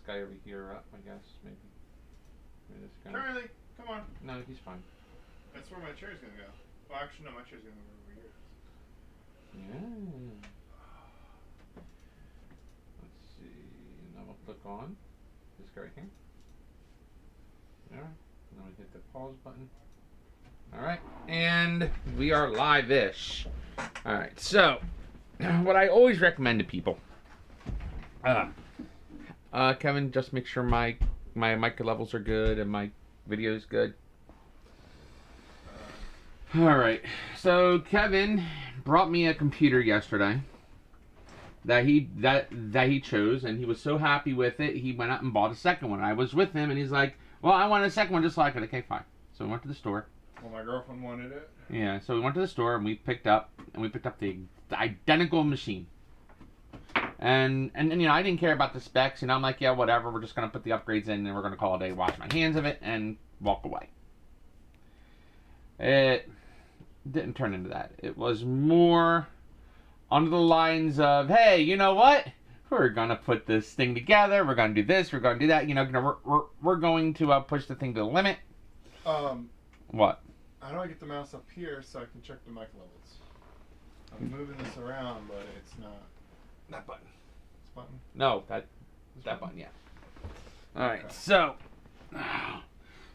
guy over here up, I guess, maybe. Maybe this guy. Charlie, come on. No, he's fine. That's where my chair's gonna go. Well, actually, no, my chair's gonna go over here. Yeah. Let's see. Now we'll click on this guy right here. There. Now we hit the pause button. Alright, and we are live-ish. Alright, so what I always recommend to people, Kevin, just make sure my mic levels are good and my video is good. Alright, so Kevin brought me a computer yesterday that he chose, and he was so happy with it, he went out and bought a second one. I was with him, and he's like, well, I want a second one just like it. Okay, fine. So we went to the store. Well, my girlfriend wanted it. Yeah, so we went to the store and we picked up the identical machine. And you know, I didn't care about the specs. You know, I'm like, yeah, whatever. We're just gonna put the upgrades in and we're gonna call it a day, wash my hands of it, and walk away. It didn't turn into that. It was more under the lines of, hey, you know what? We're gonna put this thing together. We're gonna do this. We're gonna do that. You know, we're going to push the thing to the limit. What? How do I get the mouse up here so I can check the mic levels? I'm moving this around, but it's not. That button. This button? No, that button, yeah. Alright, okay.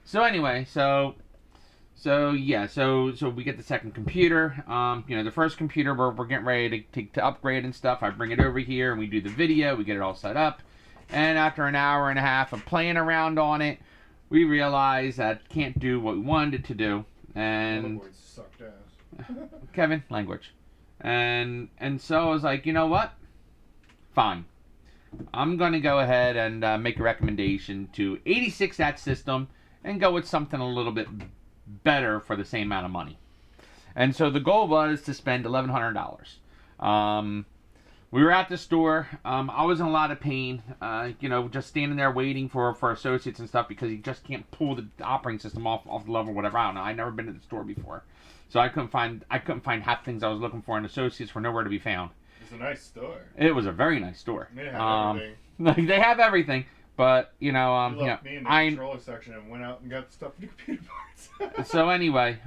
So anyway, so yeah, so we get the second computer. You know, the first computer we're getting ready to upgrade and stuff. I bring it over here and we do the video, we get it all set up. And after an hour and a half of playing around on it, we realize that it can't do what we wanted it to do. And sucked ass. Kevin, language. And so I was like, you know what? Fine. I'm going to go ahead and make a recommendation to 86 that system and go with something a little bit better for the same amount of money. And so the goal was to spend $1,100. We were at the store. I was in a lot of pain, you know, just standing there waiting for associates and stuff because you just can't pull the operating system off the level, whatever. I don't know. I'd never been to the store before, so I couldn't find half things I was looking for, and associates were nowhere to be found. It's a nice store. It was a very nice store. They have everything. Like they have everything, but you know, you left me in the controller section and went out and got stuff for the computer parts. So anyway,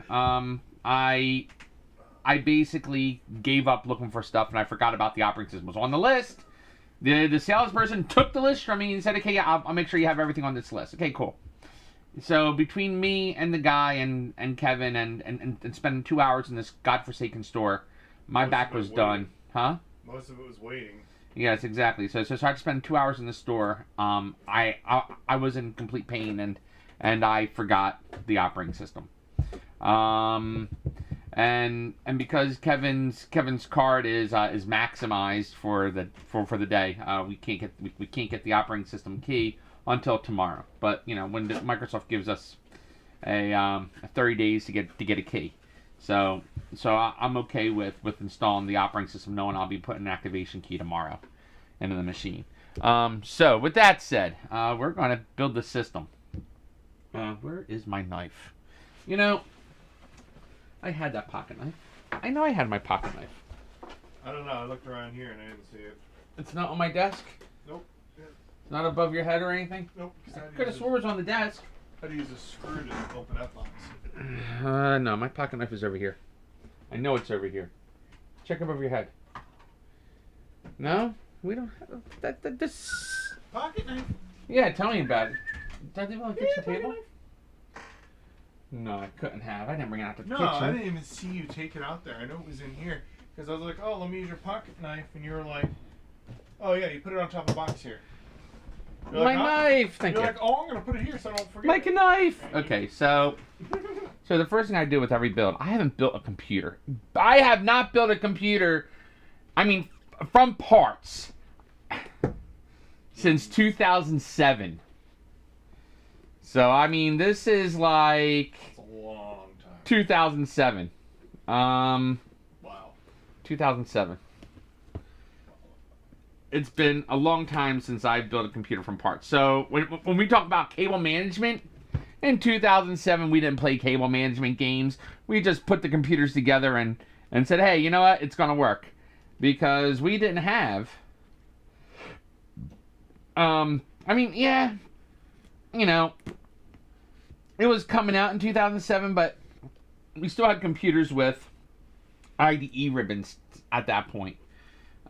I basically gave up looking for stuff, and I forgot about the operating system. It was on the list. The salesperson took the list from me and said, okay, yeah, I'll make sure you have everything on this list. Okay, cool. So between me and the guy and Kevin and spending 2 hours in this godforsaken store, my back was done. Huh? Most of it was waiting. Yes, exactly. So I had to spend 2 hours in the store. I was in complete pain, and I forgot the operating system. And because Kevin's card is maximized for the day, we can't get the operating system key until tomorrow. But you know, when Microsoft gives us a 30 days to get a key, so I'm okay with installing the operating system, knowing I'll be putting an activation key tomorrow into the machine. So with that said, we're gonna build the system. Where is my knife? You know, I had that pocket knife. I know I had my pocket knife. I don't know. I looked around here and I didn't see it. It's not on my desk? Nope. Yeah. It's not above your head or anything? Nope. I could have swore it was on the desk. I had to use a screw to open that box. No, my pocket knife is over here. I know it's over here. Check above your head. No? We don't have this Pocket knife? Yeah, tell me about it. Did I leave it on the kitchen table? No, I couldn't have. I didn't bring it out to the kitchen. No, I didn't even see you take it out there. I know it was in here. Because I was like, oh, let me use your pocket knife. And you were like, oh, yeah, you put it on top of the box here. You're my knife! Thank you. You're like, oh, I'm going to put it here so I don't forget. Like a knife! Okay, so the first thing I do with every build, I haven't built a computer. I have not built a computer, I mean, from parts, since 2007. So, I mean, this is like... It's a long time. 2007. Wow. 2007. It's been a long time since I've built a computer from parts. So, when we talk about cable management, in 2007, we didn't play cable management games. We just put the computers together and said, hey, you know what? It's going to work. Because we didn't have I mean, yeah, you know, it was coming out in 2007, but we still had computers with IDE ribbons at that point.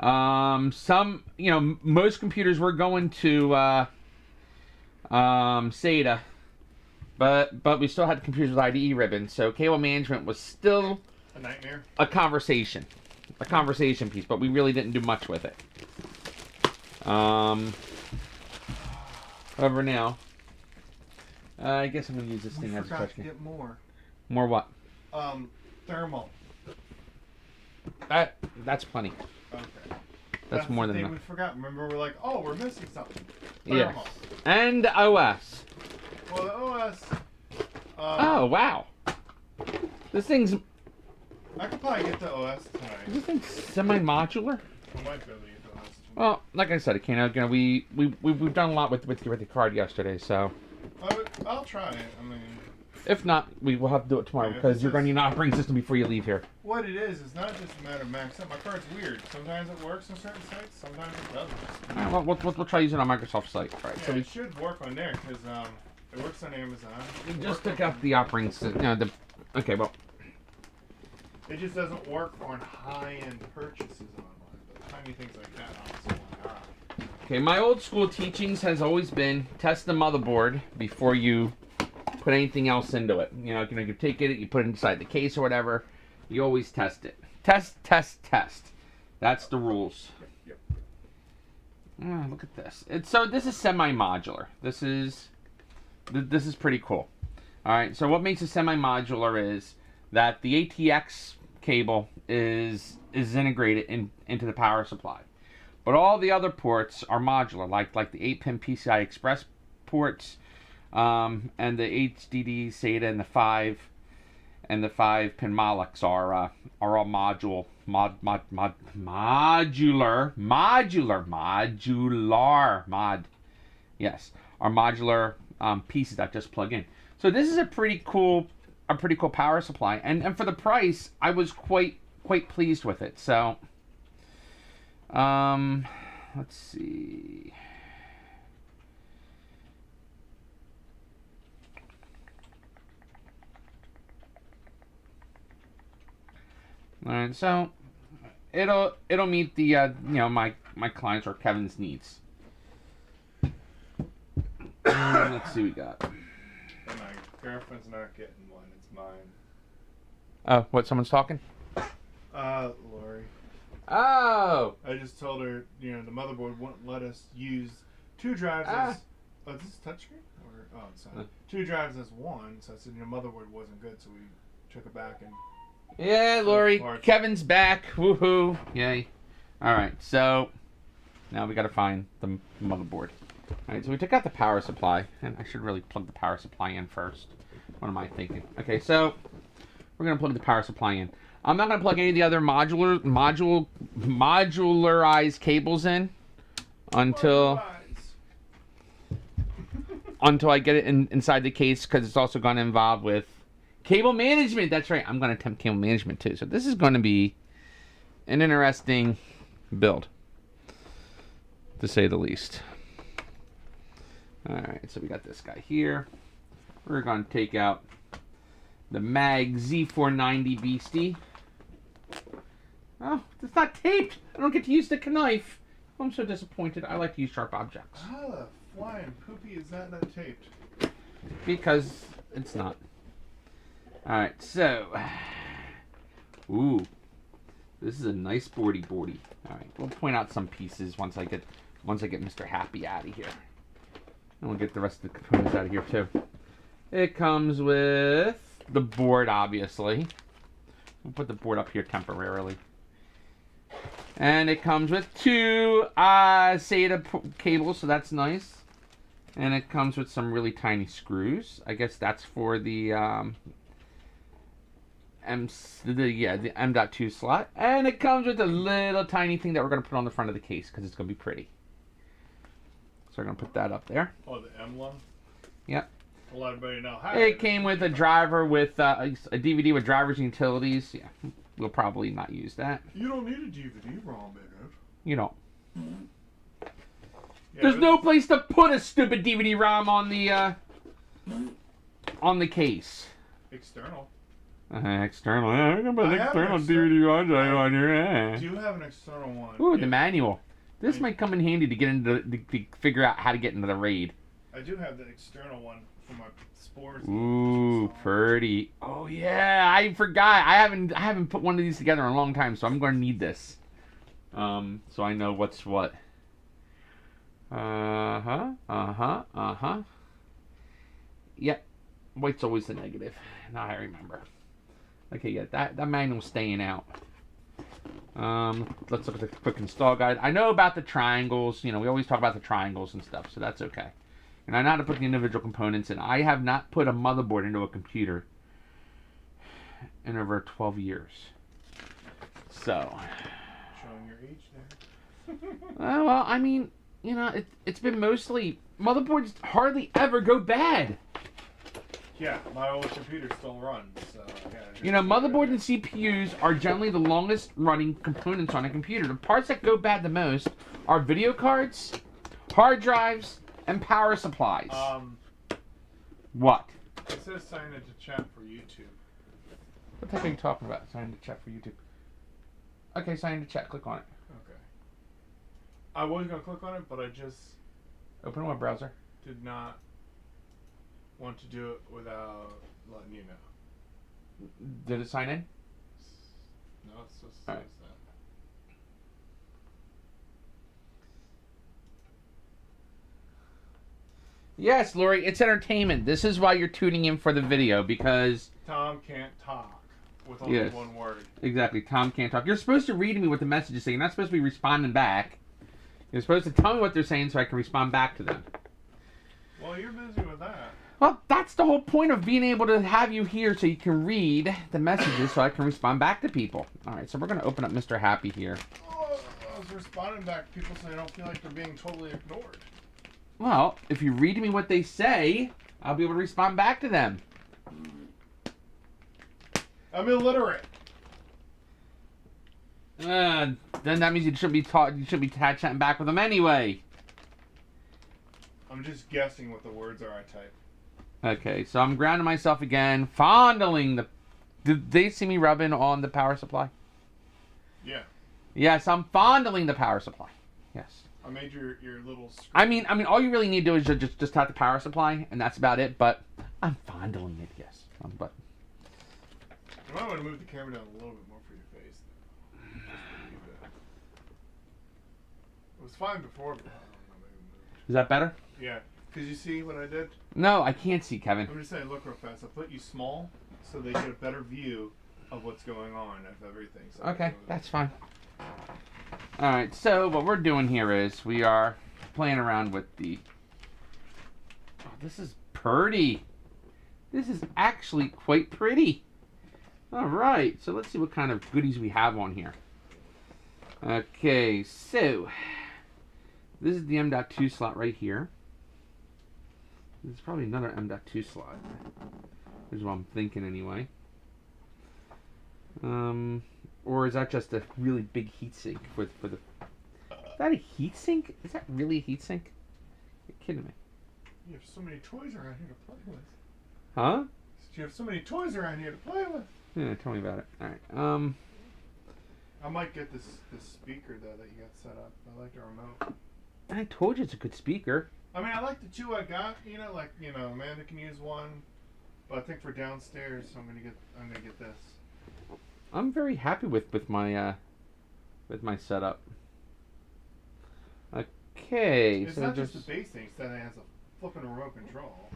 Some, most computers were going to SATA, but we still had computers with IDE ribbons, so cable management was still a nightmare. A conversation piece, but we really didn't do much with it. However, now, I guess I'm gonna use this thing as a touchscreen. Get more. More what? Thermal. That's plenty. Okay. That's more than enough. We forgot. Remember, we're like, oh, we're missing something. Yes. And the OS. Well, the OS. Oh wow. This thing's. I could probably get the OS tonight. Is this thing semi-modular? I might be able to get the OS tonight. Well, like I said, we've done a lot with the card yesterday, so. I'll try it. I mean. If not, we will have to do it tomorrow because you're going to need an operating system before you leave here. What it is not just a matter of maxing up. My card's weird. Sometimes it works on certain sites, sometimes it doesn't. All right, we'll try using it on Microsoft site. All right, yeah, so it should work on there because it works on Amazon. We just took out the operating system. Okay, well. It just doesn't work on high-end purchases online, but tiny things like that, honestly. Okay, my old school teachings has always been test the motherboard before you put anything else into it. You take it, you put it inside the case or whatever. You always test it. Test, test, test. That's the rules. Yep. Look at this. So this is semi-modular. This is pretty cool. All right. So what makes it semi-modular is that the ATX cable is integrated into the power supply, but all the other ports are modular, like the 8-pin PCI Express ports. And the HDD SATA and the 5-pin Molex are all modular, yes, are modular pieces that just plug in. So this is a pretty cool power supply, and for the price, I was quite pleased with it. So, let's see. All right, so it'll meet the my clients or Kevin's needs. Let's see what we got. And my girlfriend's not getting one; it's mine. Oh, what? Someone's talking? Lori. Oh. I just told her, the motherboard wouldn't let us use 2 drives as. Oh, is this touchscreen? Or it's not. 2 drives as one. So I said, motherboard wasn't good, so we took it back and. Yeah, Lori. Kevin's back. Woohoo! Yay! All right, so now we got to find the motherboard. All right, so we took out the power supply, and I should really plug the power supply in first. What am I thinking? Okay, so we're gonna plug the power supply in. I'm not gonna plug any of the other modularized cables in until I get it inside the case, because it's also going to involve with cable management. That's right. I'm going to attempt cable management too. So this is going to be an interesting build, to say the least. All right. So we got this guy here. We're going to take out the MAG Z490 Beastie. Oh, it's not taped. I don't get to use the knife. I'm so disappointed. I like to use sharp objects. How the flying poopy is that not taped? Because it's not. Alright, so. Ooh. This is a nice boardy. Alright, we'll point out some pieces once I get Mr. Happy out of here. And we'll get the rest of the components out of here too. It comes with the board, obviously. We'll put the board up here temporarily. And it comes with 2 SATA cables, so that's nice. And it comes with some really tiny screws. I guess that's for the M.2 slot. And it comes with a little tiny thing that we're going to put on the front of the case because it's going to be pretty. So we're going to put that up there. Oh, the M one? Yep. To let everybody know. It came with a driver with a DVD with drivers and utilities. Yeah, we'll probably not use that. You don't need a DVD ROM in it. You don't. Yeah, There's no place to put a stupid DVD-ROM on the case. External. External. Yeah, we can put I an have external an DVD-ROM drive on here. Do you have an external one? Ooh, the manual. This might come in handy to get into to figure out how to get into the raid. I do have the external one for my spores. Ooh, pretty. Oh yeah, I forgot. I haven't put one of these together in a long time, so I'm going to need this. So I know what's what. Yep. White's always the negative. Now I remember. Okay, yeah, that manual's staying out. Let's look at the quick install guide. I know about the triangles. You know, we always talk about the triangles and stuff, so that's okay. And I know how to put the individual components in. I have not put a motherboard into a computer in over 12 years. So. Showing your age there. Well, I mean, you know, it's been mostly... Motherboards hardly ever go bad. Yeah, my old computer still runs, so yeah. You know, motherboards and CPUs are generally the longest running components on a computer. The parts that go bad the most are video cards, hard drives, and power supplies. What? It says sign into chat for YouTube. What the heck are you talking about? Sign into chat for YouTube. Okay, sign into chat. Click on it. Okay. I was going to click on it, but I just... Open a web browser. Did not want to do it without letting you know. Did it sign in? No, it just says All right. that. Yes, Lori, it's entertainment. This is why you're tuning in for the video, because... Tom can't talk with only one word. Exactly, Tom can't talk. You're supposed to read me what the message is saying. You're not supposed to be responding back. You're supposed to tell me what they're saying so I can respond back to them. Well, you're busy with that. Well, that's the whole point of being able to have you here so you can read the messages so I can respond back to people. All right, so we're going to open up Mr. Happy here. Oh, I was responding back to people so they don't feel like they're being totally ignored. Well, if you read me what they say, I'll be able to respond back to them. I'm illiterate. Then that means you shouldn't be taught. You shouldn't be chatting back with them anyway. I'm just guessing what the words are I type. Okay, so I'm grounding myself again, fondling the... Did they see me rubbing on the power supply? Yeah. Yes, I'm fondling the power supply. Yes. I made your little screen. I mean, all you really need to do is just have the power supply, and that's about it, but I'm fondling it, yes. But... You might want to move the camera down a little bit more for your face. It was fine before, but I don't know, maybe it moved. Is that better? Yeah. Could you see what I did? No, I can't see, Kevin. I'm just saying, look real fast. I put you small so they get a better view of what's going on of everything. So Okay, that's fine. Alright, so what we're doing here is we are playing around with the... Oh, this is pretty. This is actually quite pretty. Alright, so let's see what kind of goodies we have on here. Okay, so this is the M.2 slot right here. There's probably another M.2 slot. Is what I'm thinking anyway. Or is that just a really big heatsink for the... Is that a heatsink? Is that really a heatsink? You're kidding me. You have so many toys around here to play with. Huh? You have so many toys around here to play with. Yeah, tell me about it. Alright, I might get this speaker though that you got set up. I like the remote. I told you it's a good speaker. I mean, I like the two I got. Amanda can use one, but I think for downstairs, I'm gonna get this. I'm very happy with my setup. Okay, It's so not just the base thing; it's that it has a flipping remote control.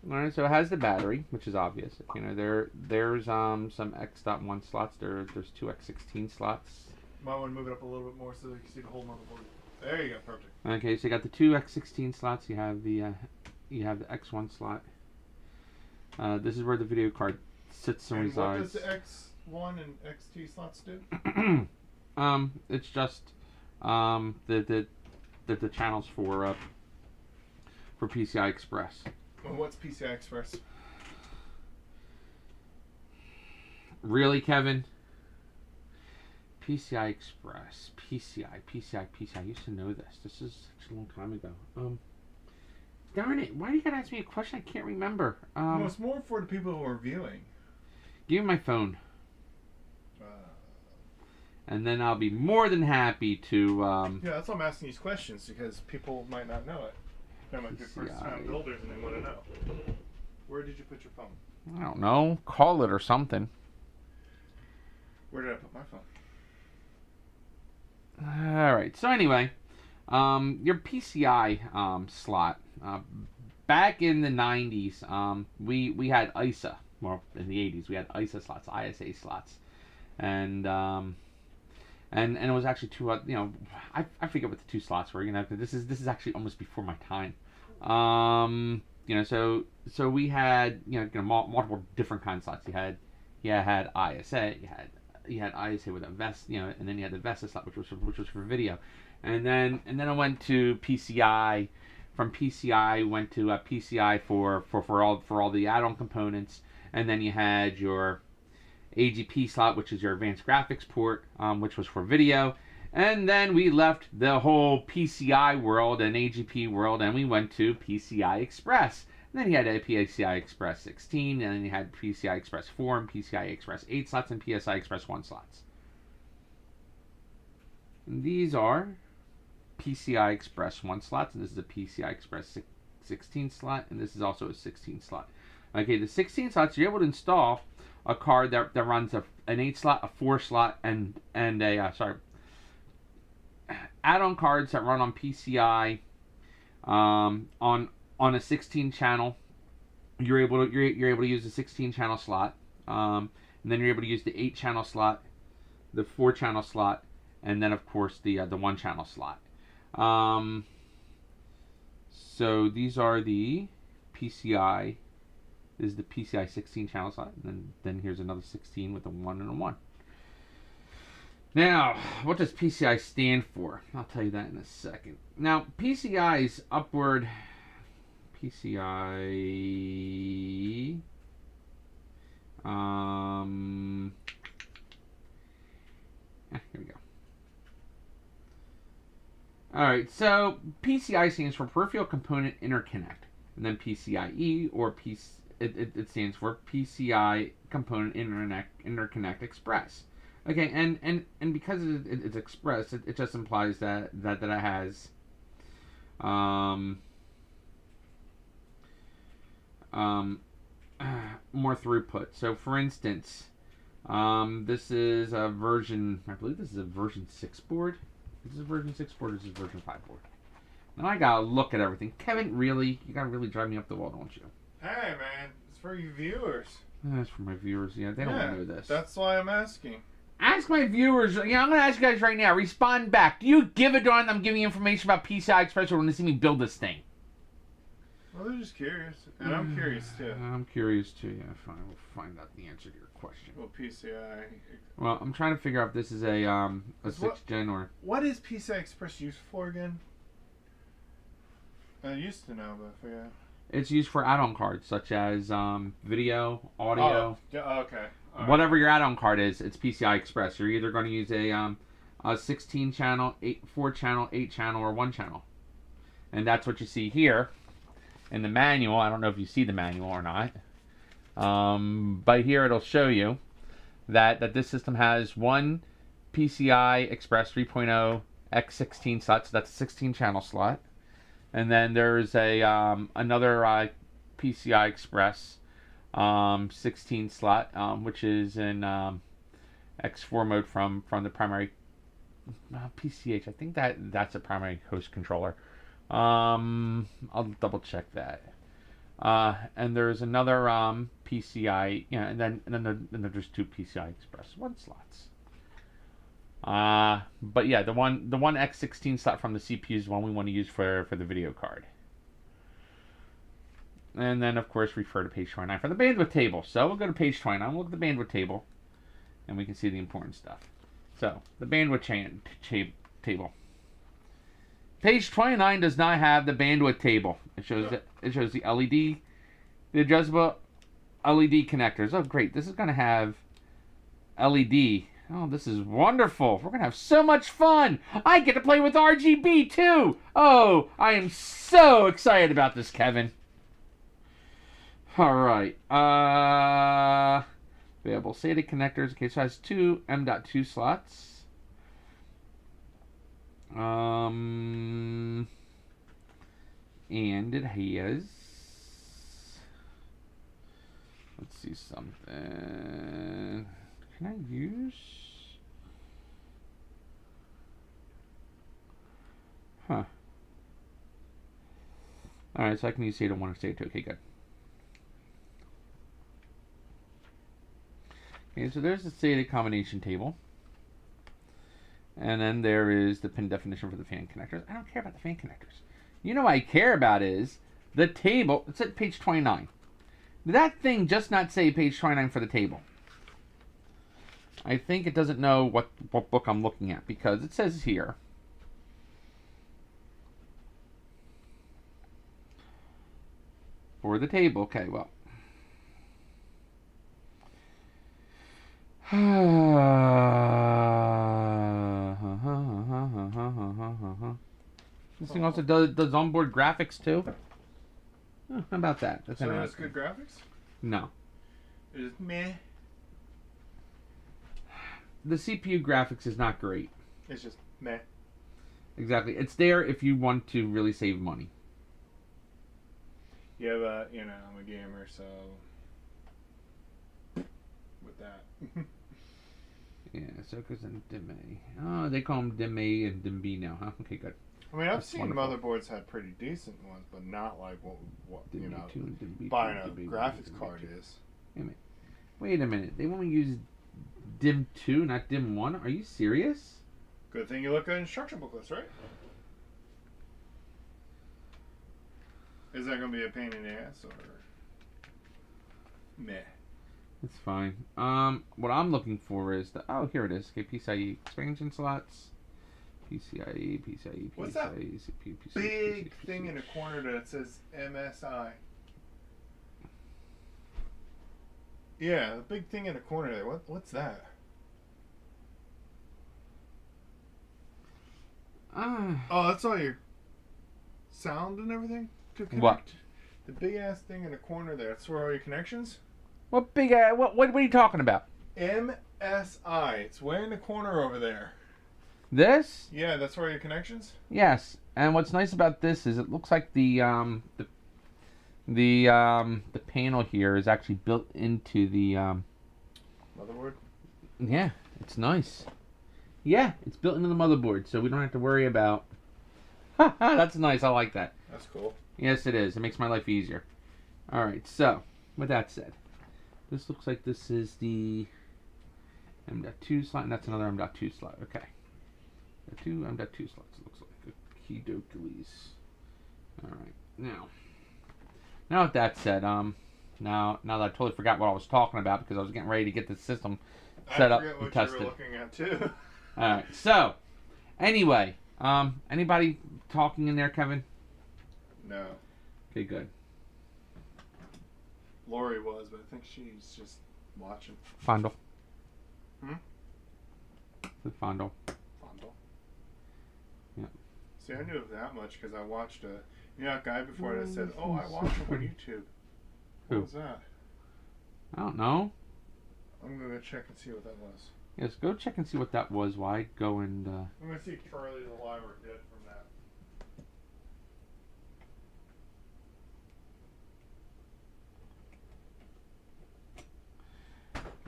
All right, so it has the battery, which is obvious. You know, there's some X.1 slots. There's two X16 slots. Might want to move it up a little bit more so you can see the whole motherboard. There you go, perfect. Okay, so you got the two X16 slots. You have the X1 slot. This is where the video card sits and resides. What does the X1 and XT slots do? It's just the channels for PCI Express. Well, what's PCI Express? Really, Kevin? PCI Express, PCI. I used to know this. This is such a long time ago. Darn it! Why do you gotta ask me a question I can't remember? No, it's more for the people who are viewing. Give me my phone, and then I'll be more than happy to. Yeah, that's why I'm asking these questions, because people might not know it. They might be first-time builders and they want to know. Where did you put your phone? I don't know. Call it or something. Where did I put my phone? All right. So anyway, your PCI slot. Back in the 90s, we had ISA. Well, in the 80s, we had ISA slots, ISA slots, and it was actually two. I forget what the two slots were. This is actually almost before my time. So we had multiple different kind of slots. You had ISA. You had ISA with a VESA, and then you had the VESA slot, which was for video, and then I went to PCI. From PCI went to PCI for all the add-on components, and then you had your AGP slot, which is your advanced graphics port, which was for video, and then we left the whole PCI world and AGP world, and we went to PCI Express. And then you had a PCI Express 16, and then you had PCI Express 4 and PCI Express 8 slots and PCI Express 1 slots. And these are PCI Express 1 slots, and this is a PCI Express 16 slot, and this is also a 16 slot. Okay, the 16 slots, you're able to install a card that runs an 8 slot, a 4 slot, and add-on cards that run on PCI on a 16 channel. You're able to use the 16 channel slot, and then you're able to use the 8 channel slot, the 4 channel slot, and then of course the 1 channel slot. So these are the PCI. This is the PCI 16 channel slot, and then here's another 16 with a 1 and a 1. Now, what does PCI stand for? I'll tell you that in a second. Now, PCI's upward PCI. Here we go. Alright, so PCI stands for Peripheral Component Interconnect. And then PCIe, or it stands for PCI Component Interconnect Express. Okay, and because it's express, it just implies that it has more throughput. So for instance, this is a version, I believe this is a version 6 board. Is this a version 6 board or is this a version 5 board? Now I gotta look at everything. Kevin, really? You gotta really drive me up the wall, don't you? Hey man, it's for you viewers. That's for my viewers. Yeah, they don't know this. That's why I'm asking. Ask my viewers. I'm gonna ask you guys right now. Respond back. Do you give a darn I'm giving you information about PCI Express, or want to see me build this thing? Well, they're just curious, and I'm curious too. I'm curious too. Yeah, fine. We'll find out the answer to your question. Well, PCI. Well, I'm trying to figure out if this is a 6th gen or. What is PCI Express used for again? I used to know, but I forgot. It's used for add-on cards such as video, audio. Oh, okay. All whatever right. Your add-on card is, it's PCI Express. You're either going to use a 16 channel, 4 channel, 8 channel, or 1 channel, and that's what you see here in the manual. I don't know if you see the manual or not, but here it'll show you that this system has one PCI Express 3.0 X16 slot, so that's a 16 channel slot. And then there's another PCI Express 16 slot, which is in X4 mode from the primary PCH. I think that's a primary host controller. I'll double check that. And there's another PCI, and then there's 2 PCI Express 1 slots. But yeah, the one X16 slot from the CPU is the one we want to use for the video card. And then of course refer to page 29 for the bandwidth table. So we'll go to page 29, we'll look at the bandwidth table, and we can see the important stuff. So the bandwidth table. Page 29 does not have the bandwidth table. It shows the LED, the adjustable LED connectors. Oh great, this is going to have LED Oh, this is wonderful. We're going to have so much fun. I get to play with RGB, too. Oh, I am so excited about this, Kevin. All right. Available SATA connectors. Okay, so it has two M.2 slots. And it has... Let's see something. Can I use... Huh. Alright, so I can use SATA 1 or SATA 2. Okay, good. Okay, so there's the SATA combination table. And then there is the pin definition for the fan connectors. I don't care about the fan connectors. You know what I care about is the table. It's at page 29. Did that thing just not say page 29 for the table? I think it doesn't know what book I'm looking at, because it says here. For the table. Okay, well. This thing also does onboard graphics too. Oh, how about that? That's so that's good graphics? No. It is meh. The CPU graphics is not great. It's just meh. Exactly. It's there if you want to really save money. Yeah, but, you know, I'm a gamer, so... with that. Yeah, Sokas and Dim A. Oh, they call them Dim A and Dim B now, huh? Okay, good. I mean, I've That's seen wonderful. motherboards had pretty decent ones, but not like what Dim you know, B2 and Dim B2, buying a Dim B1, graphics Dim card B2. is. Wait a minute. They want me to use Dim 2, not Dim 1? Are you serious? Good thing you look at instruction booklets, right? Is that going to be a pain in the ass, or meh? It's fine. What I'm looking for is the... Oh, here it is. Okay, PCIe expansion slots. PCIe, PCIe, What's that PCIe, CPU, PCIe, big PCIe, thing in the corner that says MSI? Yeah, the big thing in the corner there. What's that? Oh, that's all your sound and everything to connect? What? The big ass thing in the corner there. That's where all your connections? What big... What are you talking about? MSI. It's way in the corner over there. This? Yeah, that's where your connections? Yes. And what's nice about this is it looks like the panel here is actually built into the Motherboard? Yeah, it's nice. Yeah, it's built into the motherboard, so we don't have to worry about... That's nice, I like that. That's cool. Yes, it is. It makes my life easier. Alright, so, with that said, this looks like this is the M.2 slot, and that's another M.2 slot. Okay. The two M.2 slots, it looks like. Key Dokilies. Alright, now with that said, now that I totally forgot what I was talking about because I was getting ready to get the system set up and tested. I forget what you were looking at too. Alright, so, anyway, anybody talking in there, Kevin? No. Okay, good. Lori was, but I think she's just watching. Fondle. Hmm? The fondle. Fondle. Yeah. See, I knew that much because I watched that guy before that said, "Oh, I watched him on YouTube." Who? What was that? I don't know. I'm gonna go check and see what that was. Yes, go check and see what that was. Why go and I'm gonna see if Charlie the Liar did from that.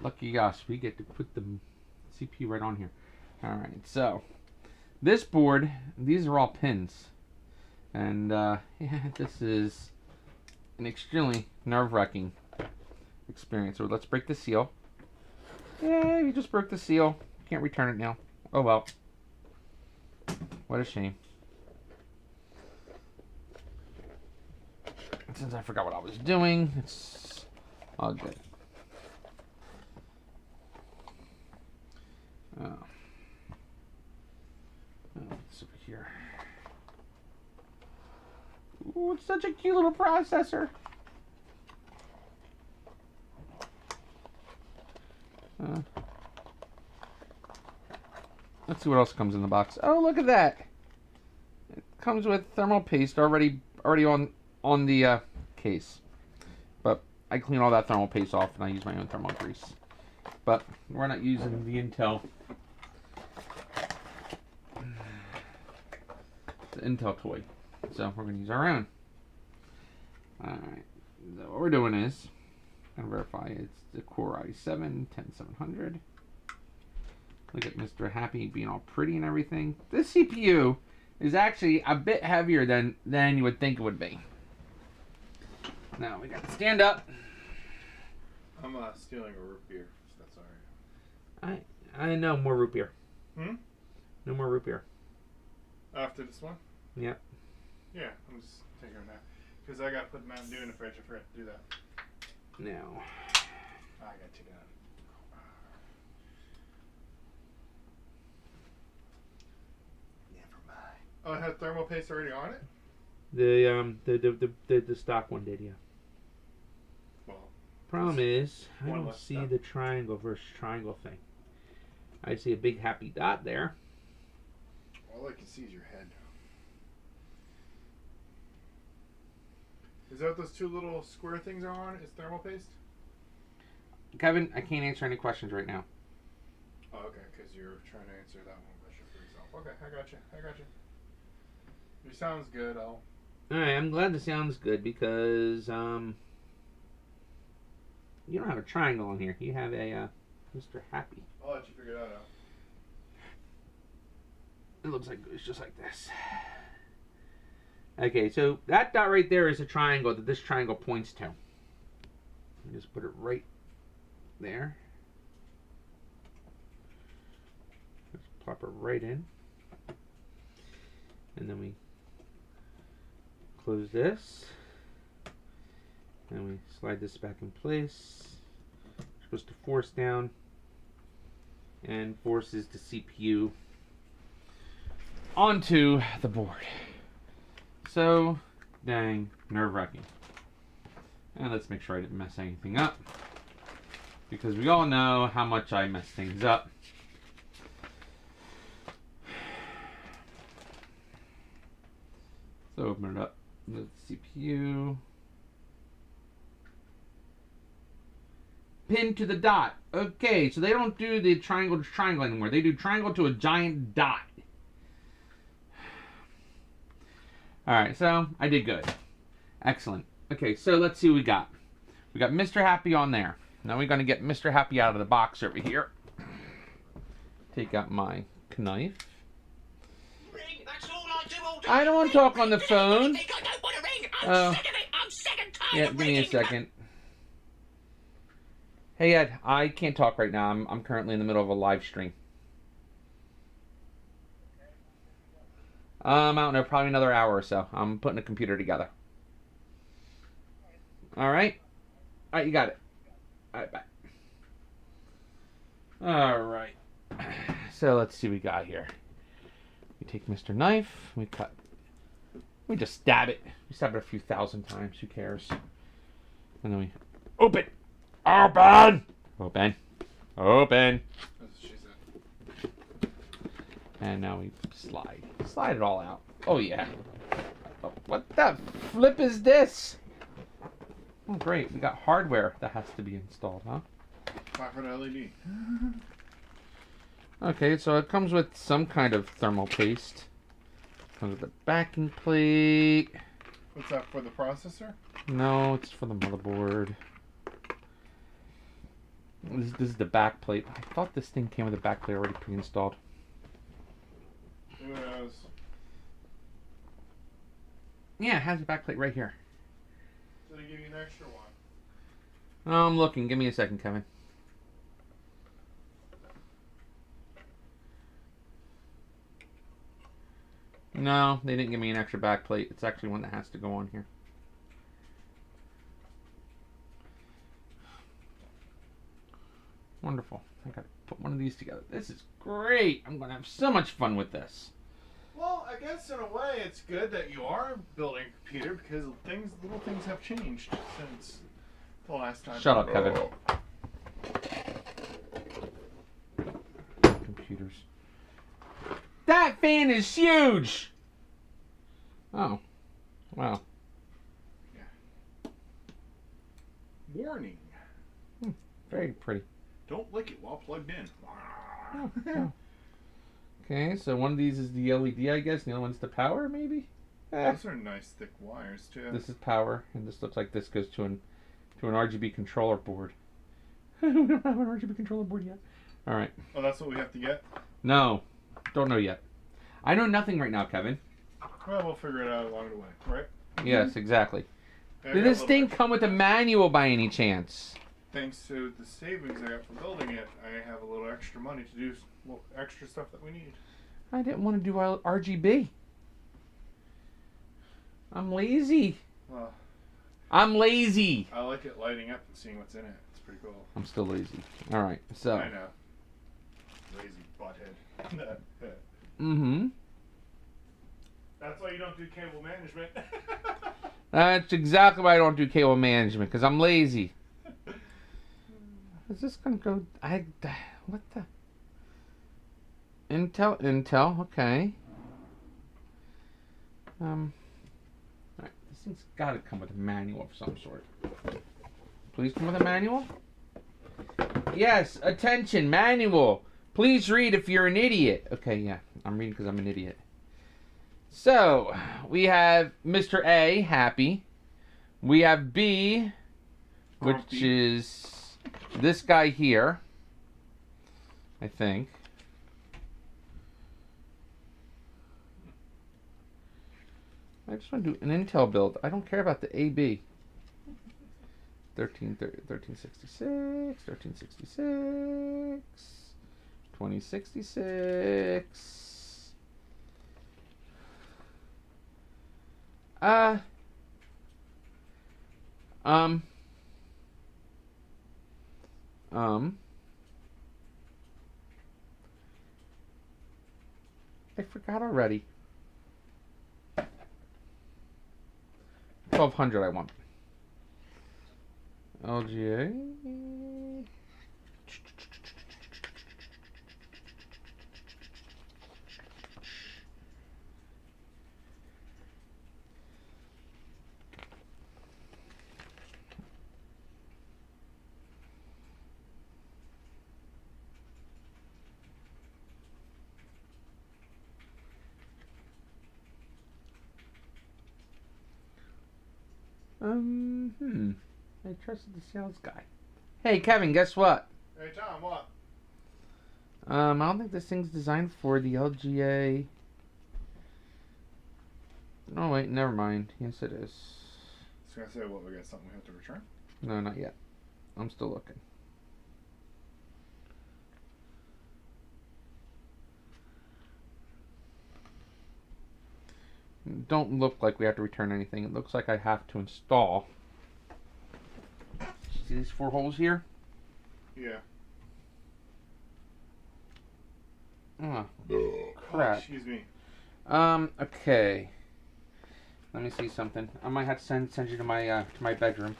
lucky us, we get to put the CPU right on here. Alright, so this board, these are all pins. And yeah, this is an extremely nerve-wracking experience. So let's break the seal. Yeah, you just broke the seal. Can't return it now. Oh well. What a shame. Since I forgot what I was doing, it's all good. Oh, it's over here. Ooh, it's such a cute little processor. let's see what else comes in the box. Oh, look at that. It comes with thermal paste already on the case. But I clean all that thermal paste off and I use my own thermal grease. But we're not using the Intel toy. So we're going to use our own. Alright. So what we're doing is, I'm going to verify it's the Core i7-10700. Look at Mr. Happy being all pretty and everything. This CPU is actually a bit heavier than you would think it would be. Now we got to stand up. I'm stealing a root beer, so that's alright. I know more root beer. Hmm? No more root beer. After this one? Yep. Yeah, I'm just taking it now. Because I got to put Mountain Dew in the fridge. I forgot to do that. Now. I got to take it out. Never mind. Oh, it had thermal paste already on it? The stock one did, yeah. Well, problem is, I one don't less see step. the triangle versus triangle thing. I see a big happy dot there. All I can see is your head. Is that what those two little square things are on? Is thermal paste? Kevin, I can't answer any questions right now. Oh, okay, because you're trying to answer that one question for yourself. Okay, I got you. It sounds good. Alright, I'm glad this sounds good because, you don't have a triangle on here. You have a, Mr. Happy. I'll let you figure that out. It looks like it's just like this. Okay, so that dot right there is a triangle that this triangle points to. Just put it right there. Just plop it right in. And then we close this. And we slide this back in place. We're supposed to force down. And forces the CPU onto the board. So dang nerve-wracking. And let's make sure I didn't mess anything up, because we all know how much I mess things up. So open it up with the CPU. Pin to the dot. Okay, so they don't do the triangle to triangle anymore. They do triangle to a giant dot. Alright, so I did good. Excellent. Okay, so let's see what we got. We got Mr. Happy on there. Now we're going to get Mr. Happy out of the box over here. Take out my knife. Ring, that's all I do all day. I don't want to talk on the phone. I don't want to ring. Oh. I'm sick of it. I'm sick and tired Yeah, of give me a ringing. second. Hey Ed, I can't talk right now. I'm currently in the middle of a live stream. I don't know, probably another hour or so. I'm putting a computer together. Alright? Alright, you got it. Alright, bye. Alright. So let's see what we got here. We take Mr. Knife, we cut. We just stab it. We stab it a few thousand times, who cares? And then we open! Open! Open. Open. That's what she said. And now we slide. Slide it all out. Oh, yeah. Oh, what the flip is this? Oh, great. We got hardware that has to be installed, huh? 500 LED. Okay, so it comes with some kind of thermal paste. Comes with a backing plate. What's that, for the processor? No, it's for the motherboard. This is the back plate. I thought this thing came with a back plate already pre-installed. Who knows? Yeah, it has a back plate right here. So they give you an extra one. Oh, I'm looking. Give me a second, Kevin. No, they didn't give me an extra back plate. It's actually one that has to go on here. Wonderful. I gotta put one of these together. This is great. I'm gonna have so much fun with this. Well, I guess in a way it's good that you are building a computer because little things have changed since the last time. Shut up, Kevin. Computers. fan is huge. Oh. Wow. Warning. Very pretty. Don't lick it while plugged in. Oh, oh. Okay, so one of these is the LED, I guess, and the other one's the power, maybe? Those are nice thick wires, too. This is power, and this looks like this goes to an RGB controller board. We don't have an RGB controller board yet. All right. Oh, that's what we have to get? No, don't know yet. I know nothing right now, Kevin. Well, we'll figure it out along the way, right? Yes, exactly. I Did got a this little thing extra. come with a manual by any chance? Thanks to the savings I got from building it, I have a little extra money to do extra stuff that we need. I didn't want to do RGB. I'm lazy. Well, I'm lazy. I like it lighting up and seeing what's in it. It's pretty cool. I'm still lazy. All right, so. I know. Lazy butthead. Mm-hmm. That's why you don't do cable management. That's exactly why I don't do cable management, because I'm lazy. Is this gonna go? What the? Intel. Okay. Alright, this thing's got to come with a manual of some sort. Please come with a manual. Yes, attention, manual. Please read if you're an idiot. Okay, yeah, I'm reading because I'm an idiot. So, we have Mr. A, happy. We have B, which is this guy here, I think. I just want to do an Intel build. I don't care about the AB. 1366, 1366, 2066. I forgot already. 1200 I want. LGA. I trusted the sales guy. Hey, Kevin, guess what? Hey, Tom, what? I don't think this thing's designed for the LGA. No, wait, never mind. Yes, it is. I was going to say, what, we got something we have to return? No, not yet. I'm still looking. Don't look like we have to return anything. It looks like I have to install. See these 4 holes here? Yeah. Oh, Oh, crap. excuse me. Okay. Let me see something. I might have to send you to my bedroom.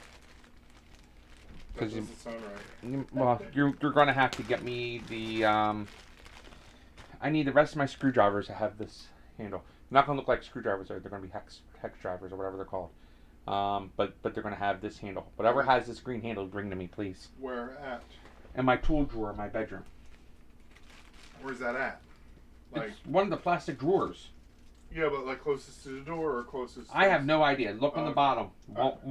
That doesn't sound right. Well, you're gonna have to get me the I need the rest of my screwdrivers to have this handle. Not gonna look like screwdrivers, they're gonna be hex drivers or whatever they're called. But they're gonna have this handle. Whatever has this green handle, bring to me, please. Where at? In my tool drawer in my bedroom. Where's that at? Like, It's one of the plastic drawers. yeah, but like closest to the door or closest? I have no idea. Look on the Okay. bottom.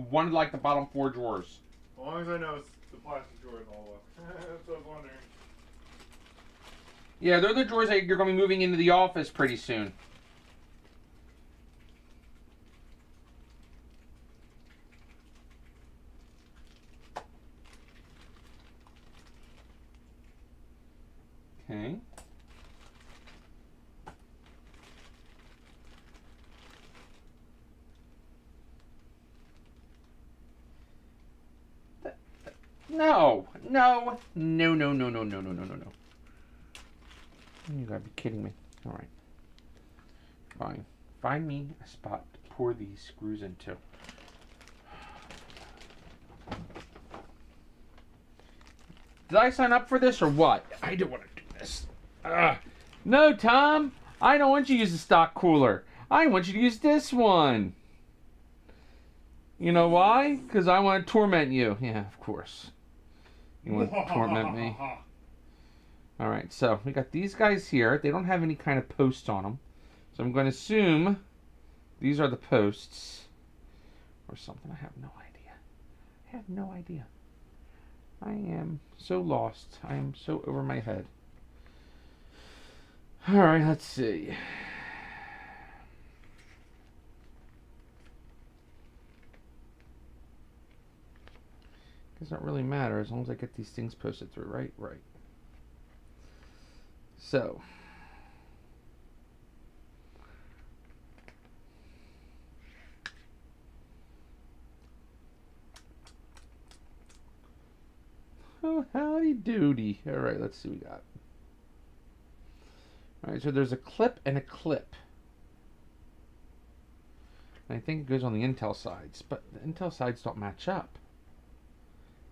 One of like the bottom 4 drawers. As long as I know it's the plastic drawer and all that. That's what I was wondering. Yeah, they're the drawers that you're gonna be moving into the office pretty soon. Okay. No. You gotta be kidding me. Alright. Fine. Find me a spot to pour these screws into. Did I sign up for this or what? I don't want to do this. No, Tom. I don't want you to use the stock cooler. I want you to use this one. You know why? Because I want to torment you. Yeah, of course. You want to torment me? Alright, so we got these guys here. They don't have any kind of posts on them. So I'm going to assume these are the posts. Or something. I have no idea. I have no idea. I am so lost. I am so over my head. Alright, let's see. Doesn't really matter as long as I get these things posted through, right? Right. So. Oh, howdy doody. Alright, let's see what we got. Alright, so there's a clip and a clip. And I think it goes on the Intel sides, but the Intel sides don't match up.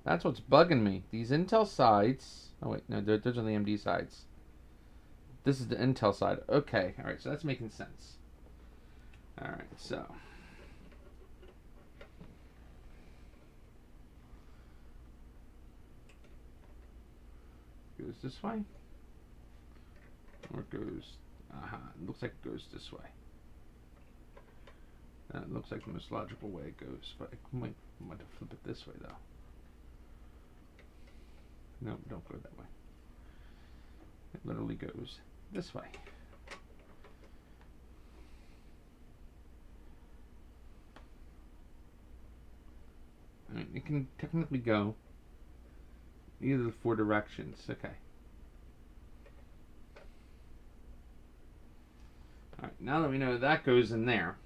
That's what's bugging me. These Intel sides... Oh wait, no, those are the AMD sides. This is the Intel side. Okay, alright, so that's making sense. Alright, so... Goes this way? Or it goes... it looks like it goes this way. That looks like the most logical way it goes, but I might have to flip it this way though. No, don't go that way. It literally goes this way. I mean, it can technically go either of the 4 directions. Okay. Alright, now that we know that goes in there,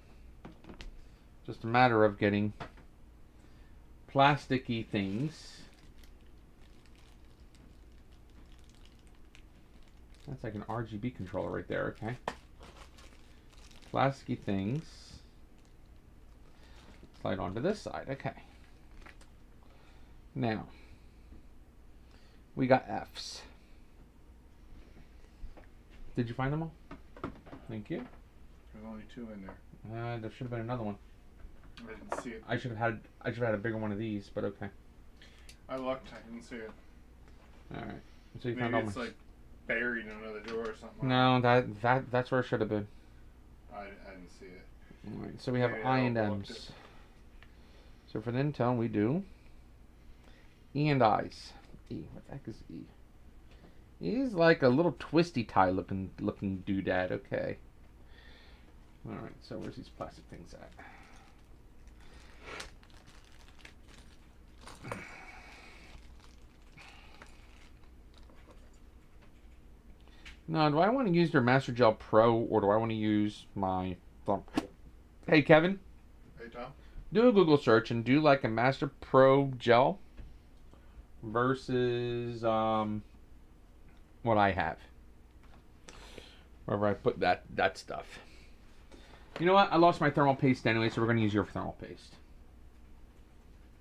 just a matter of getting plasticky things. That's like an RGB controller right there, okay? Plasticky things. Slide onto this side, okay. Now, we got F's. Did you find them all? Thank you. There's only 2 in there. There should have been another one. I didn't see it. I should have had a bigger one of these, but okay. I looked. I didn't see it. All right. So you Maybe found all it's my... like buried in another drawer or something. No, that's where it should have been. I didn't see it. All right. So we have Maybe I I and overlooked M's. So for the Intel, we do E and I's. E. What the heck is E? E is like a little twisty tie looking doodad. Okay. All right. So where's these plastic things at? Now, do I want to use their Master Gel Pro or do I want to use my thumb? Hey, Kevin. Hey, Tom. Do a Google search and do like a Master Pro Gel versus what I have. Wherever I put that stuff. You know what? I lost my thermal paste anyway, so we're going to use your thermal paste.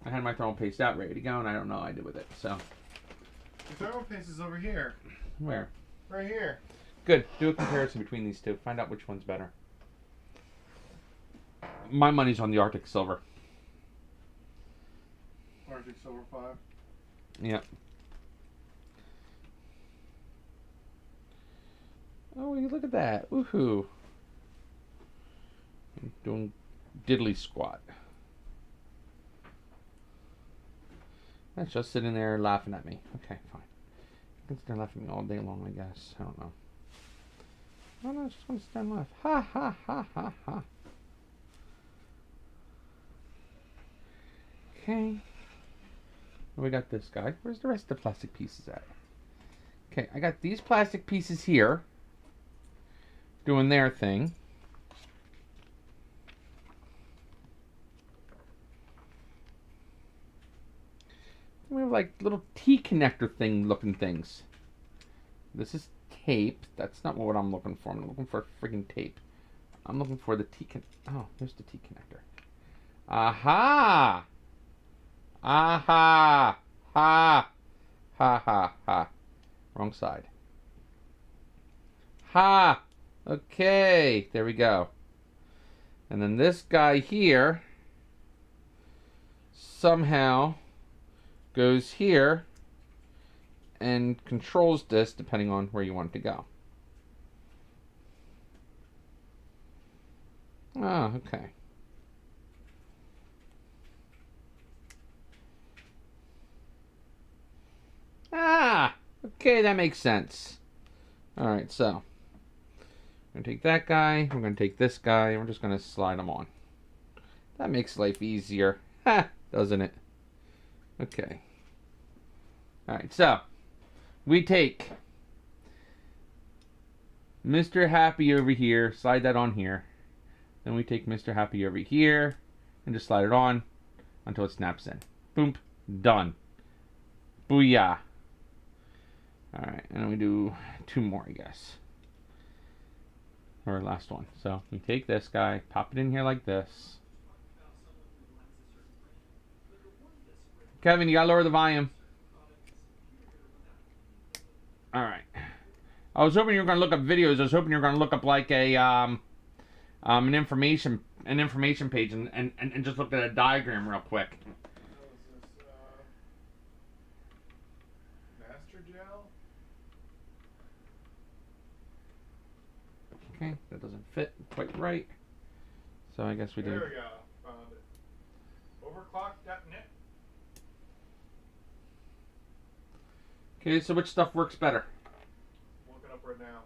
I had my thermal paste out ready to go, and I don't know what I did with it. So. The thermal paste is over here. Where? Right here. Good. Do a comparison between these two. Find out which one's better. My money's on the Arctic Silver. Arctic Silver 5. Yep. Oh, look at that. Woohoo. I'm doing diddly squat. That's just sitting there laughing at me. Okay, fine. You can sit there laughing at me all day long, I guess. I don't know. Oh, no, I just want to stand and laugh. Ha, ha, ha, ha, ha. Okay. We got this guy. Where's the rest of the plastic pieces at? Okay, I got these plastic pieces here doing their thing. We have like little T-connector thing looking things. This is tape. That's not what I'm looking for. I'm looking for freaking tape. I'm looking for the Oh, there's the T-connector. Aha! Aha! Ha! Ha ha ha. Wrong side. Ha! Okay, there we go. And then this guy here somehow goes here and controls this depending on where you want it to go. Oh, okay. Ah, okay, that makes sense. Alright, so we're going to take that guy, we're going to take this guy, and we're just going to slide them on. That makes life easier. Ha, doesn't it? Okay. Alright, so we take Mr. Happy over here, slide that on here. Then we take Mr. Happy over here and just slide it on until it snaps in. Boom, done. Booyah. Alright, and then we do 2 more, I guess. Or last one. So we take this guy, pop it in here like this. Kevin, you gotta lower the volume. Alright. I was hoping you were gonna look up videos. I was hoping you were gonna look up like a an information page and just look at a diagram real quick. Master gel? Okay, that doesn't fit quite right. So I guess we did. There we go. Found it. Overclock.net. Okay, so which stuff works better? Look it up right now.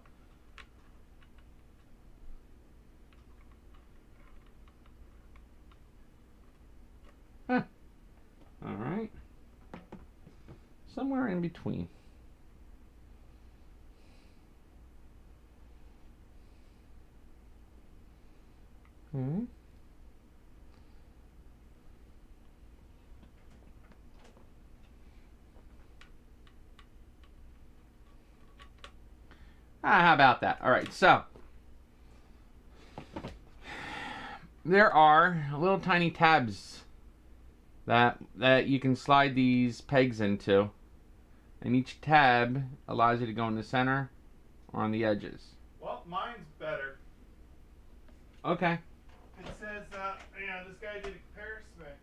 Huh. Alright. Somewhere in between. Hmm. How about that? Alright, so there are little tiny tabs that you can slide these pegs into, and each tab allows you to go in the center or on the edges. Well, mine's better. Okay. It says, this guy did a comparison,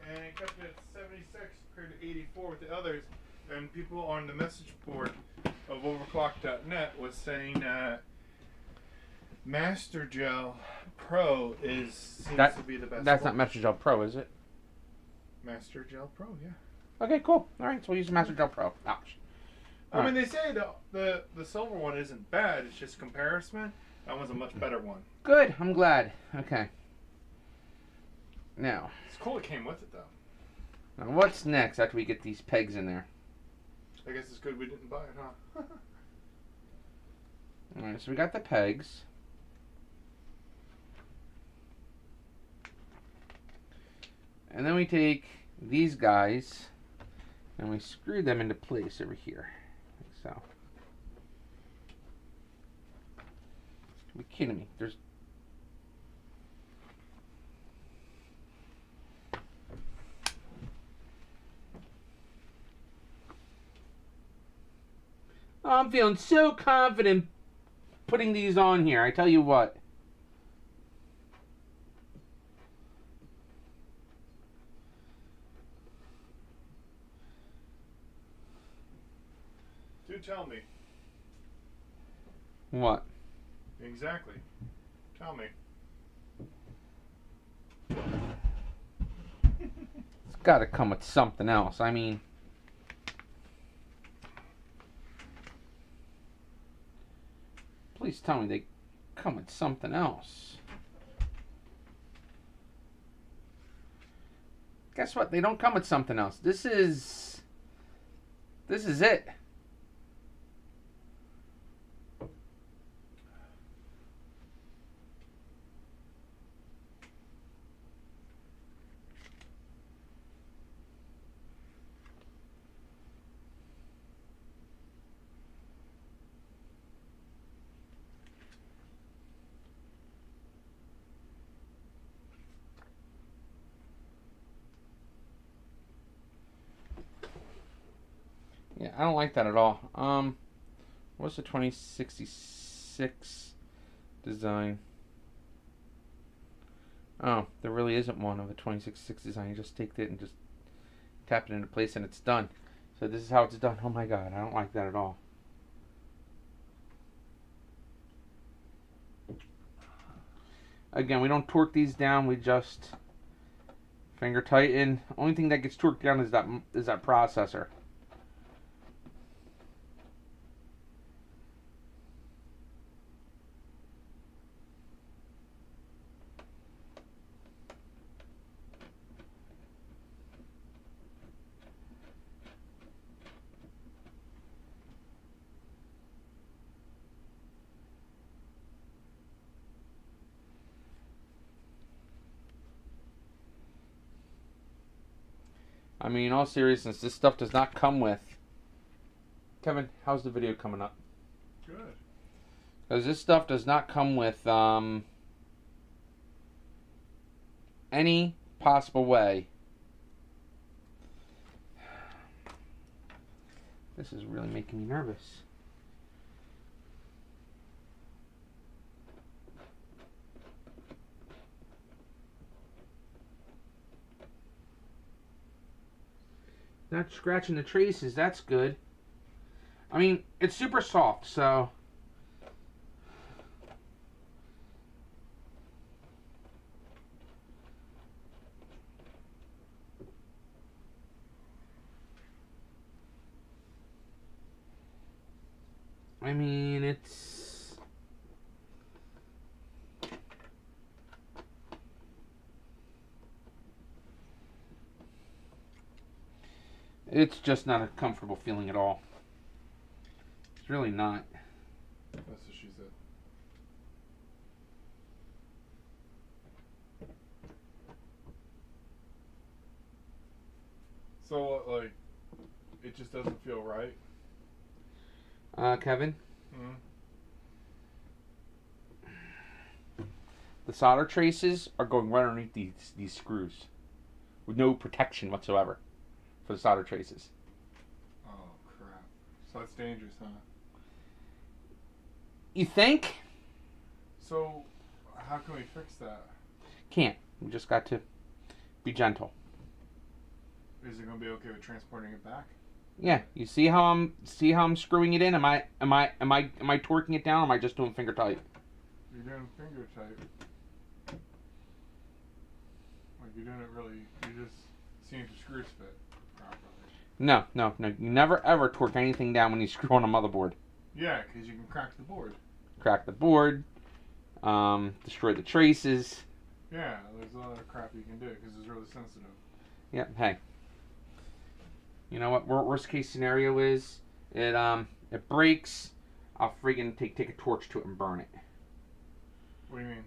and it kept it at 76 compared to 84 with the others. And people on the message board of Overclock.net was saying Master Gel Pro seems to be the best. That's one. not Master Gel Pro, is it? Master Gel Pro, yeah. Okay, cool. All right, so we'll use Master Gel Pro. Ouch. I mean, they say the silver one isn't bad. It's just comparison. That one's a much better one. Good. I'm glad. Okay. Now. It's cool it came with it, though. Now, what's next after we get these pegs in there? I guess it's good we didn't buy it, huh? All right, so we got the pegs. And then we take these guys and we screw them into place over here, like so. You're kidding me. There's I'm feeling so confident putting these on here. I tell you what. Do tell me. What? Exactly. Tell me. It's got to come with something else. I mean, please tell me they come with something else. Guess what? They don't come with something else. This is it. Yeah, I don't like that at all. What's the 2066 design. Oh, there really isn't one of a 26.6 design. You just take it and just tap it into place and it's done. So this is how it's done. Oh my god, I don't like that at all. Again, we don't torque these down. We just finger tighten. Only thing that gets torqued down is that processor. I mean, in all seriousness, this stuff does not come with... Kevin, how's the video coming up? Good. Because this stuff does not come with any possible way. This is really making me nervous. Not scratching the traces, that's good. I mean, it's super soft, so... I mean, it's... It's just not a comfortable feeling at all. It's really not. That's what she said. So, like, it just doesn't feel right? Kevin? Mm-hmm. The solder traces are going right underneath these screws. With no protection whatsoever for the solder traces. Oh, crap. So that's dangerous, huh? You think? So, how can we fix that? Can't. We just got to be gentle. Is it going to be okay with transporting it back? Yeah, you see how I'm screwing it in? Am I torquing it down, or am I just doing finger tight? You're doing finger tight. Like, you're doing it really, you're just seeing if the screws fit properly. No. You never ever torque anything down when you screw on a motherboard. Yeah, because you can crack the board. Crack the board, destroy the traces. Yeah, there's a lot of crap you can do because it's really sensitive. Yep. Hey. You know what? Worst case scenario is it breaks. I'll friggin' take a torch to it and burn it. What do you mean?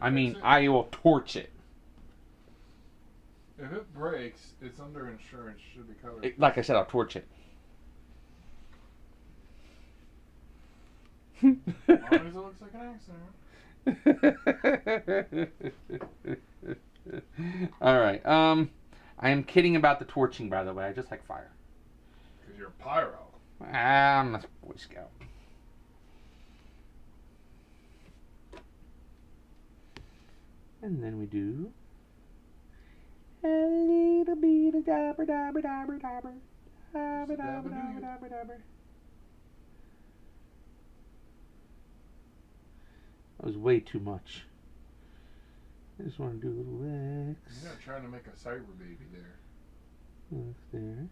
I mean, I will torch it. If it breaks, it's under insurance. Should be covered. Like I said, I'll torch it. As long as it looks like an accident. All right. I am kidding about the torching, by the way. I just like fire. Because you're a pyro. I'm a Boy Scout. And then we do a little bit of dabber, dabber, dabber, dabber. Dabber, dabber, dabber, dabber, dabber. That was way too much. I just want to do a little X. You're not trying to make a cyber baby there. Looks there.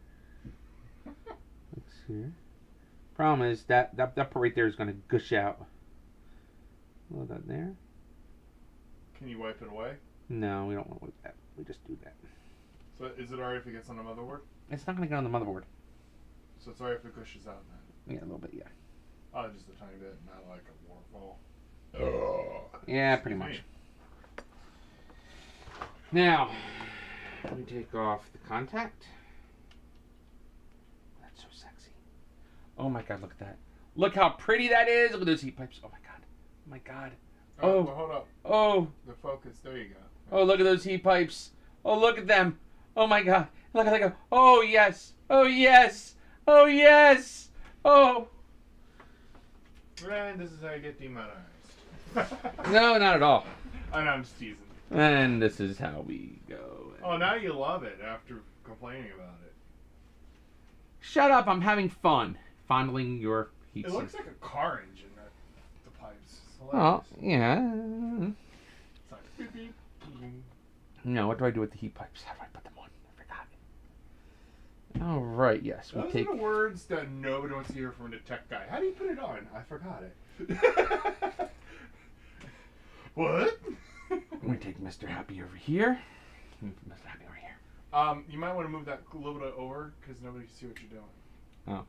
Looks here. Problem is that part right there is going to gush out. A little that there. Can you wipe it away? No, we don't want to wipe that. We just do that. So is it alright if it gets on the motherboard? It's not going to get on the motherboard. So it's alright if it gushes out then? Yeah, a little bit, yeah. Oh, just a tiny bit, not like a waterfall. Yeah, pretty much. Now, let me take off the contact. That's so sexy. Oh my god, look at that. Look how pretty that is. Look at those heat pipes. Oh my god. Oh my god. Oh, well, hold up. Oh. The focus, there you go. Oh, look at those heat pipes. Oh, look at them. Oh my god. Look at them. Oh yes. Oh yes. Oh yes. Oh. And this is how you get demonetized. No, not at all. I know, I'm just teasing. And this is how we go. Oh, now you love it after complaining about it. Shut up! I'm having fun fondling your heat It sink. looks like a car engine, the pipes. It's Oh, hilarious. yeah. It's like beep, beep, boom. No, what do I do with the heat pipes? How do I put them on? I forgot. All right, yes. We Those take. are the words that nobody wants to hear from the tech guy. How do you put it on? I forgot it. What? We take Mr. Happy over here. Mr. Happy over here. You might want to move that a little bit over because nobody can see what you're doing. Oh.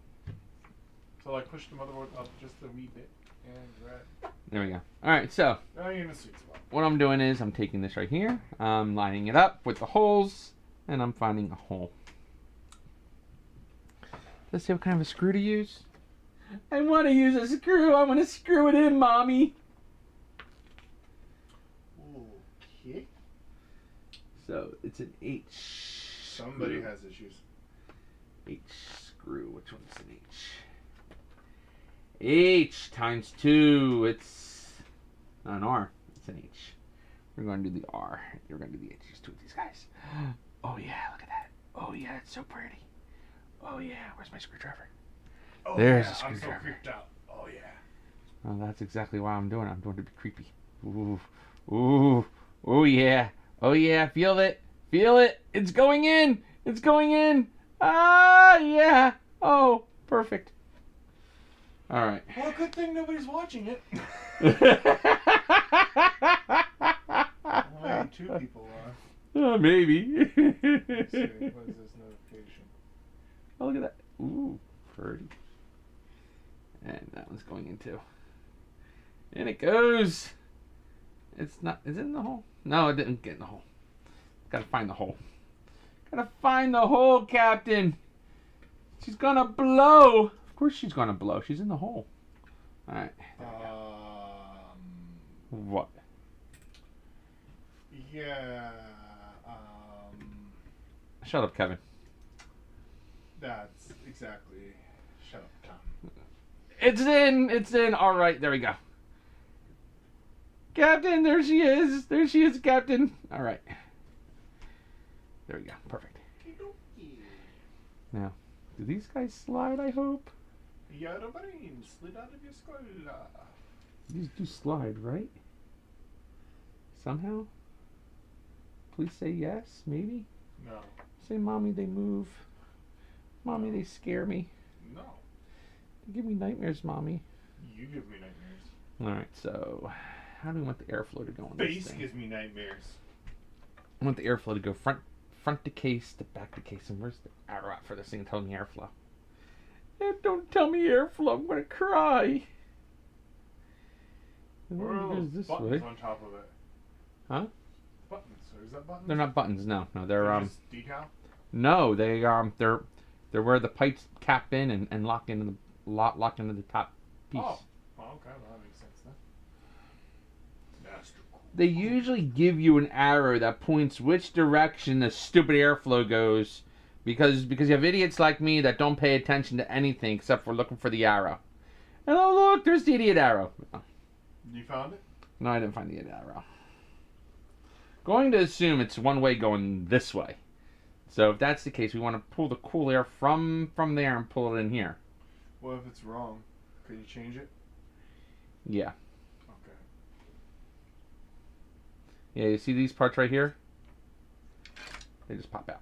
So like push the motherboard up just a wee bit and grab. There we go. All right, so Now you're in the sweet spot. what I'm doing is I'm taking this right here, I'm lining it up with the holes, and I'm finding a hole. Let's see what kind of a screw to use. I want to use a screw. I want to screw it in, Mommy. Okay. So it's an H. Somebody screw. has issues. H screw. Which one's an H? H times 2. It's not an R. It's an H. We're going to do the R. You're going to do the H. Just two of these guys. Oh yeah, look at that. Oh yeah, it's so pretty. Oh yeah, where's my screwdriver? Oh, There's yeah, a I'm so screwdriver. freaked out. Oh yeah. Oh, that's exactly why I'm doing it. I'm doing it to be creepy. Ooh, ooh, oh yeah, oh yeah. Feel it, feel it. It's going in. It's going in. Ah, yeah. Oh, perfect. All right. Well, good thing nobody's watching it. Only 2 people are. Maybe. Let's see, what is this notification? Oh, look at that. Ooh, pretty. And that one's going in too. And it goes. It's not. Is it in the hole? No, it didn't get in the hole. Gotta find the hole. Gotta find the hole, Captain. She's gonna blow. Of course she's gonna blow. She's in the hole. All right. What? Yeah. Shut up, Kevin. That's exactly. Shut up, Tom. It's in. It's in. All right. There we go. Captain, there she is. There she is, Captain. All right. There we go. Perfect. Now, do these guys slide, I hope? Your brain slid out of your skull. These do slide, right? Somehow? Please say yes, maybe? No. Say, Mommy, they move. Mommy, they scare me. No. They give me nightmares, Mommy. You give me nightmares. Alright, so how do we want the airflow to go on this Face thing? gives me nightmares. I want the airflow to go front to case to back to case. And where's the arrow out for this thing telling me airflow? Don't tell me airflow. I'm going to cry. And Where then are it those goes this buttons way. on top of it? Huh? Buttons. Or is that buttons? They're not buttons, no. No, they're just decal? no, they're where the pipes cap in and lock into the top piece. Oh. Oh, okay. Well, that makes sense then. That's cool. They usually give you an arrow that points which direction the stupid airflow goes, because you have idiots like me that don't pay attention to anything except for looking for the arrow. And oh look, there's the idiot arrow. Oh, You found it? no, I didn't find the idiot arrow. Going to assume it's one way going this way. So if that's the case, we want to pull the cool air from there and pull it in here. What if it's wrong? Could you change it? Yeah. Okay. Yeah, you see these parts right here? They just pop out.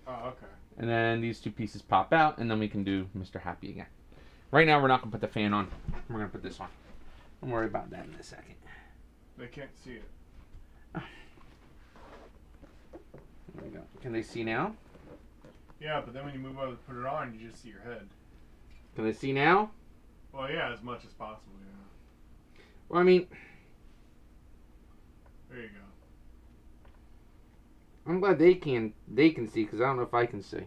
Oh, okay. And then these two pieces pop out, and then we can do Mr. Happy again. Right now, we're not going to put the fan on. We're going to put this on. Don't worry about that in a second. They can't see it. There we go. Can they see now? Yeah, but then when you move over to put it on, you just see your head. Can they see now? Well, yeah, as much as possible, yeah. Well, I mean, There you go. I'm glad they can see, because I don't know if I can see. Okay.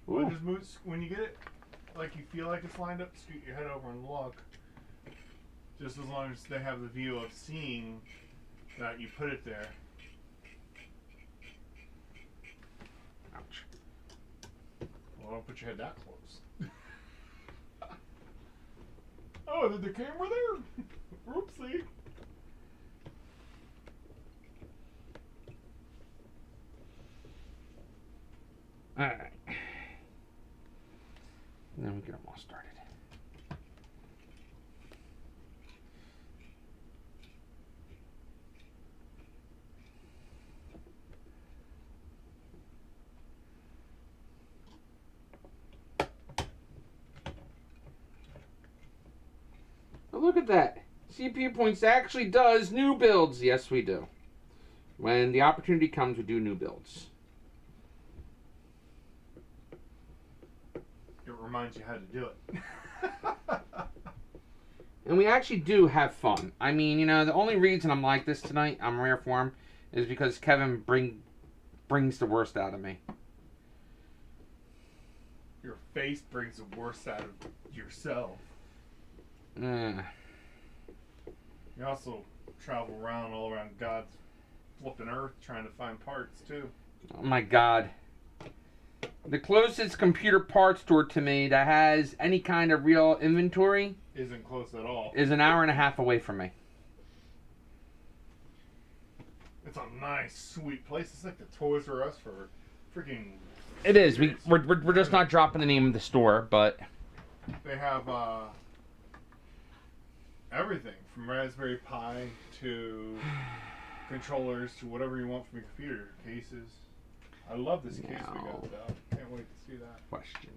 Well, Ooh. just move, when you get it, like you feel like it's lined up, scoot your head over and look. Just as long as they have the view of seeing that you put it there. Ouch. Well, don't put your head that close. Oh, did the camera there? Oopsie. Alright. Then we get them all started. Oh, look at that. CPU Points actually does new builds. Yes, we do. When the opportunity comes, we do new builds. It reminds you how to do it. And we actually do have fun. I mean, you know, the only reason I'm like this tonight, I'm rare form, is because Kevin brings the worst out of me. Your face brings the worst out of yourself. You also travel around all around God's flipping earth trying to find parts too. Oh my God. The closest computer parts store to me that has any kind of real inventory Isn't close at all. is an hour and a half away from me. It's a nice, sweet place. It's like the Toys R Us for freaking. It is. We're just not dropping the name of the store, but They have everything from Raspberry Pi to controllers to whatever you want from your computer. Cases. I love this case we got though. Can't wait to see that. question.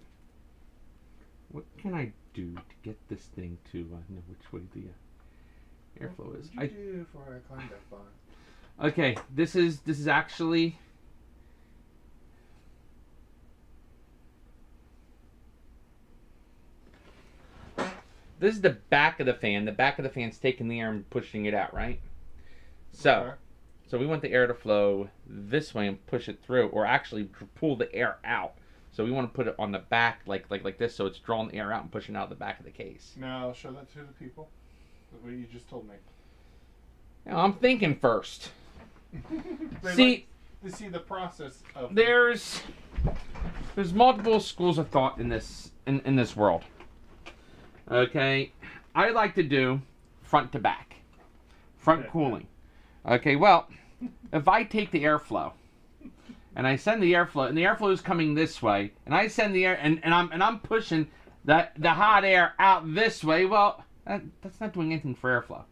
What can I do to get this thing to know which way the airflow is? What did you do before I climbed that bar? Okay, this is actually this is the back of the fan. The back of the fan's taking the air and pushing it out, right? So, Okay. so we want the air to flow this way and push it through, or actually pull the air out. So we want to put it on the back like this, so it's drawing the air out and pushing out the back of the case. Now show that to the people. What you just told me. Now, I'm thinking first. They See, like to see the process of. there's multiple schools of thought in this world. Okay, I like to do front to back, front cooling. Okay, well, if I take the airflow and I send the airflow, and the airflow is coming this way, and I send the air, and I'm pushing the hot air out this way, well, that's not doing anything for airflow.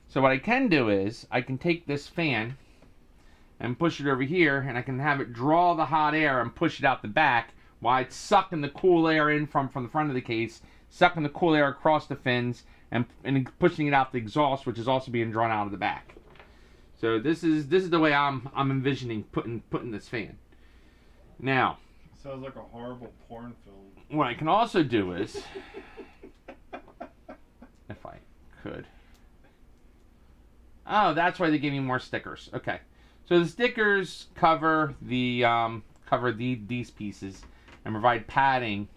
So what I can do is I can take this fan and push it over here, and I can have it draw the hot air and push it out the back while it's sucking the cool air in from the front of the case, sucking the cool air across the fins, and pushing it out the exhaust, which is also being drawn out of the back. So this is the way I'm envisioning putting this fan. Now, Sounds like a horrible porn film. what I can also do is, if I could. Oh, that's why they gave me more stickers. Okay, so the stickers cover these pieces and provide padding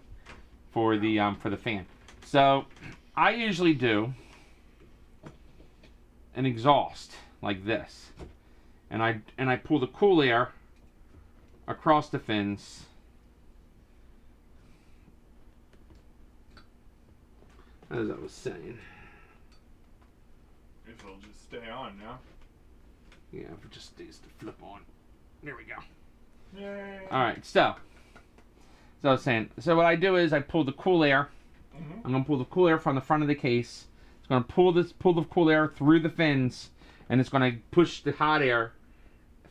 for the fan. So I usually do an exhaust like this, and I pull the cool air across the fins. As I was saying. If it'll just stay on now. Yeah, if it just stays to flip on. There we go. Yay. Alright, so I was saying, so what I do is I pull the cool air. Mm-hmm. I'm going to pull the cool air from the front of the case. It's going to pull the cool air through the fins, and it's going to push the hot air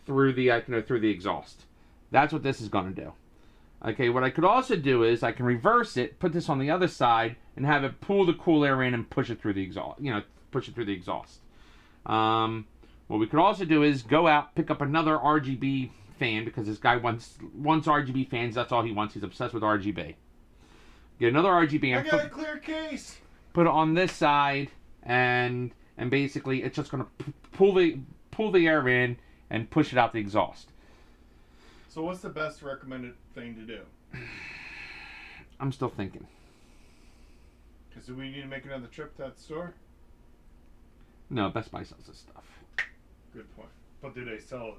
through the through the exhaust. That's what this is going to do. Okay, what I could also do is I can reverse it, put this on the other side, and have it pull the cool air in and push it through the exhaust. Push it through the exhaust. What we could also do is go out, pick up another RGB fan, because this guy wants RGB fans. That's all he wants. He's obsessed with RGB. Get another RGB I and got a clear case. put it on this side, and basically it's just going to pull the air in and push it out the exhaust. So what's the best recommended thing to do? I'm still thinking. Because do we need to make another trip to that store? No, Best Buy sells this stuff. Good point. But do they sell it?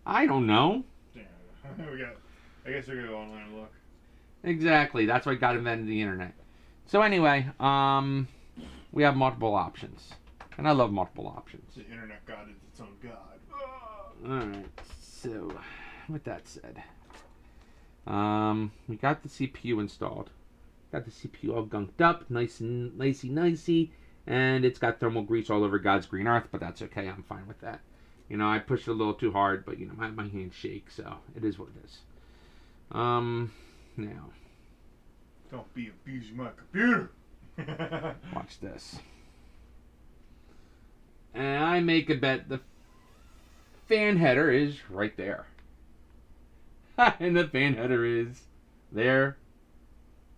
I don't know. Yeah. I guess we're gonna go online and look. Exactly. That's why God invented the internet. So anyway, we have multiple options. And I love multiple options. The internet god is its own god. Alright, so with that said, we got the CPU installed. Got the CPU all gunked up, nice and nicey, and it's got thermal grease all over God's green earth, but that's okay, I'm fine with that. You know, I pushed it a little too hard, but you know, my hands shake, so it is what it is. Now. Don't be abusing my computer. Watch this. And I make a bet the fan header is right there. And the fan header is there.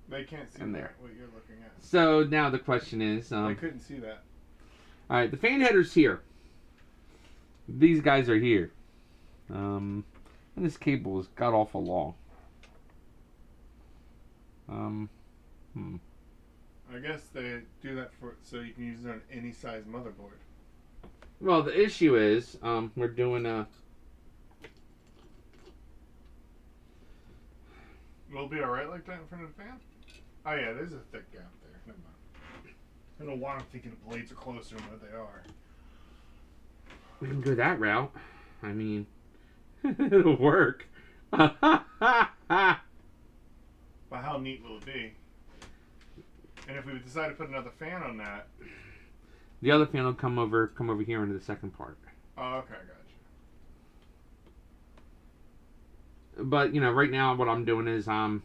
They can't see and there. what you're looking at. So now the question is... I couldn't see that. Alright, the fan header's here. These guys are here. And this cable is god awful long. I guess they do that so you can use it on any size motherboard. Well, the issue is, we're doing a... Will it be alright like that in front of the fan? Oh yeah, there's a thick gap there. Never mind. I don't know why I'm thinking the blades are closer than what they are. We can go that route. I mean, it'll work. But how neat will it be? And if we decide to put another fan on that... The other fan will come over here into the second part. Oh, okay, I got you. But you know, right now what I'm doing is I'm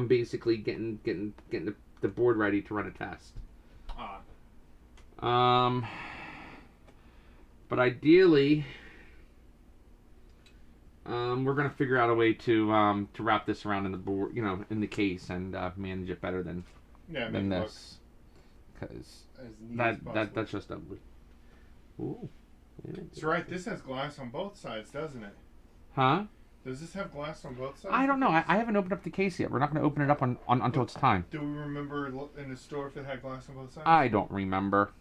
basically getting the board ready to run a test. But ideally, we're gonna figure out a way to wrap this around in the board, you know, in the case, and manage it better than this, because that's just ugly. Ooh. Yeah. That's right. This has glass on both sides, doesn't it? Huh? Does this have glass on both sides? I don't know. I haven't opened up the case yet. We're not going to open it up until it's time. Do we remember in the store if it had glass on both sides? I don't remember.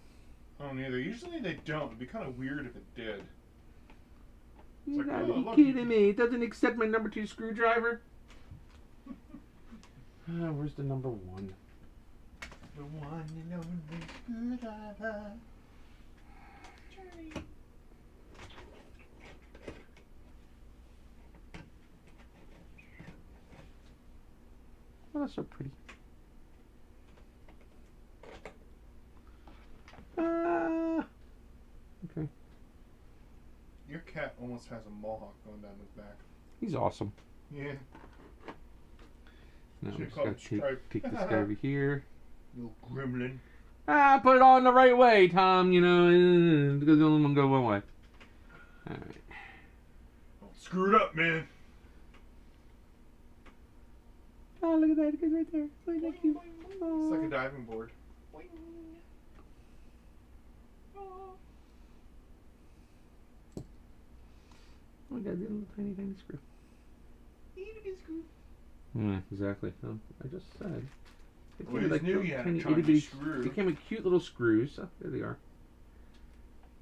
I don't either. Usually they don't. It'd be kind of weird if it did. You like, gotta oh, be look, kidding me. It doesn't accept my number 2 screwdriver. Where's the number 1? The one and only screwdriver. Journey. Oh, that's so pretty. Okay. Your cat almost has a mohawk going down his back. He's awesome. Yeah. Now we Should've just called gotta him Stripe. take this guy over here. Little gremlin. Put it all in the right way, Tom. You know, because the only one go one way. All right. Don't screw it up, man. Oh, look at that. It goes right there. Look at that cute. It's like a diving board. Oh my god, the little tiny screw. Screw. Yeah, exactly. I just said. They Well, came with, it's new little yet, tiny trying to itty-bitty- screw. They came with cute little screws. Oh, there they are.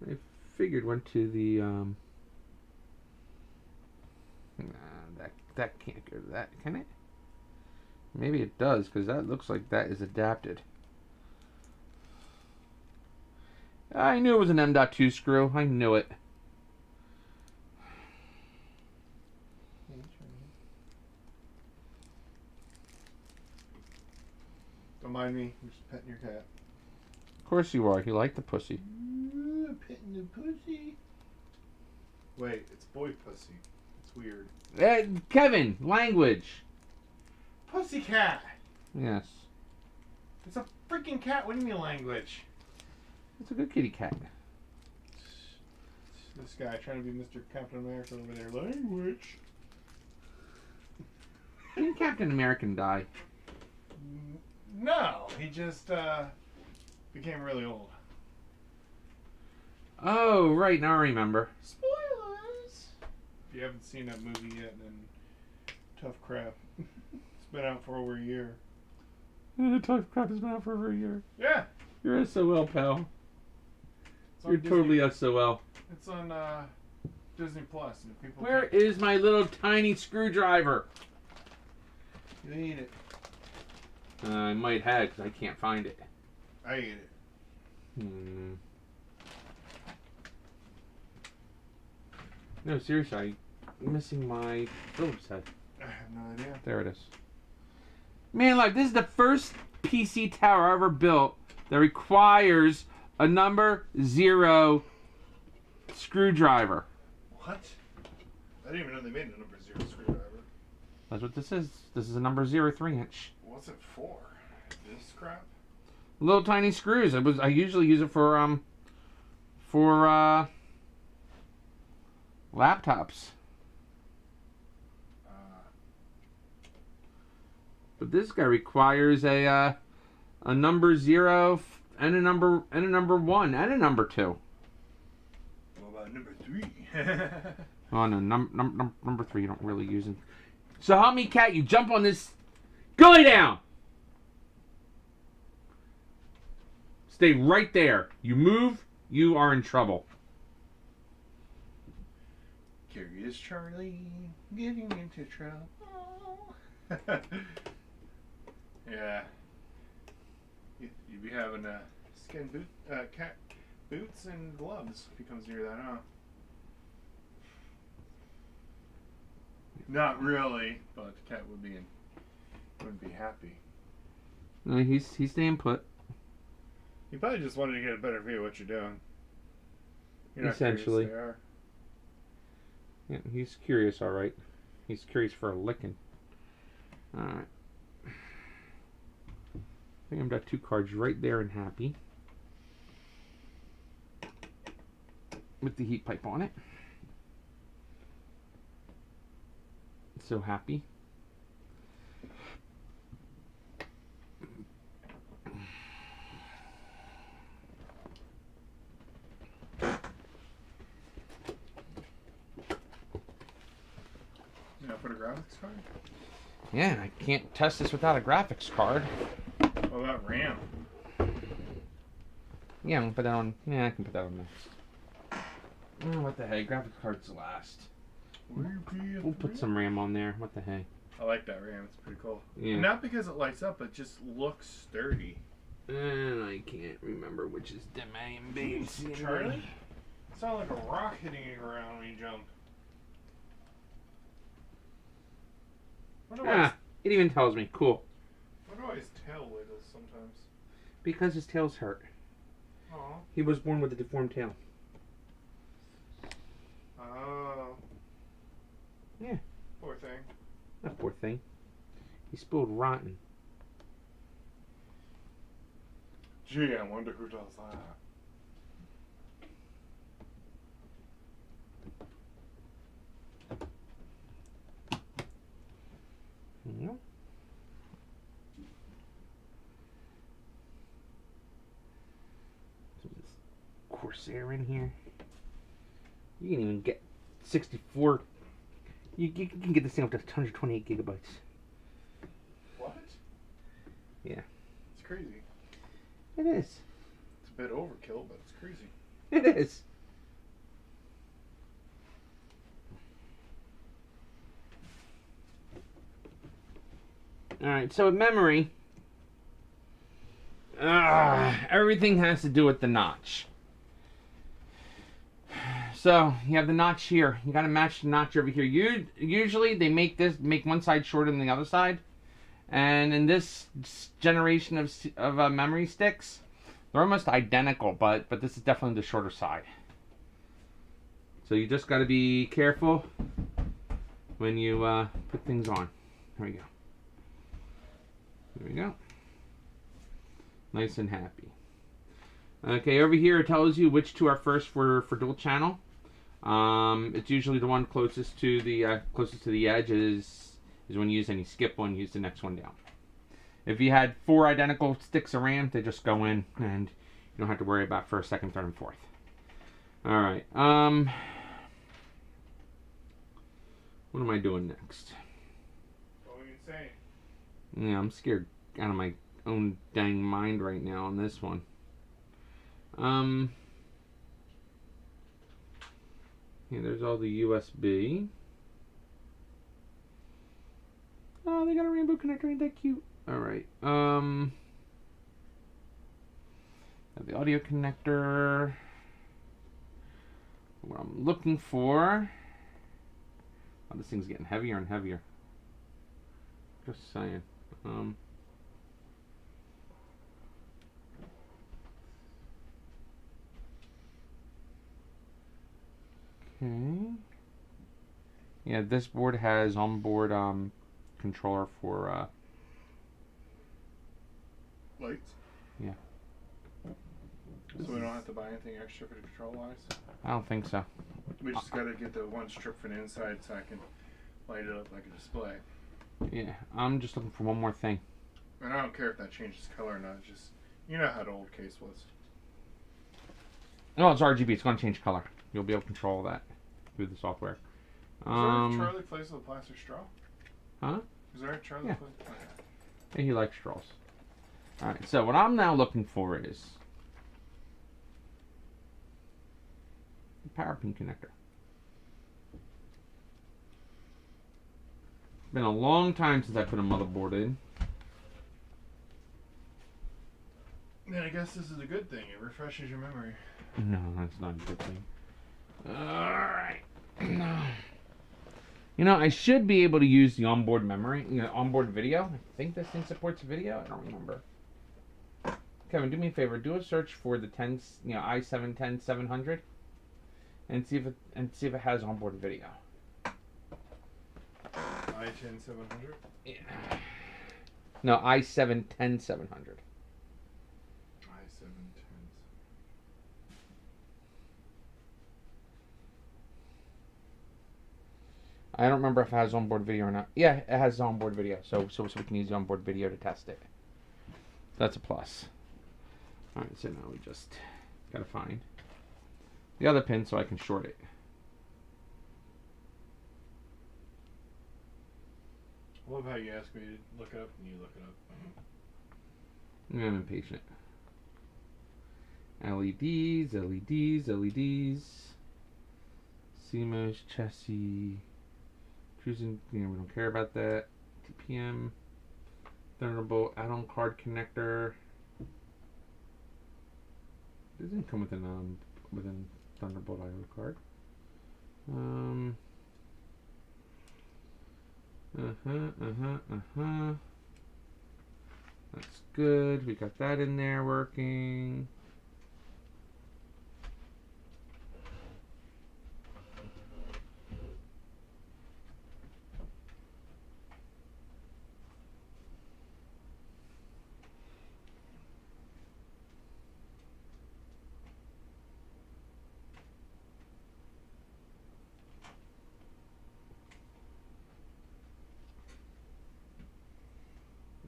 I figured went to the Nah, that can't go to that, can it? Maybe it does, because that looks like that is adapted. I knew it was an M.2 screw. I knew it. Don't mind me. I'm just petting your cat. Of course you are. You like the pussy. Petting the pussy. Wait, it's boy pussy. It's weird. Kevin, language. Pussycat. Yes. It's a freaking cat. What do you mean language? It's a good kitty cat. This guy trying to be Mr. Captain America over there. Language. Didn't Captain America die? No, he just became really old. Oh, right. Now I remember. Spoilers! If you haven't seen that movie yet, then tough crap. It's been out for over a year. Tough crap has been out for over a year. Yeah! You're SOL, pal. It's on You're Disney. totally SOL. It's on Disney Plus. And people Where is my little tiny screwdriver? You need it. I might have, because I can't find it. I ate it. No, seriously, I'm missing my Phillips head. I have no idea. There it is. Man, look, this is the first PC tower I ever built that requires a number 0 screwdriver. What? I didn't even know they made a number 0 screwdriver. That's what this is. This is a number 0 3-inch. What's it for? This crap? Little tiny screws. I usually use it for laptops. But this guy requires a number 0 and a number 1 and a number 2. What about number 3? Oh no, number 3 you don't really use it. So help me, cat. You jump on this. Go lay down. Stay right there. You move, you are in trouble. Curious Charlie getting into trouble. Yeah. You'd be having skin cat boots and gloves if he comes near that, huh? Not really, but the cat wouldn't be happy. No, he's staying put. He probably just wanted to get a better view of what you're doing. You're not Essentially. curious, they are. Yeah, he's curious, all right. He's curious for a licking. All right. I think I've got 2 cards right there and happy. With the heat pipe on it. So happy. Now put a graphics card? Yeah, I can't test this without a graphics card. What about RAM? Yeah, I'm gonna put that on. Yeah, I can put that on next. Oh, what the heck? Graphics cards last. We'll put some RAM on there. What the heck? I like that RAM. It's pretty cool. Yeah. Not because it lights up, it just looks sturdy. And I can't remember which is the main base. Charlie? It sounds like a rock hitting you around when you jump. It even tells me. Cool. I wonder why his tail wiggles sometimes. Because his tail's hurt. Aw. He was born with a deformed tail. Oh. Yeah. Poor thing. That poor thing. He spilled rotten. Gee, I wonder who does that. Yeah. Corsair in here. You can even get 64. You can get this thing up to 128 gigabytes. What? Yeah. It's crazy. It is. It's a bit overkill, but it's crazy. It is. Alright, so with memory, everything has to do with the notch. So you have the notch here. You gotta match the notch over here. Usually they make one side shorter than the other side, and in this generation of memory sticks, they're almost identical, but this is definitely the shorter side. So you just gotta be careful when you put things on. There we go. There we go. Nice and happy. Okay, over here it tells you which two are first for dual channel. It's usually the one closest to the edge is when you use any skip one, use the next one down. If you had 4 identical sticks of RAM, they just go in and you don't have to worry about first, second, third, and fourth. Alright, what am I doing next? What were you saying? Yeah, I'm scared out of my own dang mind right now on this one. Yeah, there's all the USB. Oh, they got a rainbow connector. Ain't that cute? All right. Got the audio connector. What I'm looking for. Oh, this thing's getting heavier and heavier. Just saying. Okay. Yeah, this board has onboard controller for Lights? Yeah. So we don't have to buy anything extra for the control wise? I don't think so. We just gotta get the one strip for the inside so I can light it up like a display. Yeah, I'm just looking for one more thing. And I don't care if that changes color or not, just, you know how the old case was. No, it's RGB. It's going to change color. You'll be able to control that through the software. Is there a Charlie plays with a plastic straw? Huh? Is there a Charlie Yeah. plays? Okay. Yeah, he likes straws. Alright, so what I'm now looking for is the power pin connector. Been a long time since I put a motherboard in. Then I guess this is a good thing. It refreshes your memory. No, that's not a good thing. Alright. No. You know, I should be able to use the onboard memory, onboard video. I think this thing supports video. I don't remember. Kevin, do me a favor. Do a search for the i7-10700 and see if it has onboard video. i10-700? Yeah. No, i7-10700. i7-10. I don't remember if it has onboard video or not. Yeah, it has onboard video, so we can use the onboard video to test it. That's a plus. All right, so now we just gotta find the other pin so I can short it. I love how you ask me to look it up and you look it up. I'm impatient. LEDs, LEDs, LEDs. CMOS chassis. Choosing, we don't care about that. TPM. Thunderbolt add-on card connector. It doesn't come with within Thunderbolt I/O card. That's good. We got that in there working.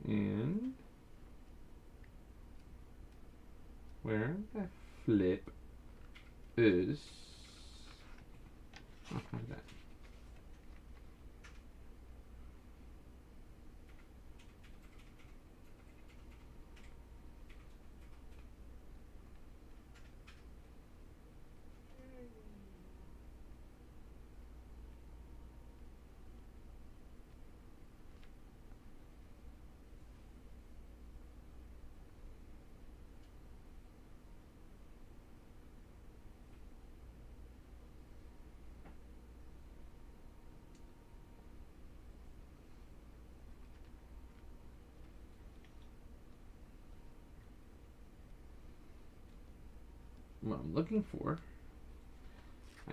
And where the flip is how's that? What I'm looking for, I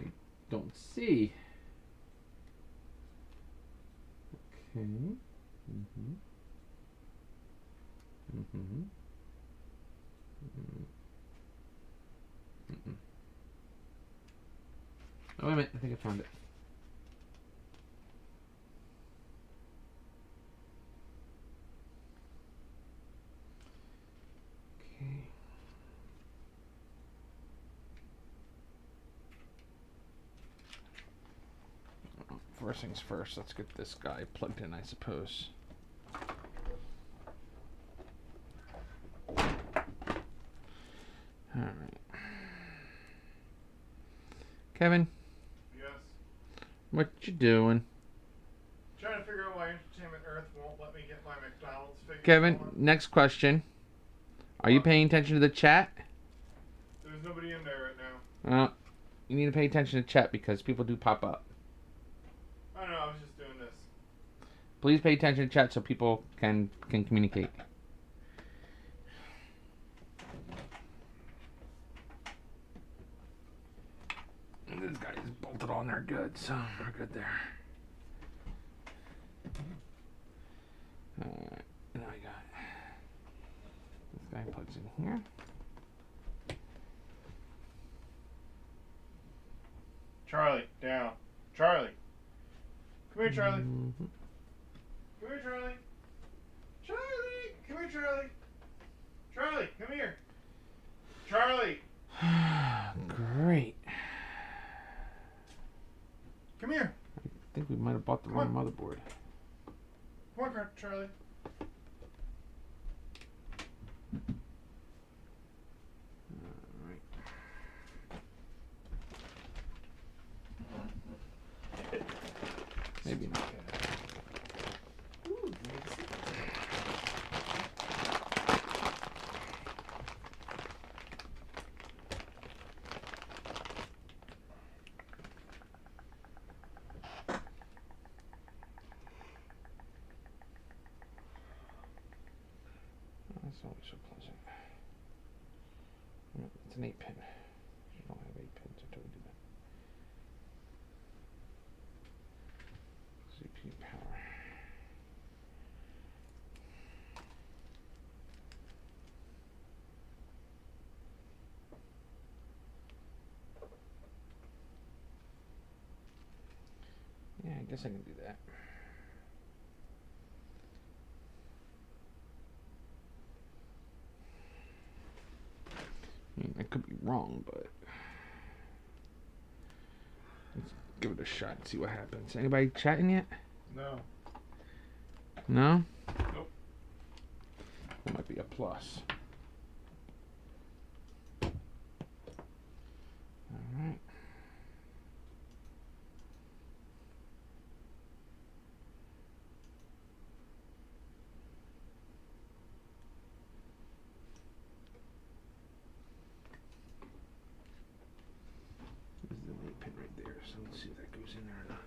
don't see. Okay. Oh, wait a minute. I think I found it. Okay. First things first, let's get this guy plugged in, I suppose. Alright. Kevin? Yes. What you doing? Trying to figure out why Entertainment Earth won't let me get my McDonald's figure. Kevin, next question. Are you paying attention to the chat? There's nobody in there right now. You need to pay attention to chat because people do pop up. I know, I was just doing this. Please pay attention to chat so people can communicate. This guy is bolted on there good, so we're good there. Alright, now I got this guy plugs in here. Charlie, down. Charlie. Come here, Charlie. Come here, Charlie. Charlie! Come here, Charlie. Charlie, come here. Charlie! Great. Come here. I think we might have bought the wrong motherboard. Come on, Charlie. Alright. Maybe not. Ooh, That's always so pleasant. It's an 8-pin. You don't have 8 pins until we do that. CPU power. Yeah, I guess I can do that. I mean, I could be wrong, but let's give it a shot and see what happens. Anybody chatting yet? no. No? Nope. That might be a plus. Alright. This is the 8-pin right there, so let's see if that goes in there or not.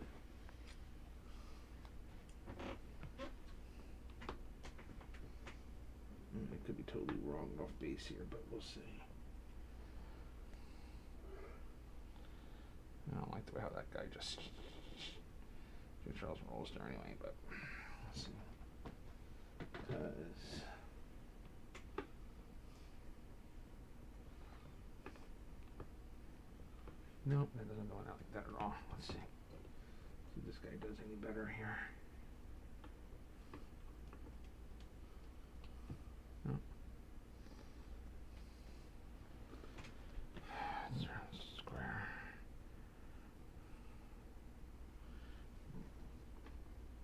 I could be totally wrong off base here, but we'll see. I don't like the way how that guy just Charles rolls there anyway, but let's see. Because nope, that doesn't go out like that at all. Let's see. See if this guy does any better here. Nope. It's around square.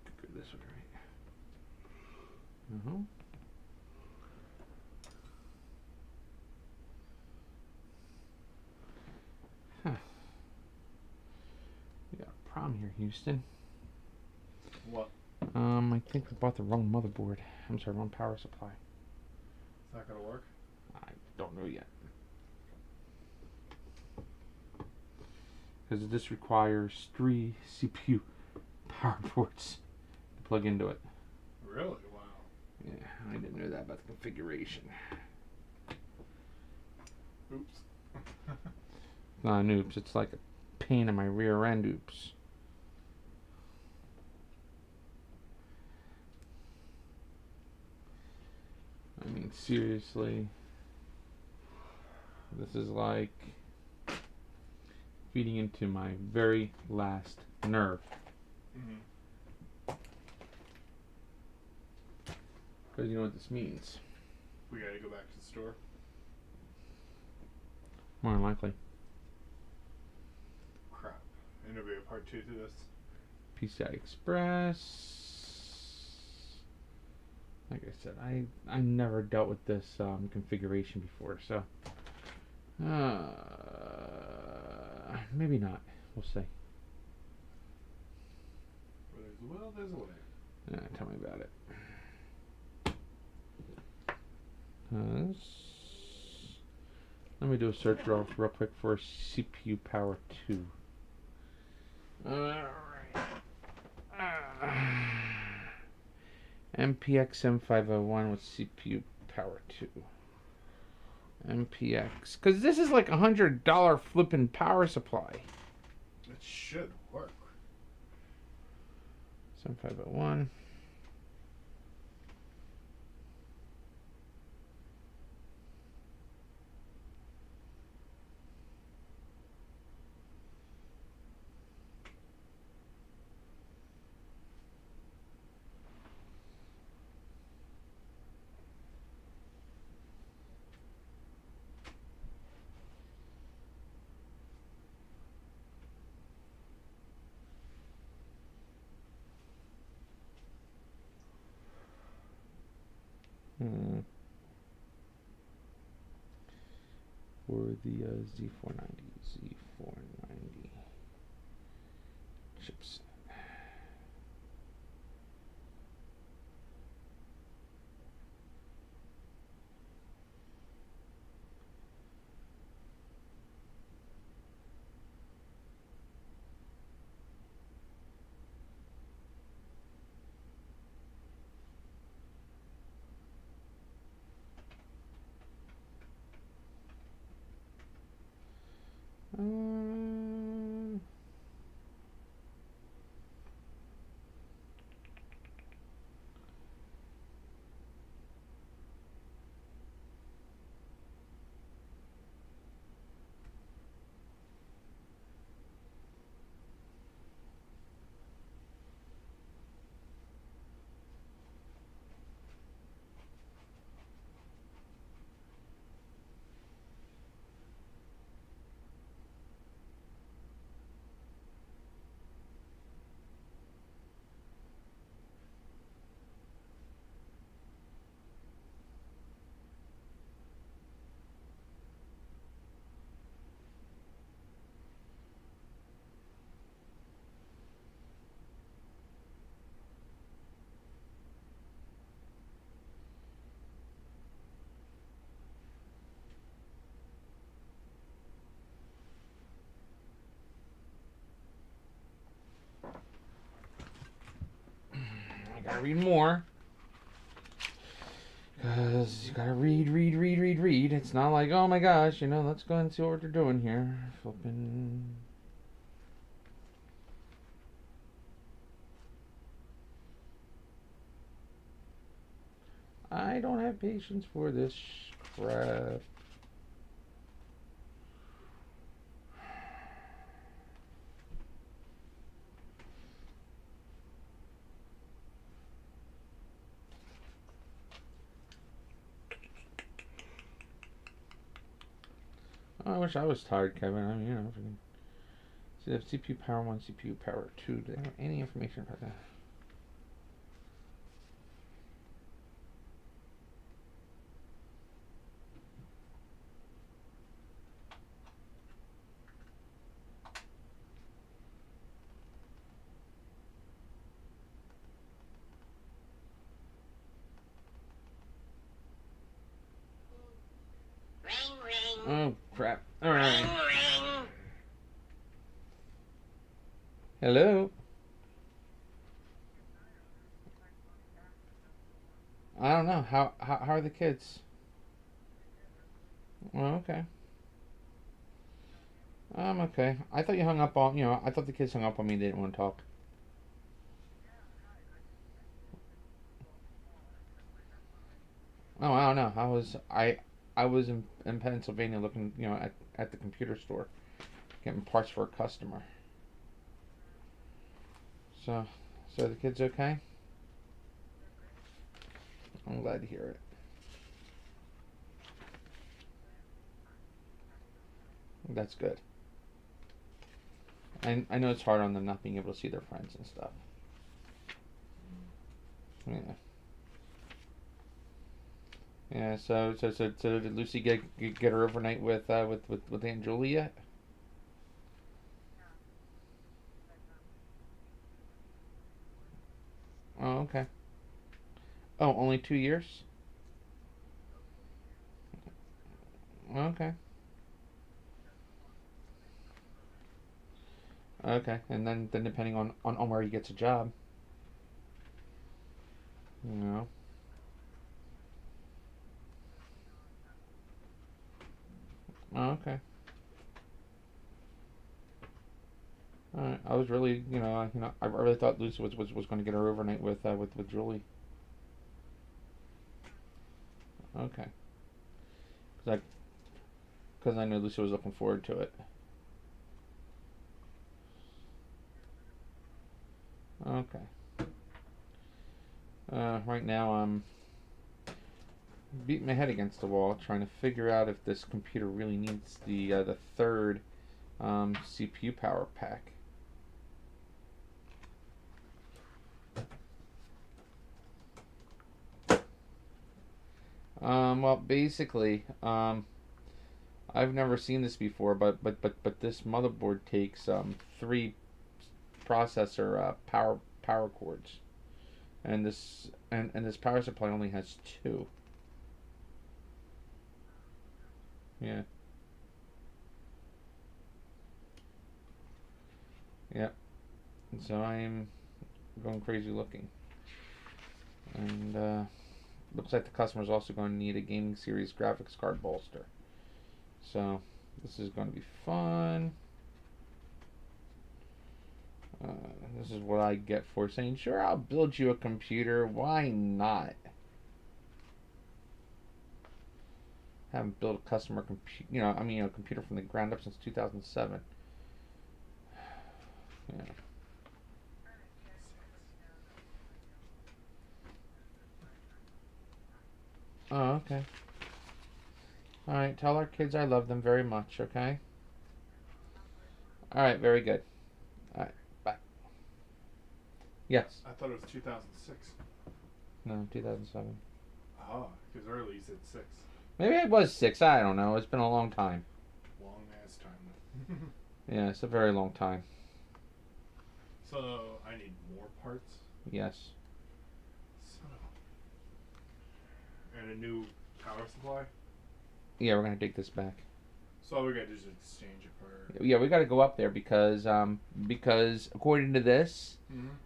Could go this way, right? Mm-hmm. Huh. We got a problem here, Houston. What? I think we bought the wrong motherboard. I'm sorry, wrong power supply. It's not gonna work? I don't know yet. Because this requires 3 CPU power ports to plug into it. Really? Wow. Yeah, I didn't know that about the configuration. Oops. It's not an oops, it's like a pain in my rear end oops. I mean, seriously. This is like feeding into my very last nerve. Mm-hmm. Because you know what this means. We gotta go back to the store. More than likely. Crap. And there'll be a part 2 to this. PCI Express. Like I said, I never dealt with this configuration before, so maybe not. We'll see. Where there's a will, there's a way. Yeah, tell me about it. Let me do a search real quick for CPU Power 2. Alright. MPX M501 with CPU Power 2. MPX. Because this is like $100 flipping power supply. It should work. M501. For the Z490 chipset. Gotta read more. Because you gotta read. It's not like, oh my gosh, you know, let's go and see what they're doing here. Flipping. I don't have patience for this crap. Oh, I wish I was tired, Kevin. I mean, you know, if you can see they have CPU Power 1, CPU Power 2. Do they have any information about that? Ring, ring. Oh, crap. Alright. Ring, ring. Hello? I don't know. How are the kids? Oh, okay. I'm okay. I thought you hung up on, you know, I thought the kids hung up on me. They didn't want to talk. Oh, I don't know. I was in Pennsylvania looking, you know, at the computer store, getting parts for a customer. So the kids okay? I'm glad to hear it. That's good. I know it's hard on them not being able to see their friends and stuff. Yeah. Yeah. So did Lucy get her overnight with Aunt Julie yet? Oh, okay. Oh, only 2 years? Okay. Okay, and then depending on where he gets a job, you know. Oh, okay. All right. I was really, I really thought Lucy was going to get her overnight with Julie. Okay. Because I knew Lucy was looking forward to it. Okay. Right now I'm beating my head against the wall trying to figure out if this computer really needs the third CPU power pack. Well, basically, I've never seen this before, but this motherboard takes 3 processor power cords, and this power supply only has 2. Yeah. Yep. And so I'm going crazy looking, and looks like the customer's also going to need a gaming series graphics card bolster. So this is going to be fun. This is what I get for saying, sure, I'll build you a computer. Why not? Haven't built a customer a computer from the ground up since 2007. Yeah. Oh, okay. Alright, tell our kids I love them very much, okay? Alright, very good. Alright, bye. Yes. I thought it was 2006. No, 2007. Oh, because early you said 6. Maybe it was 6, I don't know. It's been a long time. Long ass time. Yeah, it's a very long time. So, I need more parts? Yes. And a new power supply? Yeah, we're gonna take this back. So all we gotta do is exchange it for... Yeah, we gotta go up there because according to this,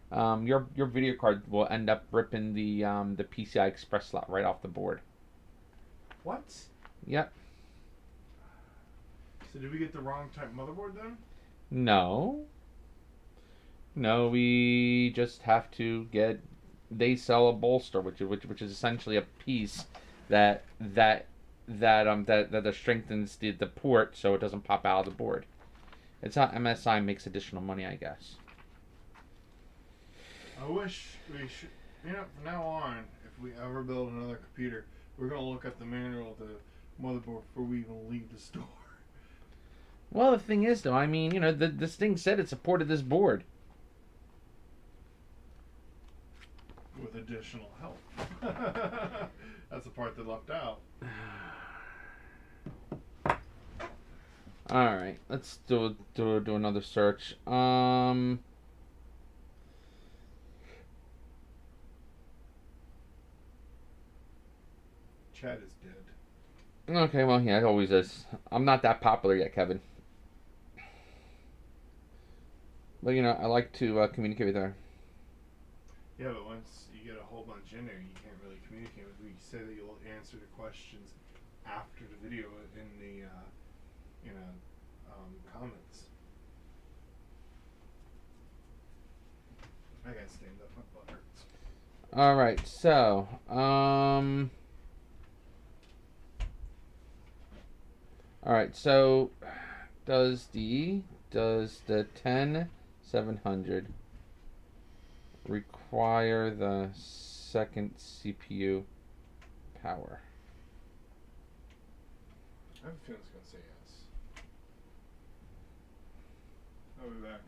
your video card will end up ripping the PCI Express slot right off the board. What? Yep. So did we get the wrong type motherboard then? No. No, we just have to get. They sell a bolster, which is essentially a piece that strengthens the port so it doesn't pop out of the board. It's how MSI makes additional money, I guess. I wish we should. From now on, if we ever build another computer, we're gonna look at the manual of the motherboard before we even leave the store. Well, the thing is, though, this thing said it supported this board. With additional help. That's the part they left out. All right, let's do another search. Chad is dead. Okay, well, yeah, it always is. I'm not that popular yet, Kevin. But I like to communicate with her. Yeah, but once you get a whole bunch in there, you can't really communicate with me. You say that you'll answer the questions after the video in the comments. I gotta stand up, my butt hurts. All right, so all right, so does the 10700 require the second CPU power? I have a feeling it's gonna say yes. I'll be back.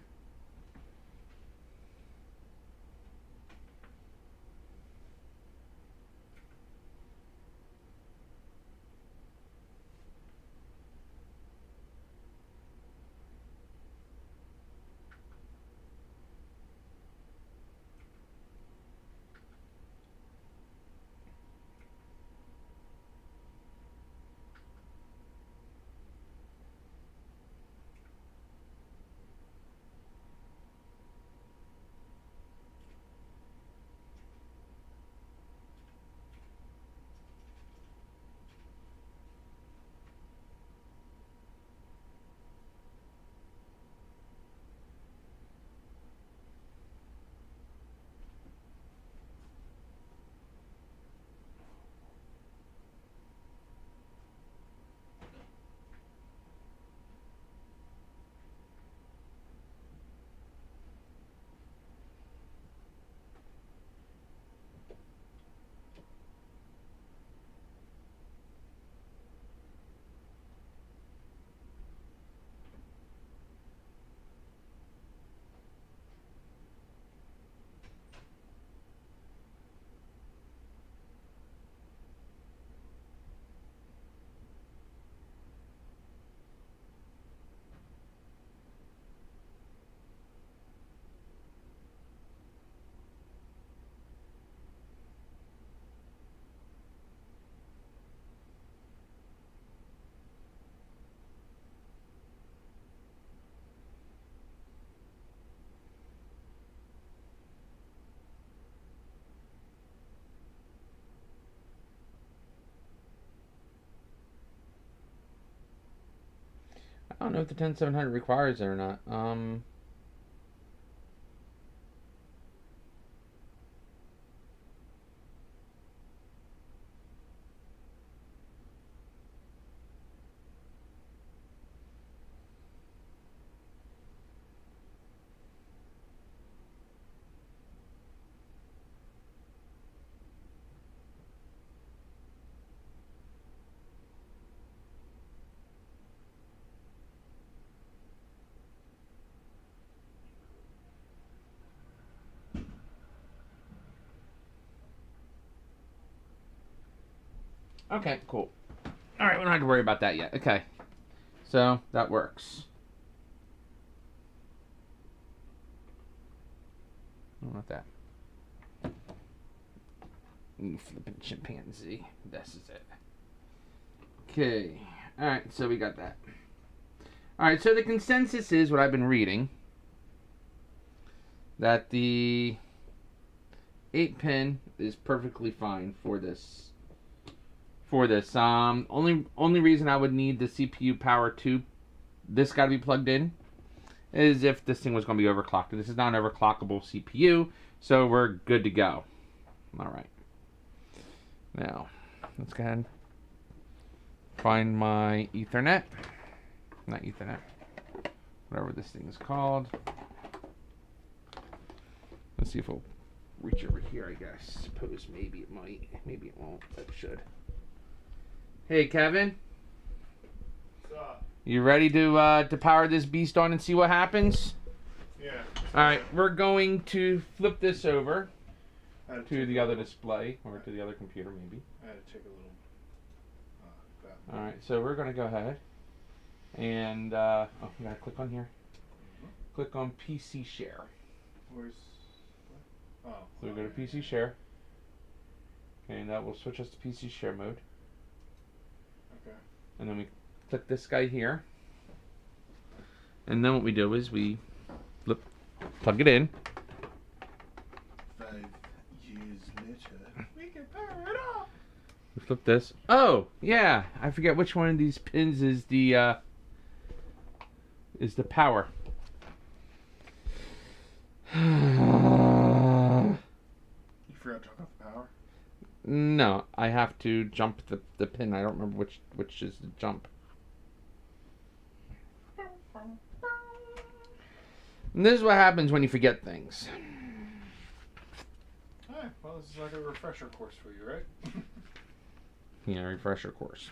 I don't know if the 10700 requires it or not. Okay, cool. All right, we don't have to worry about that yet. Okay, so that works. I don't want that. Flipping chimpanzee. This is it. Okay. All right, so we got that. All right, so the consensus is what I've been reading, that the 8-pin is perfectly fine for this. Only reason I would need the CPU power to this got to be plugged in is if this thing was going to be overclocked. This is not an overclockable CPU, so we're good to go. All right. Now, let's go ahead and find my Ethernet. Not Ethernet. Whatever this thing is called. Let's see if it'll reach over here, I guess. Suppose maybe it might. Maybe it won't. It should. Hey, Kevin. What's up? You ready to power this beast on and see what happens? Yeah. All right, we're going to flip this over I had to take the a other little- display, or to the other computer, maybe. I had to take a little. All right, so we're going to go ahead and oh, you gotta click on here. Click on PC Share. Where's? What? Oh. So we go to PC Share. Okay, and that will switch us to PC Share mode. Okay. And then we click this guy here. And then what we do is we plug it in. 5 years later, we can power it up. We flip this. Oh, yeah. I forget which one of these pins is the power. You forgot to hook up the power? No, I have to jump the pin. I don't remember which is the jump. And this is what happens when you forget things. Alright, well, this is like a refresher course for you, right? Yeah, refresher course.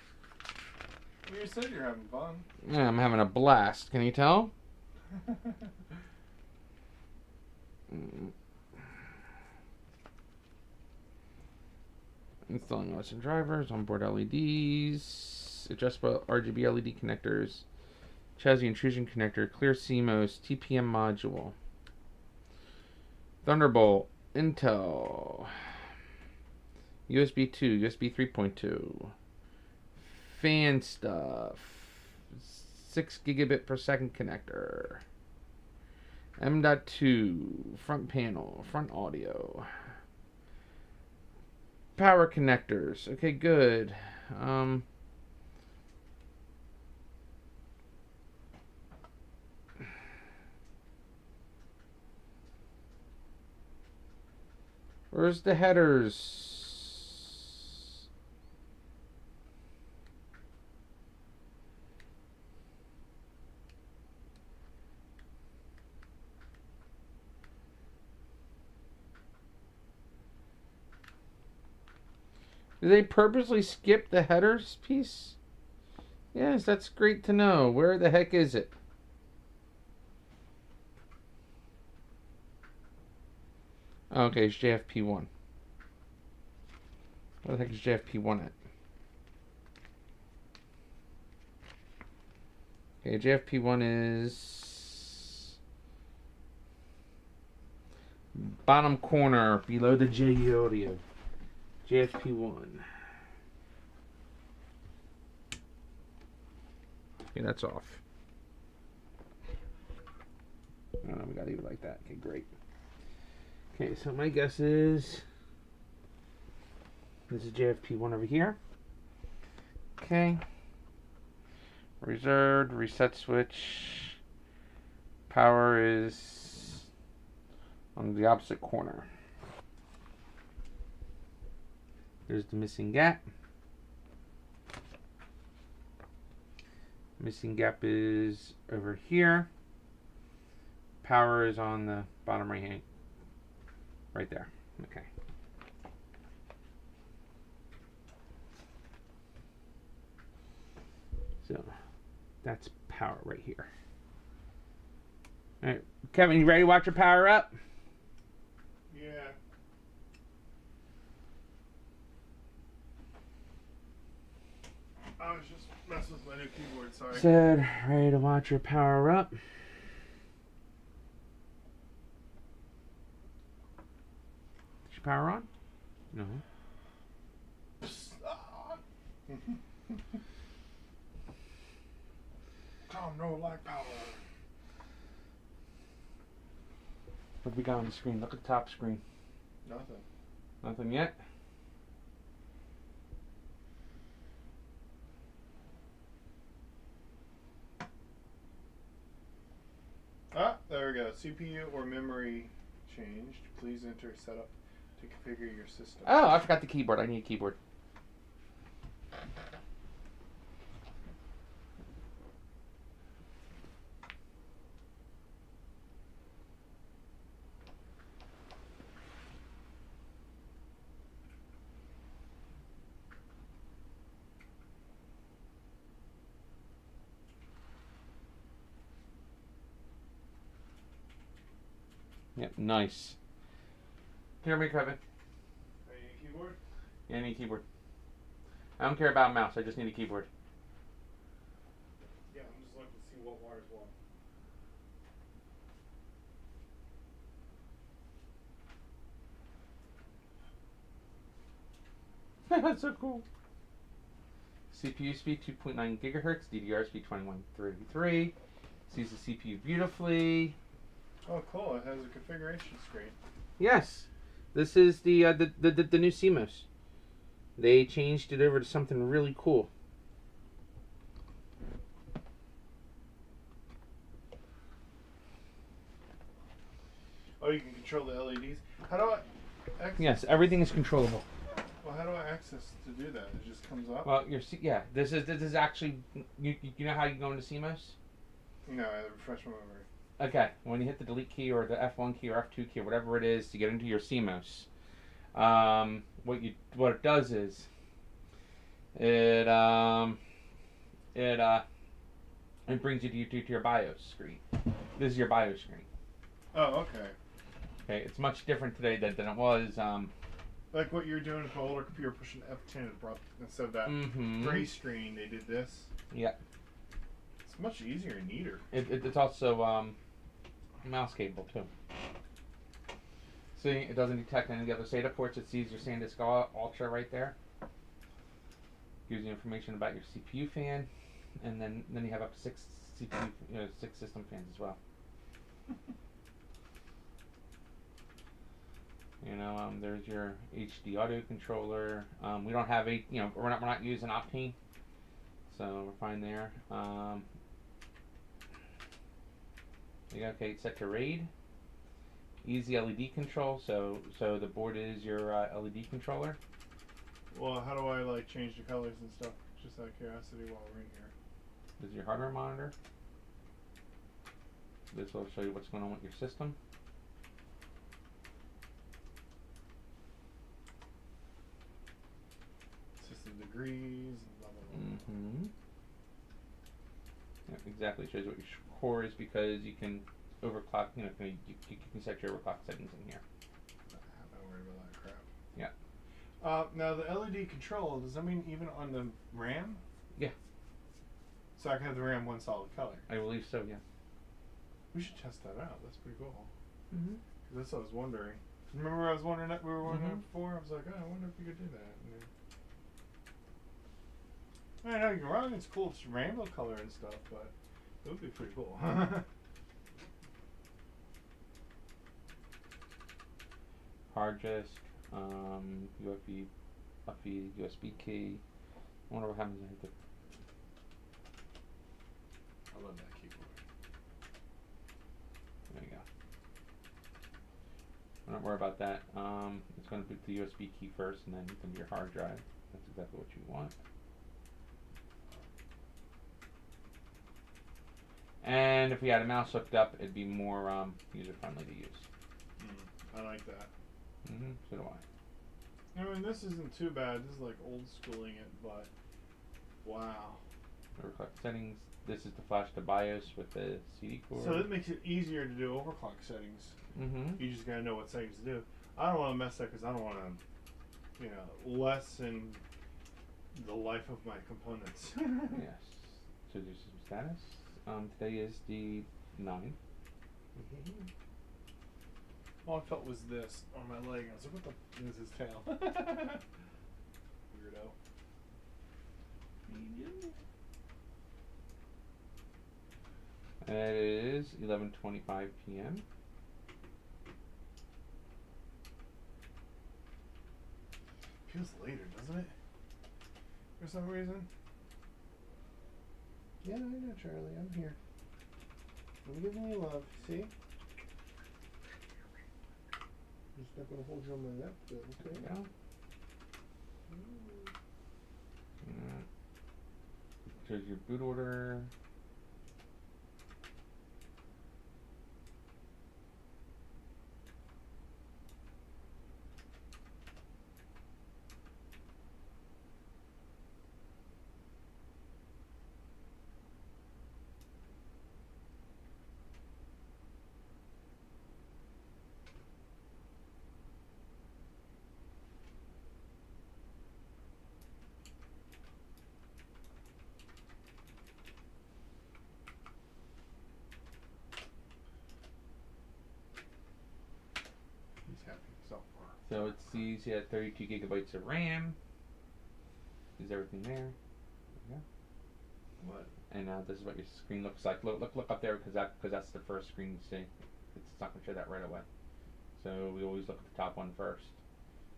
Well, you said you're having fun. Yeah, I'm having a blast. Can you tell? Installing OS and drivers, onboard LEDs, adjustable RGB LED connectors, chassis intrusion connector, clear CMOS, TPM module, Thunderbolt, Intel, USB 2, USB 3.2, fan stuff, 6 gigabit per second connector, M.2, front panel, front audio, power connectors. Okay, good. Where's the headers? Did they purposely skip the headers piece? Yes, that's great to know. Where the heck is it? Okay, it's JFP1. Where the heck is JFP1 at? Okay, JFP1 is bottom corner below the J audio. JFP1. Okay, that's off. Oh, we gotta leave it like that. Okay, great. Okay, so my guess is this is JFP1 over here. Okay. Reserved, reset switch. Power is on the opposite corner. There's the missing gap. Missing gap is over here. Power is on the bottom right hand. Right there. Okay. So that's power right here. All right, Kevin, you ready to watch your power up? Yeah. I was just messing with my new keyboard, sorry. Said, ready to watch your power up. Is your power on? No. Tom, no light power. What have we got on the screen? Look at the top screen. Nothing. Nothing yet? Ah, there we go. CPU or memory changed. Please enter setup to configure your system. Oh, I forgot the keyboard. I need a keyboard. Yep, nice. Hear me, Kevin. Any keyboard? Yeah, I need a keyboard. I don't care about a mouse. I just need a keyboard. Yeah, I'm just looking to see what wires want. That's so cool. CPU speed 2.9 gigahertz, DDR speed 2133. Sees the CPU beautifully. Oh, cool! It has a configuration screen. Yes, this is the new CMOS. They changed it over to something really cool. Oh, you can control the LEDs. How do I? Yes, everything is controllable. Well, how do I access to do that? It just comes up. Well, yeah. This is actually you know how you go into CMOS. No, I refresh my memory. Okay, when you hit the delete key or the F1 key or F2 key or whatever it is to get into your CMOS, what it does is it brings you to your BIOS screen. This is your BIOS screen. Oh, okay. Okay, it's much different today than it was. Like what you're doing with my older computer, pushing F10, it brought instead of that gray screen, they did this. Yeah. It's much easier and neater. It's also mouse cable too. See, it doesn't detect any of the other SATA ports. It sees your SanDisk Ultra right there. Gives you information about your CPU fan, and then you have up to 6 CPU, 6 system fans as well. There's your HD audio controller. We don't have we're not using Optane, so we're fine there. Okay, set to RAID. Easy LED control. So the board is your LED controller. Well, how do I like change the colors and stuff? Just out of curiosity while we're in here. This is your hardware monitor. This will show you what's going on with your system. System degrees and blah blah blah. Yep, exactly. Shows what your core is because you can overclock. You can set your overclock settings in here. I'm not worried about that crap. Yeah. Now the LED control, does that mean even on the RAM? Yeah. So I can have the RAM one solid color. I believe so. Yeah. We should test that out. That's pretty cool. Mm-hmm. That's what I was wondering. Remember I was wondering that we were wondering that before? I was like, oh, I wonder if we could do that. And I know you're wrong. It's cool. It's rainbow color and stuff, but it would be pretty cool. Hard disk, USB key. I wonder what happens when I hit I love that keyboard. There you go. Don't worry about that. It's going to boot the USB key first, and then into your hard drive. That's exactly what you want. And if we had a mouse hooked up, it'd be more user-friendly to use. I like that. So do I. I mean, this isn't too bad. This is like old schooling it, but wow. Overclock settings. This is the flash to BIOS with the CD cord. So it makes it easier to do overclock settings. You just gotta know what settings to do. I don't want to mess that because I don't want to, you know, lessen the life of my components. Yes. So there's some status. Today is the 9th. All I felt was this on my leg. I was like, what the is his tail? Weirdo. And it is 11:25 p.m. Feels later, doesn't it? For some reason. Yeah, I know, Charlie. I'm here. I'm giving you love. See? Just not gonna hold you on my lap, but There okay. you go. Here's your boot order. He's happy so far. So it sees you had 32 gigabytes of RAM. Is everything there? Yeah. What? And this is what your screen looks like. Look up there because that's the first screen you see. It's not going to show that right away. So we always look at the top one first,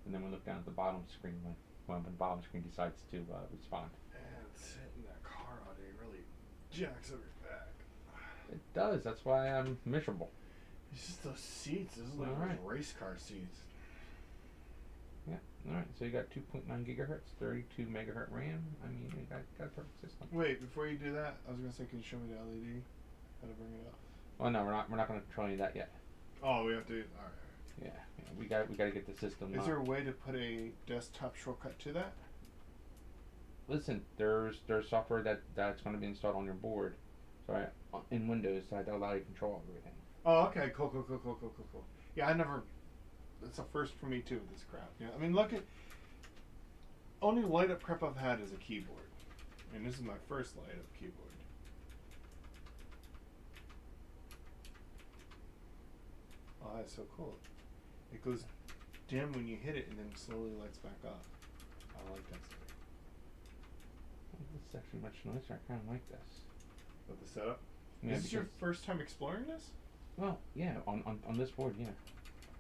and then we look down at the bottom screen when the bottom screen decides to respond. And sitting in that car all day really jacks up your back. It does. That's why I'm miserable. It's just those seats. This is like Alright. those race car seats. Yeah. All right. So you got 2.9 gigahertz, 32 megahertz RAM. I mean, you got a perfect system. Wait, before you do that, I was gonna say, can you show me the LED? How to bring it up? Well, no, we're not going to show you that yet. Oh, we have to. All right. Yeah. We got to get the system. Is there a way to put a desktop shortcut to that? Listen, there's software that's going to be installed on your board, sorry, in Windows that allow you to control everything. Oh, okay. Cool. Yeah, I never. That's a first for me too with this crap. Yeah, I mean, look at. Only light up crap I've had is a keyboard, and this is my first light up keyboard. Oh, that's so cool. It goes dim when you hit it, and then slowly lights back up. I like that stuff. It's actually much nicer. I kind of like this. With the setup. Yeah, Is this your because- first time exploring this? Well, yeah, on this board, yeah.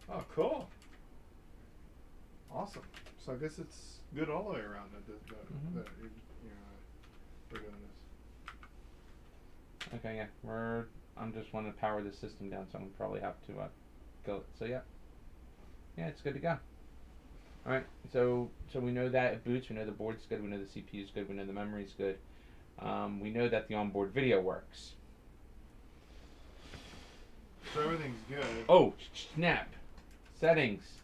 Oh, cool. Awesome. So I guess it's good all the way around that we're doing this. Okay, yeah. I'm just want to power the system down, so I'm gonna probably have to go. So yeah, it's good to go. All right. So we know that it boots. We know the board's good. We know the CPU's good. We know the memory's good. We know that the onboard video works. So everything's good. Oh, snap! Settings.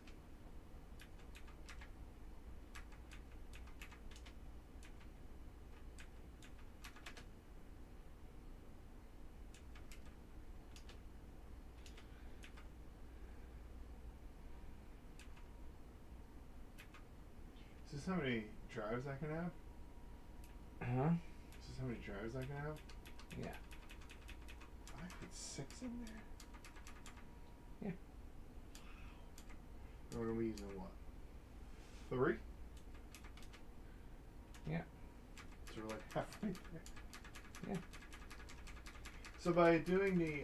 Is this how many drives I can have? Huh? Is this how many drives I can have? Yeah. I put 6 in there. Yeah. And we're gonna be using what? 3? Yeah. So we're like halfway there. Yeah. So by doing the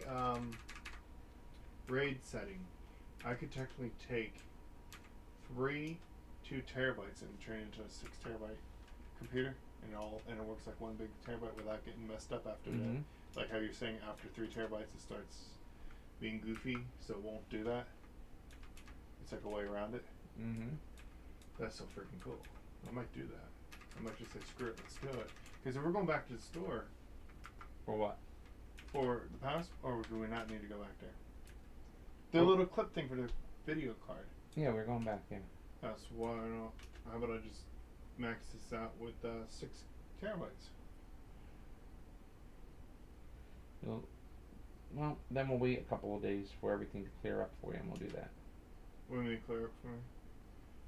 RAID setting, I could technically take 2 terabytes and turn it into a 6 terabyte computer, and it works like one big terabyte without getting messed up after Mhm. Like how you're saying after 3 terabytes it starts being goofy, so it won't do that. It's like a way around it. Mm-hmm. That's so freaking cool. I might do that. I might just say screw it, let's do it. Because if we're going back to the store For what? for the pass, or do we not need to go back there? The little clip thing for the video card. Yeah, we're going back there. That's why I don't. How about I just max this out with 6 terabytes? Well, then we'll wait a couple of days for everything to clear up for you, and we'll do that. What do you mean clear up for me?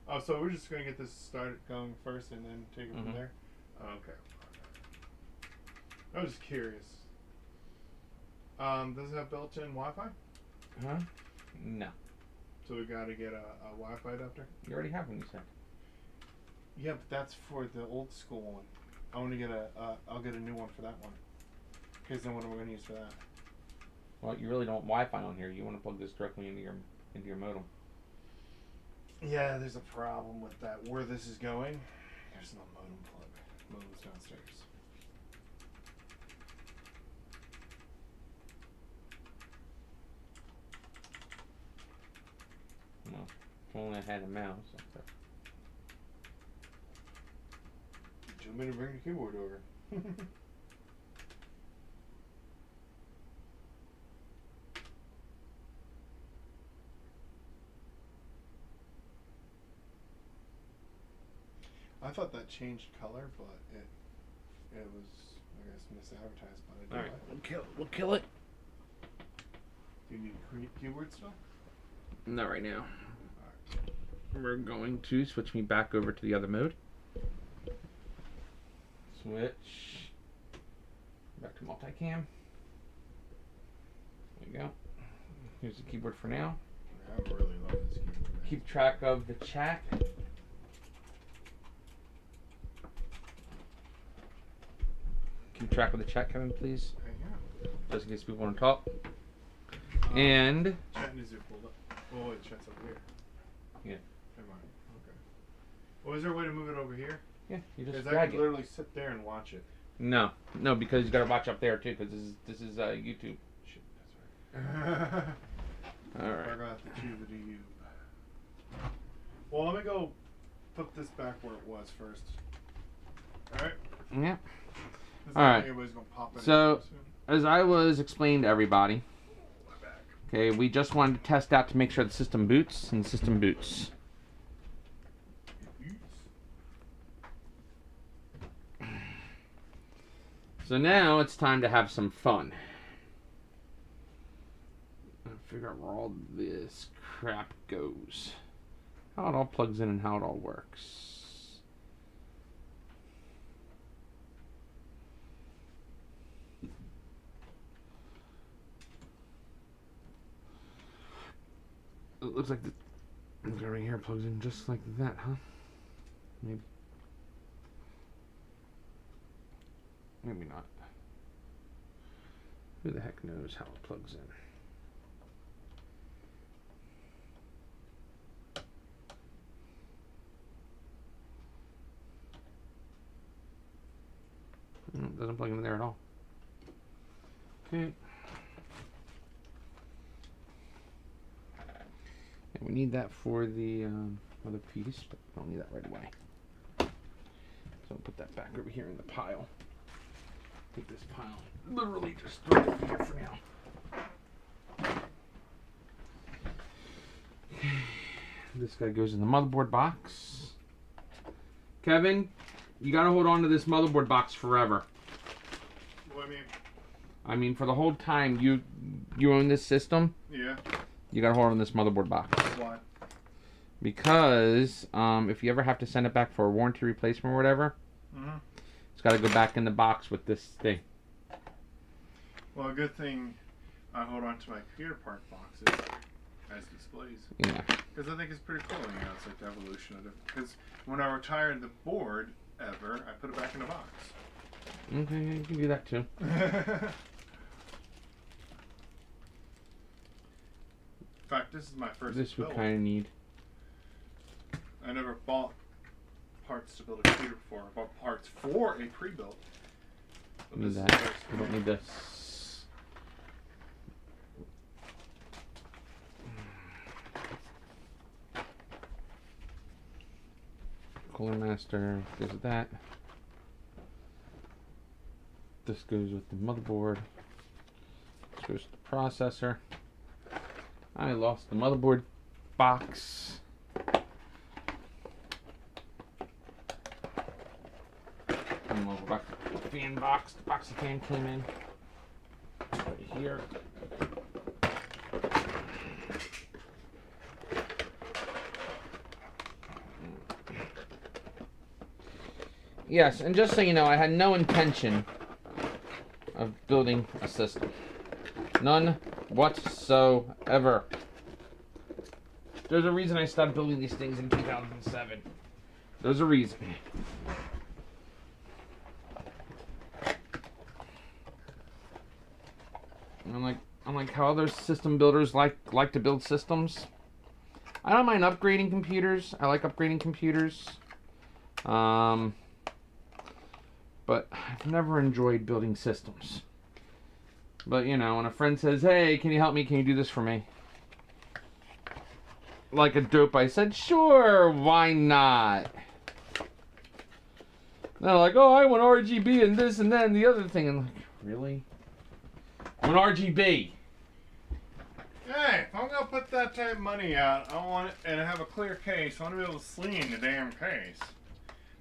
Oh, so we're just gonna get this started going first, and then take it from there. Oh, okay. I was just curious. Does it have built-in Wi-Fi? Huh? No. So we gotta get a Wi-Fi adapter. You already have one, you said. Yeah, but that's for the old school one. I want to get I'll get a new one for that one. Because then what am I going to use for that? Well, you really don't want Wi-Fi on here. You want to plug this directly into your modem. Yeah, there's a problem with that. Where this is going, there's no modem plug. Modem's downstairs. Well, if only I had a mouse. Do you want me to bring the keyboard over? I thought that changed color, but it was, I guess, misadvertised. But I didn't. Alright, we'll kill it. Do you need a keyboard still? Not right now. We're going to switch me back over to the other mode. Switch. Back to multicam. There you go. Here's the keyboard for now. I really love this keyboard. Keep track of the chat. Keep track of the chat, Kevin, please. Yeah. Just in case people want to talk. And Chat needs to be pulled up. Oh wait, chat's over here. yeah, Never mind. Okay. Well, is there a way to move it over here? yeah, you just Because I drag could it. literally sit there and watch it. No, because you got to watch up there too, because this is YouTube. Shit, that's right. All I right. forgot the tube to you. Well, let me go put this back where it was first. Alright? Yeah. This Alright. Everybody's gonna pop in So, soon. as I was explaining to everybody, My back. okay, we just wanted to test out to make sure the system boots, and the system boots. So now it's time to have some fun. I'll figure out where all this crap goes. How it all plugs in and how it all works. It looks like the right here plugs in just like that, huh? Maybe. Maybe not. Who the heck knows how it plugs in? It doesn't plug in there at all. Okay. And we need that for the other piece, but we don't need that right away. So I'll put that back over here in the pile. Take this pile, literally just throw it over here for now. Okay. This guy goes in the motherboard box. Kevin, you gotta hold on to this motherboard box forever. What do you mean? I mean, for the whole time you own this system, Yeah. you gotta hold on to this motherboard box. Why? Because if you ever have to send it back for a warranty replacement or whatever, it's got to go back in the box with this thing. Well, a good thing I hold on to my computer part boxes as displays. Yeah. Because I think it's pretty cool. You know, it's like the evolution of it. Because when I retired the board ever, I put it back in the box. Okay, you can do that too. In fact, this is my first This we build. kind of need. I never bought parts to build a computer before. I bought parts for a pre-built. But Need this is that. the first We don't one. need this. Cooler master goes with that. This goes with the motherboard. This goes with the processor. I lost the motherboard box. And we'll go back to the fan box. The box the fan came in. Right here. Yes, and just so you know, I had no intention of building a system. None whatsoever. There's a reason I stopped building these things in 2007. There's a reason. I'm like how other system builders like to build systems. I don't mind upgrading computers. I like upgrading computers. But I've never enjoyed building systems. But you know, when a friend says, "Hey, can you help me? Can you do this for me?" Like a dope, I said, "Sure, why not?" They're like, "Oh, I want RGB and this and that and the other thing." I'm like, "Really? I want RGB." Hey, if I'm gonna put that type of money out, I want it and have a clear case. I want to be able to clean the damn case.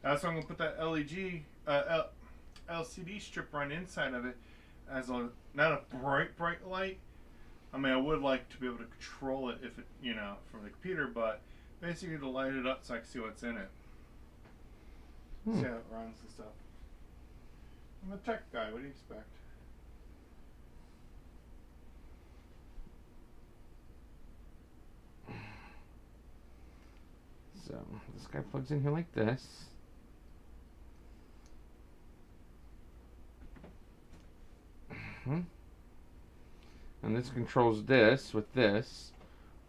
That's why I'm gonna put that LCD strip right inside of it as a not a bright light. I mean, I would like to be able to control it if it, you know, from the computer, but basically to light it up so I can see what's in it. See how it runs and stuff. I'm a tech guy. What do you expect? So this guy plugs in here like this. And this controls this with this.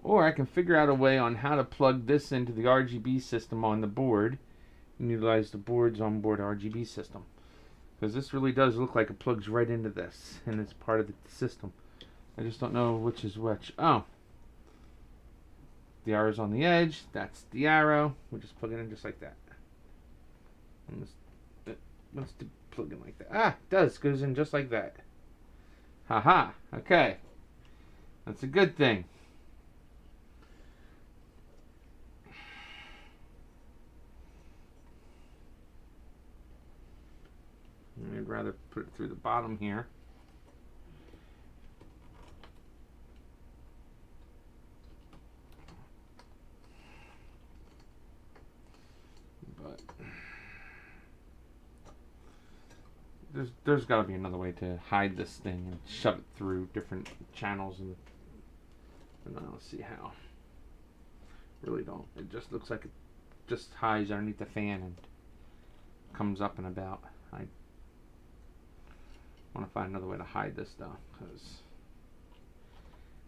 Or I can figure out a way on how to plug this into the RGB system on the board and utilize the board's onboard RGB system. Because this really does look like it plugs right into this and it's part of the system. I just don't know which is which. Oh. The arrow's on the edge. That's the arrow. We'll just plug it in just like that. And let's plug in like that. Ah, it does. Goes in just like that. Haha. Okay. That's a good thing. I'd rather put it through the bottom here. But there's got to be another way to hide this thing and shove it through different channels, and I don't see how. Really don't. It just looks like it just hides underneath the fan and comes up and about. I want to find another way to hide this though, because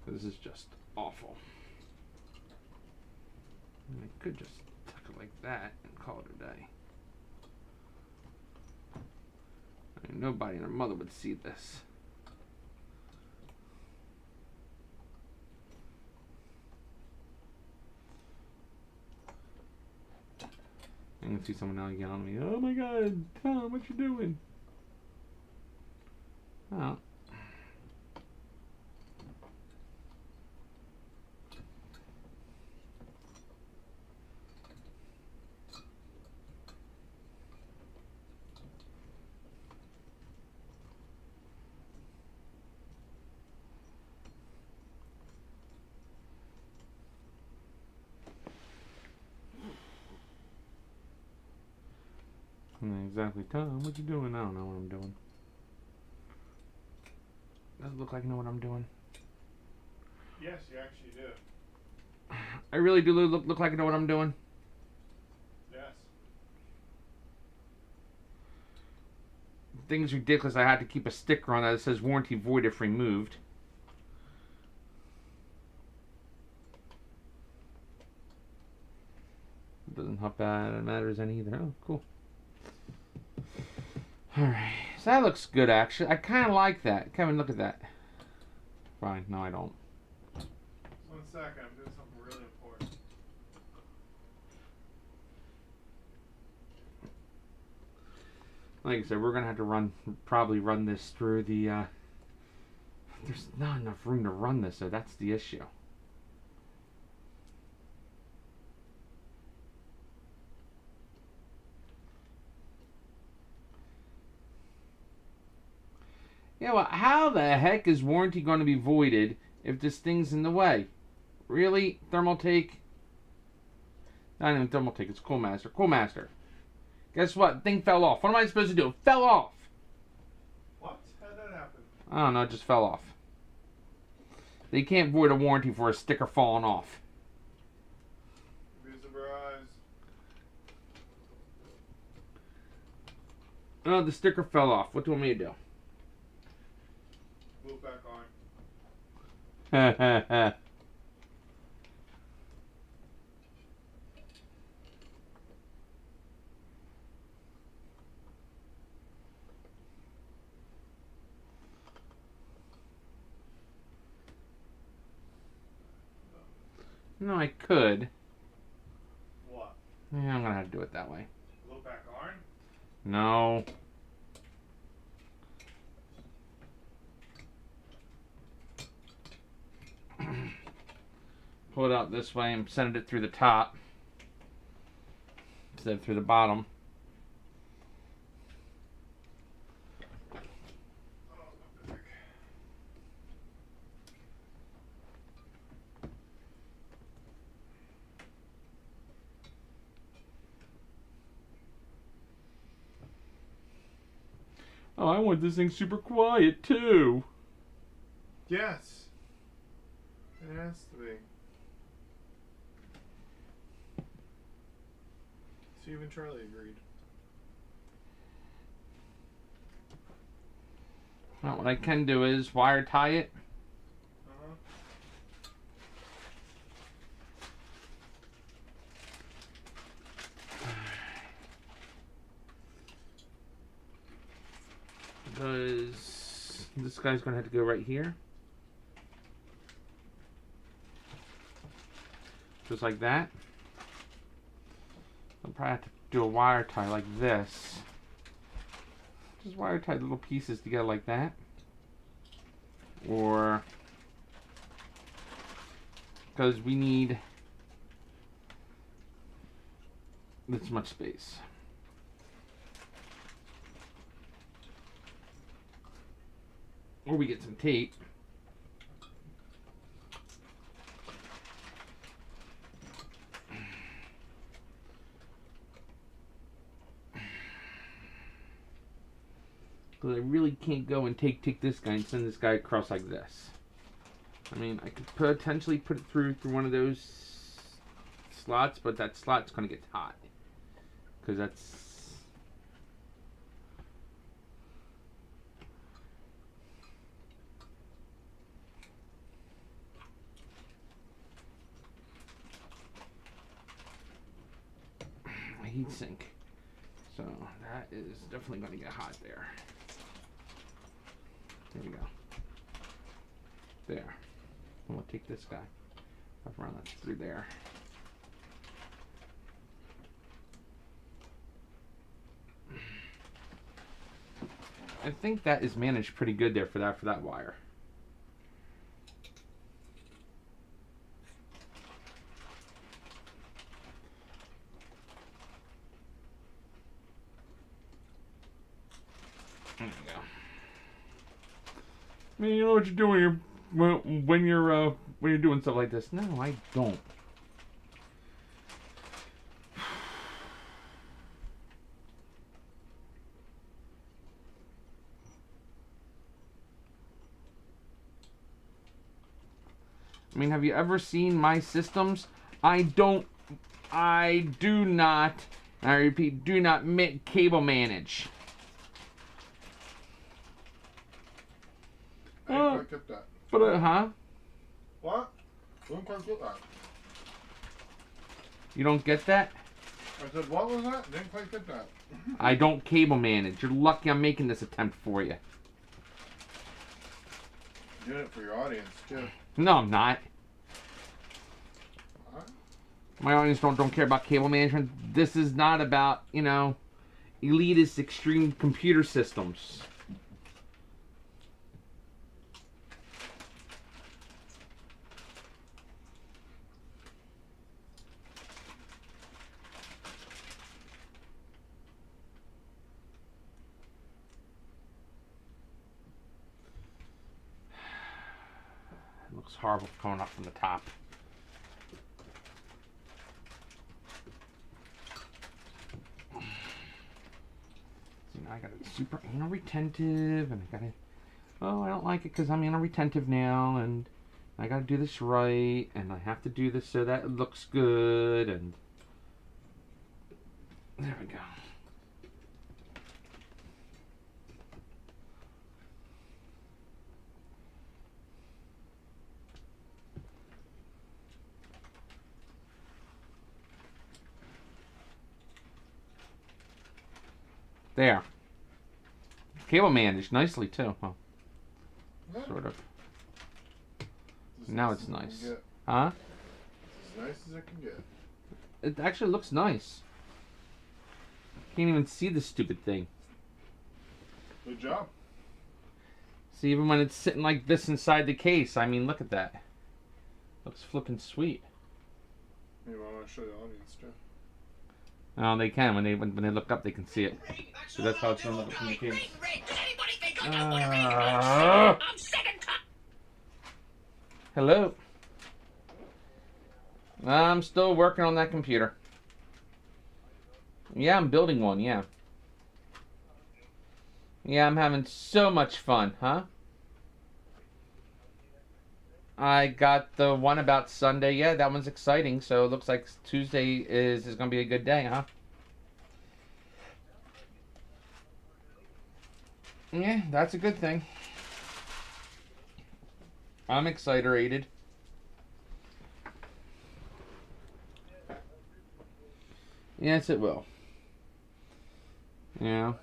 this is just awful. I could just tuck it like that and call it a day. I mean, nobody and their mother would see this. I can see someone now yelling at me, "Oh my God, Tom, what you doing?" Oh. Exactly, Tom, what you doing? I don't know what I'm doing. Does it look like I know what I'm doing? Yes, you actually do. I really do look like I know what I'm doing. Yes. The thing's ridiculous. I had to keep a sticker on that says warranty void if removed. It doesn't help bad it matters any either. Oh, cool. Alright, so that looks good actually. I kind of like that. Kevin, look at that. Fine, no I don't. 1 second, I'm doing something really important. Like I said, we're gonna have to probably run this through the. There's not enough room to run this, so that's the issue. Yeah, well, how the heck is warranty going to be voided if this thing's in the way? Really? Thermaltake? Not even Thermaltake, it's Coolmaster. Coolmaster. Guess what? Thing fell off. What am I supposed to do? It fell off! What? How did that happen? I don't know, it just fell off. They can't void a warranty for a sticker falling off. Be surprised. Oh, the sticker fell off. What do you want me to do? Glue it back on. No, I could. What? Yeah, I'm gonna have to do it that way. Glue it back on? No. Pull it out this way and send it through the top instead of through the bottom. Oh, I want this thing super quiet too. Yes. It has to be. See, even Charlie agreed. Well, what I can do is wire tie it. Uh-huh. Because this guy's gonna have to go right here. Just like that. I'll probably have to do a wire tie like this. Just wire tie little pieces together like that. Or because we need this much space. Or we get some tape. Because I really can't go and take this guy and send this guy across like this. I mean, I could potentially put it through one of those slots, but that slot's going to get hot. Because that's... my heat sink. So that is definitely going to get hot there. There we go. There. And we'll take this guy. I'll run that through there. I think that is managed pretty good there for that wire. There you go. I mean, you know what you're doing when you're doing stuff like this. No, I don't. I mean, have you ever seen my systems? I do not, and I repeat, do not cable manage. I didn't quite get that. But, huh? What? I didn't quite get that. You don't get that? I said, what was that? Didn't quite get that. I don't cable manage. You're lucky I'm making this attempt for you. Doing it for your audience, too. No, I'm not. What? My audience don't care about cable management. This is not about, you know, elitist extreme computer systems. It looks horrible coming up from the top. I got it super anal retentive, and I got it. Oh, I don't like it because I'm anal retentive now, and I got to do this right, and I have to do this so that it looks good, and there we go. There. Cable managed nicely too. Well, sort of. Now it's nice. Huh? It's as nice as it can get. It actually looks nice. Can't even see the stupid thing. Good job. See, even when it's sitting like this inside the case, I mean, look at that. Looks flippin' sweet. Maybe I want to show the audience too. Oh, they can. When they look up, they can see it. So that's how it's going to look from the case. Hello. I'm still working on that computer. Yeah, I'm building one, yeah. Yeah, I'm having so much fun, huh? I got the one about Sunday. Yeah, that one's exciting. So it looks like Tuesday is going to be a good day, huh? Yeah, that's a good thing. I'm excited. Yes, it will. Yeah.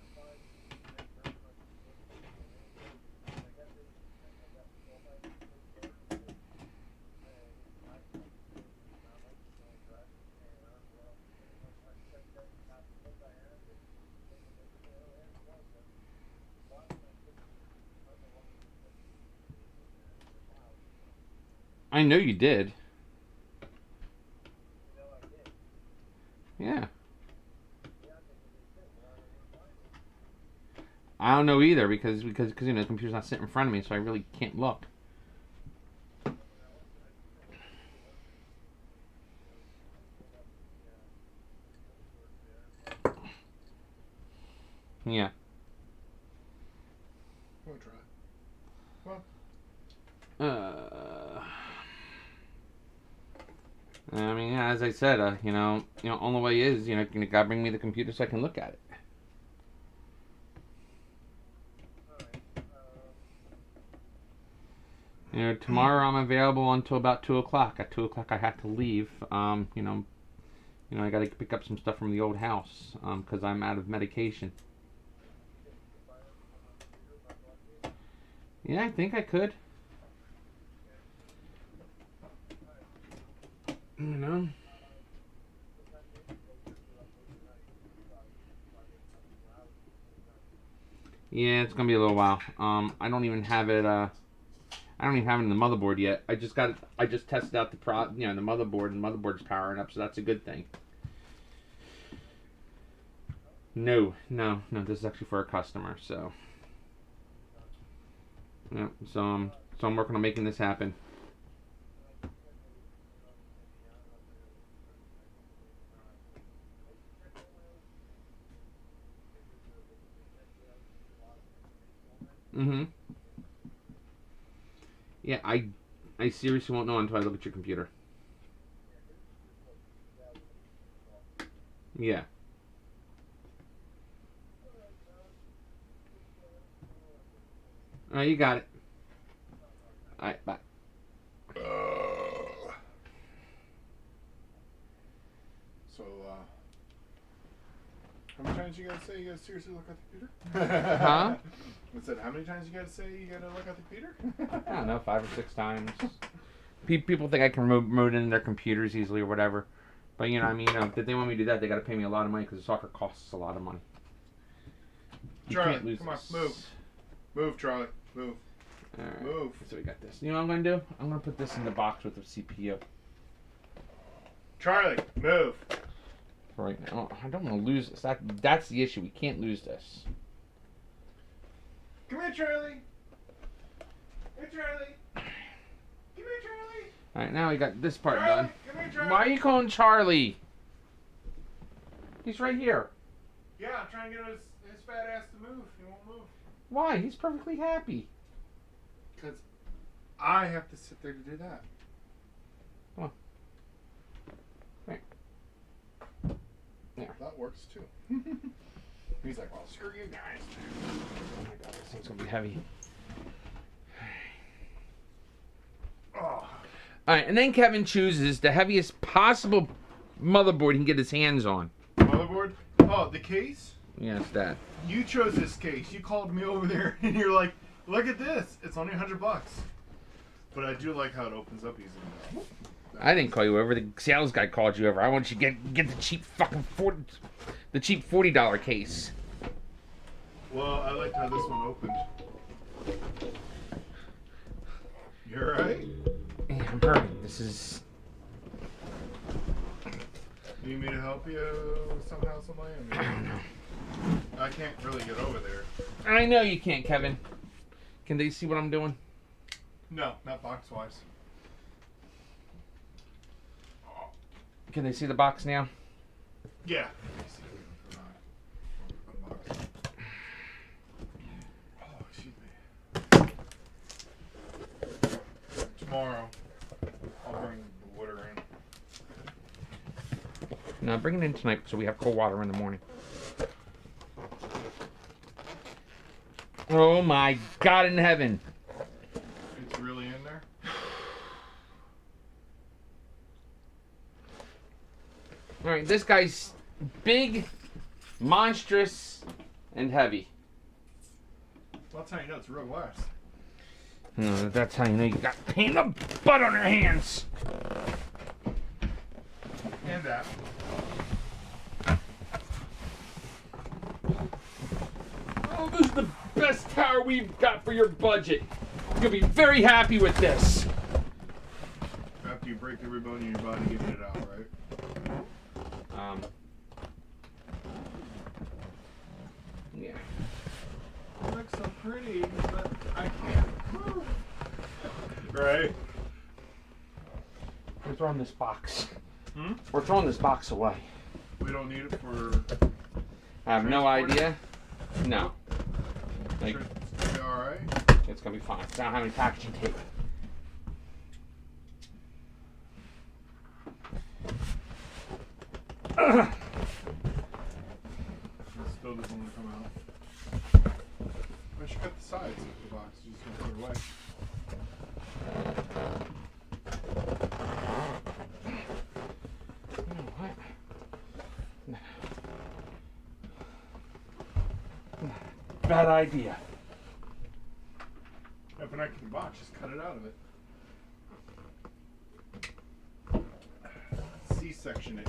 I know you did. Yeah. I don't know either because you know the computer's not sitting in front of me, so I really can't look. Yeah. We'll try. Well. I mean, yeah, as I said, you know, only way is, you gotta bring me the computer so I can look at it. You know, tomorrow I'm available until about 2 o'clock. At 2 o'clock I have to leave. I gotta pick up some stuff from the old house, because I'm out of medication. Yeah, I think I could. You know. Yeah, it's gonna be a little while. I don't even have it. I don't even have it in the motherboard yet. I just tested out the the motherboard, and the motherboard's powering up, so that's a good thing. No. This is actually for a customer, so. Yeah, so I'm working on making this happen. Yeah, I seriously won't know until I look at your computer. Yeah. Alright, you got it. Alright, bye. So, how many times you gotta say you gotta seriously look at the computer? Huh? I said, how many times you gotta say you gotta look at the computer? I don't know, 5 or 6 times. People think I can remote into their computers easily or whatever. But, I mean, if they want me to do that, they gotta pay me a lot of money because the software costs a lot of money. You Charlie, can't lose come on, this. move. Move, Charlie. Move. All right. Move. So we got this. You know what I'm gonna do? I'm gonna put this in the box with the CPU. Charlie, move. Right now, I don't want to lose this. That's the issue. We can't lose this. Come here, Charlie. Hey, Charlie. Come here, Charlie. All right, now we got this part Charlie, done. come here, Charlie. Why are you calling Charlie? He's right here. Yeah, I'm trying to get his fat ass to move. He won't move. Why? He's perfectly happy. Because I have to sit there to do that. Come on. Right. There. That works too. He's like, well, screw you guys. Oh my god, this thing's gonna be heavy. Oh. Alright, and then Kevin chooses the heaviest possible motherboard he can get his hands on. Motherboard? Oh, the case? Yes, that. You chose this case. You called me over there and you're like, look at this. It's only $100. But I do like how it opens up easily. I didn't call you over. The sales guy called you over. I want you to get the cheap fucking $40 case. Well, I liked how this one opened. You alright? Yeah, I'm perfect. This is... You need me to help you somehow, some way? I don't know. I can't really get over there. I know you can't, Kevin. Can they see what I'm doing? No, not box-wise. Can they see the box now? Yeah. Oh, excuse me. Tomorrow, I'll bring the water in. No, bring it in tonight so we have cold water in the morning. Oh my God in heaven. It's really in there? Alright, this guy's big, monstrous, and heavy. Well, that's how you know it's real glass. No, that's how you know you got pain in the butt on your hands. And that. Oh, this is the best tower we've got for your budget. You'll be very happy with this. After you break every bone in your body, getting it out, right? Yeah. It looks so pretty, but I can't move. Right? We're throwing this box. Hmm? We're throwing this box away. We don't need it for... I have no transport? idea. No. Like, Sure it's gonna be alright? it's gonna be fine. I don't have any packaging tape. It still doesn't want to come out. I should cut the sides of the box. You just gonna put it away. You know what? Bad idea. Open up the box. Just cut it out of it. C-section it.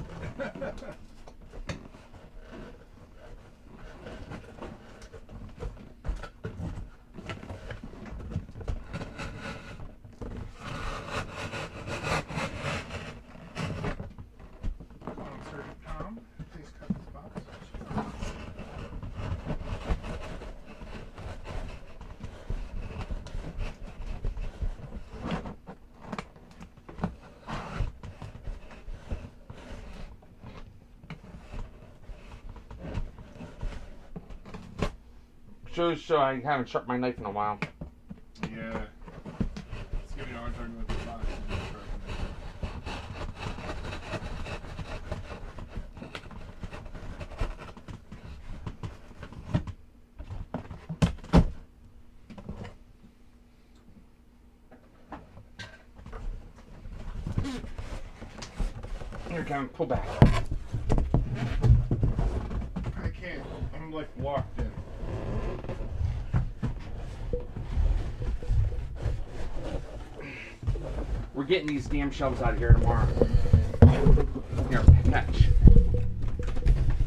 Tom, please cut this box. Shows so I haven't sharpened my knife in a while. Yeah. It's giving me a hard time with the box. Here, Kevin, pull back. I can't. I'm like locked in. We're getting these damn shelves out of here tomorrow. Here, catch.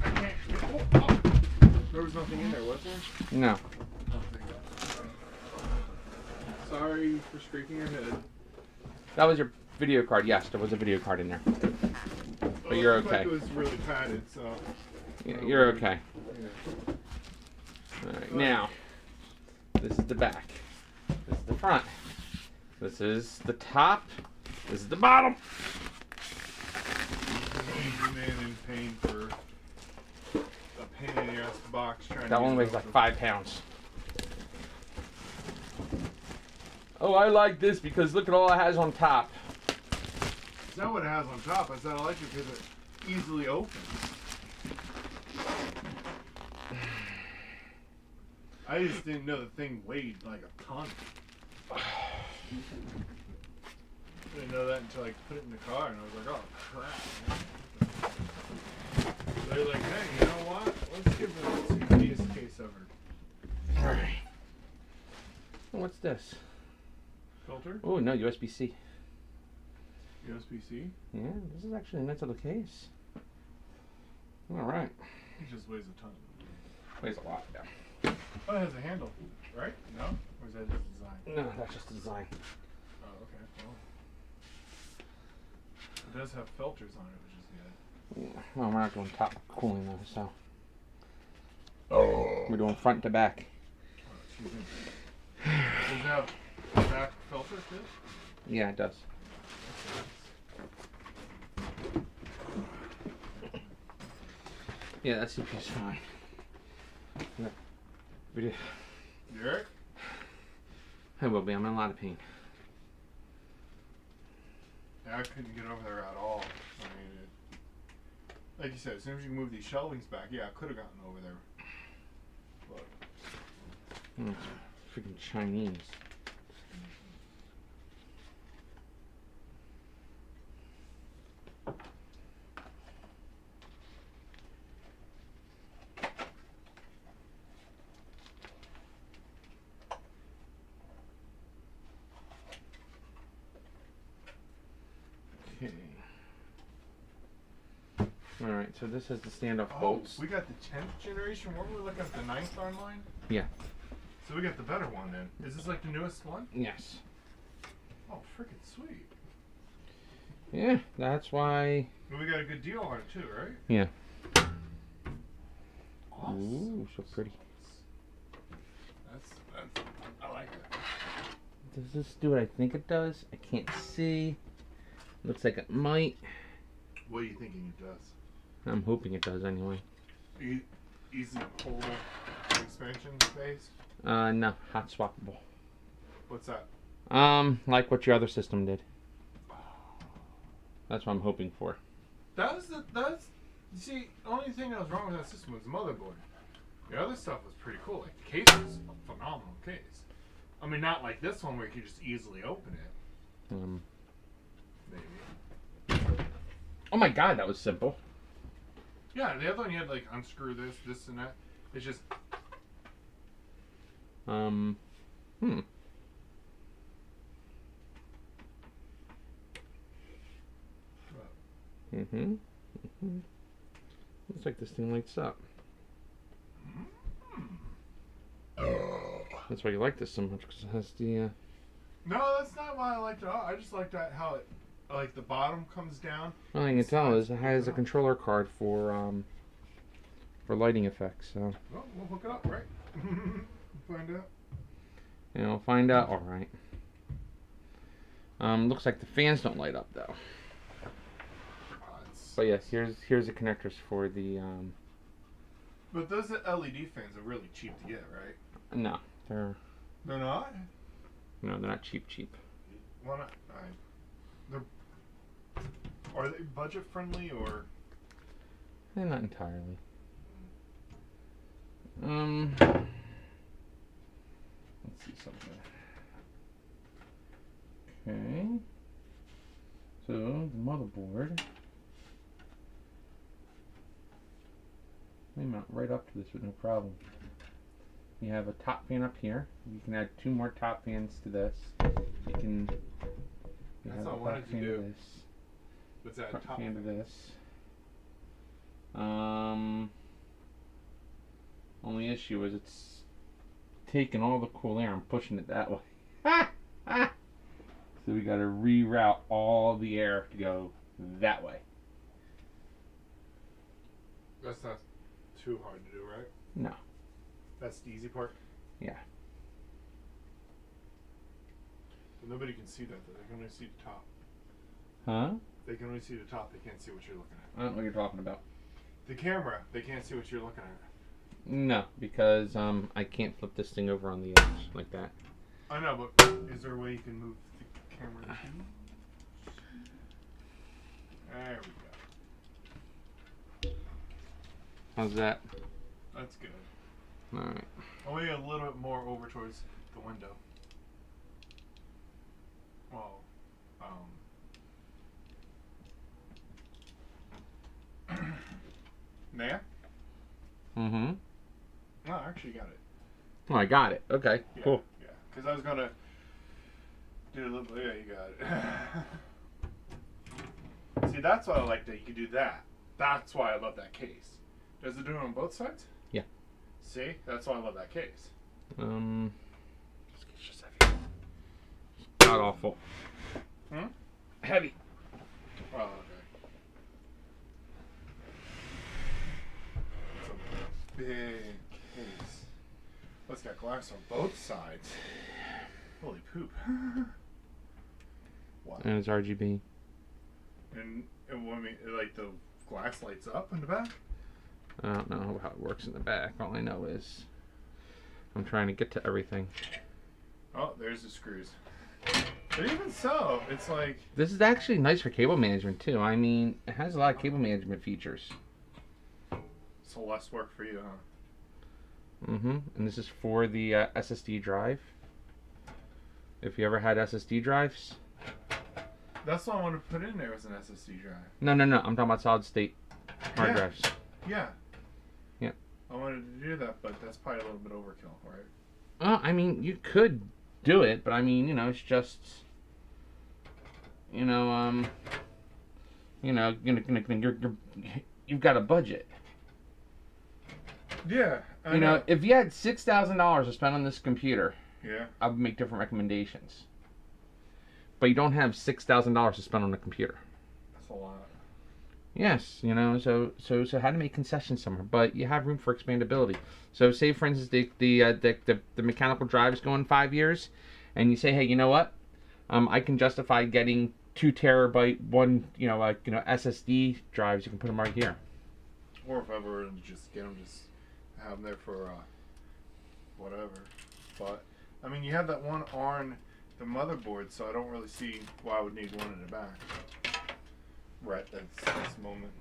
I can't. Oh, oh. There was nothing in there, was there? No. Sorry for scraping your head. That was your video card. Yes, there was a video card in there. But you're It looked okay. like it was really padded, so. Yeah, you're okay. Yeah. Alright, now, this is the back. This is the front. This is the top. This is the bottom. Man in pain for a pain in the ass box trying to. That one weighs like 5 pounds. Oh, I like this because look at all it has on top. It's not what it has on top. I said I like it because it easily opens. I just didn't know the thing weighed like a ton. I didn't know that until I put it in the car and I was like, oh crap. So they're like, hey, you know what? Let's give the easiest case ever. Alright. What's this? Filter? Oh, no, USB-C. USB-C? Yeah, this is actually a nice little case. Alright. It just weighs a ton. Weighs a lot, yeah. Oh, it has a handle, right? No? Or is that just design? No, that's just the design. Oh, okay. Well, it does have filters on it, which is good. Yeah. Well, we're not doing top cooling though, so. Oh. We're doing front to back. Oh, excuse me. Does it have back filter too? Yeah, it does. Yeah, that CPU's fine. Yeah. Derek? I will be. I'm in a lot of pain. Yeah, I couldn't get over there at all. I mean, like you said, as soon as you move these shelvings back, yeah, I could have gotten over there. But It's freaking Chinese. Okay. Alright, so this has the standoff bolts. we got the 10th generation. Weren't we looking at the 9th online? Yeah. So we got the better one then. Is this like the newest one? Yes. Oh, freaking sweet. Yeah, that's why. Well, we got a good deal on it too, right? Yeah. Awesome. Ooh, so pretty. That's I like it. Does this do what I think it does? I can't see. Looks like it might. What are you thinking it does? I'm hoping it does anyway. Easy pull expansion space? No, hot swappable. What's that? Like what your other system did. That's what I'm hoping for. That's you see, the only thing that was wrong with that system was the motherboard. The other stuff was pretty cool. Like the case was a phenomenal case. I mean, not like this one where you could just easily open it. Maybe. Oh my god, that was simple. Yeah, the other one you had to like unscrew this and that. It's just Looks like this thing lights up. That's why you like this so much, because it has the No, that's not why I liked it. I just liked that how it, like the bottom comes down. All I can tell is it has a controller card for lighting effects. So. Well, we'll hook it up, right? Find out. And we'll find out. All right. Looks like the fans don't light up though. But yes, here's the connectors for the. But those LED fans are really cheap to get, right? No, they're not. No, they're not cheap. Why not? Are they budget friendly or? They're not entirely. Let's see something. Okay. So the motherboard. They mount right up to this with no problem. You have a top fan up here. You can add 2 more top fans to this. You can. You have a back fan to this. What's that? Front Top fan to this. Only issue is it's taking all the cool air and pushing it that way. So we got to reroute all the air to go that way. That's not too hard to do, right? No. That's the easy part? Yeah. But nobody can see that, though. They can only see the top. Huh? They can only see the top. They can't see what you're looking at. I don't know what you're talking about. The camera, they can't see what you're looking at. No, because I can't flip this thing over on the edge like that. I know, but is there a way you can move the camera? There we go. How's that? That's good. Alright. Only a little bit more over towards the window. Well, there? Mm-hmm. No, I actually got it. Oh, I got it. Okay, Yeah, cool. Yeah, because I was going to do a little bit. Yeah, you got it. See, that's why I like that you can do that. That's why I love that case. Does it do it on both sides? Yeah. See? That's why I love that case. It's just heavy. God awful. Hmm? Heavy. Oh, okay. It's a big case. Oh, it's got glass on both sides. Holy poop. Wow. And it's RGB. And when we, like, the glass lights up in the back? I don't know how it works in the back. All I know is I'm trying to get to everything. Oh, there's the screws. But even so, it's like... This is actually nice for cable management too. I mean, it has a lot of cable management features. So less work for you, huh? Mm-hmm. And this is for the SSD drive. If you ever had SSD drives. That's what I wanted to put in there as an SSD drive. No. I'm talking about solid state hard Yeah. drives. Yeah. Yeah. I wanted to do that, but that's probably a little bit overkill, right? I mean, you could do it, but I mean, you know, it's just, you've got a budget. Yeah. I You know, if you had $6,000 to spend on this computer, Yeah. I would make different recommendations. But you don't have $6,000 to spend on a computer. That's a lot. Yes, you know, so how to make concessions somewhere, but you have room for expandability. So, say for instance, the mechanical drives go in 5 years, and you say, hey, you know what? I can justify getting 2 terabyte SSD drives. You can put them right here. Or if I were to just get them, just have them there for whatever. But I mean, you have that one on the motherboard, so I don't really see why I would need one in the back. Right, that's this moment.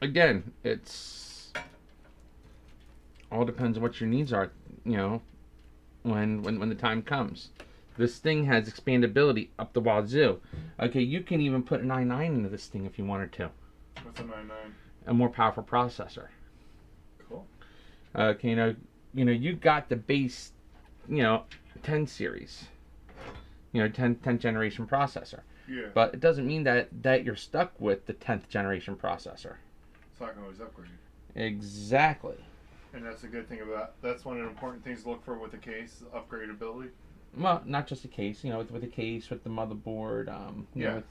Again, it's all depends on what your needs are, you know, when the time comes. This thing has expandability up the wazoo. Okay, you can even put an i9 into this thing if you wanted to. What's a 9.9? A more powerful processor. Cool. Okay, you got the base, 10 series, 10th generation processor. Yeah. But it doesn't mean that you're stuck with the 10th generation processor. So I can always upgrade. Exactly. And that's a good thing about. That's one of the important things to look for with the case, upgradability. Well, not just the case, with the case, with the motherboard, Yeah.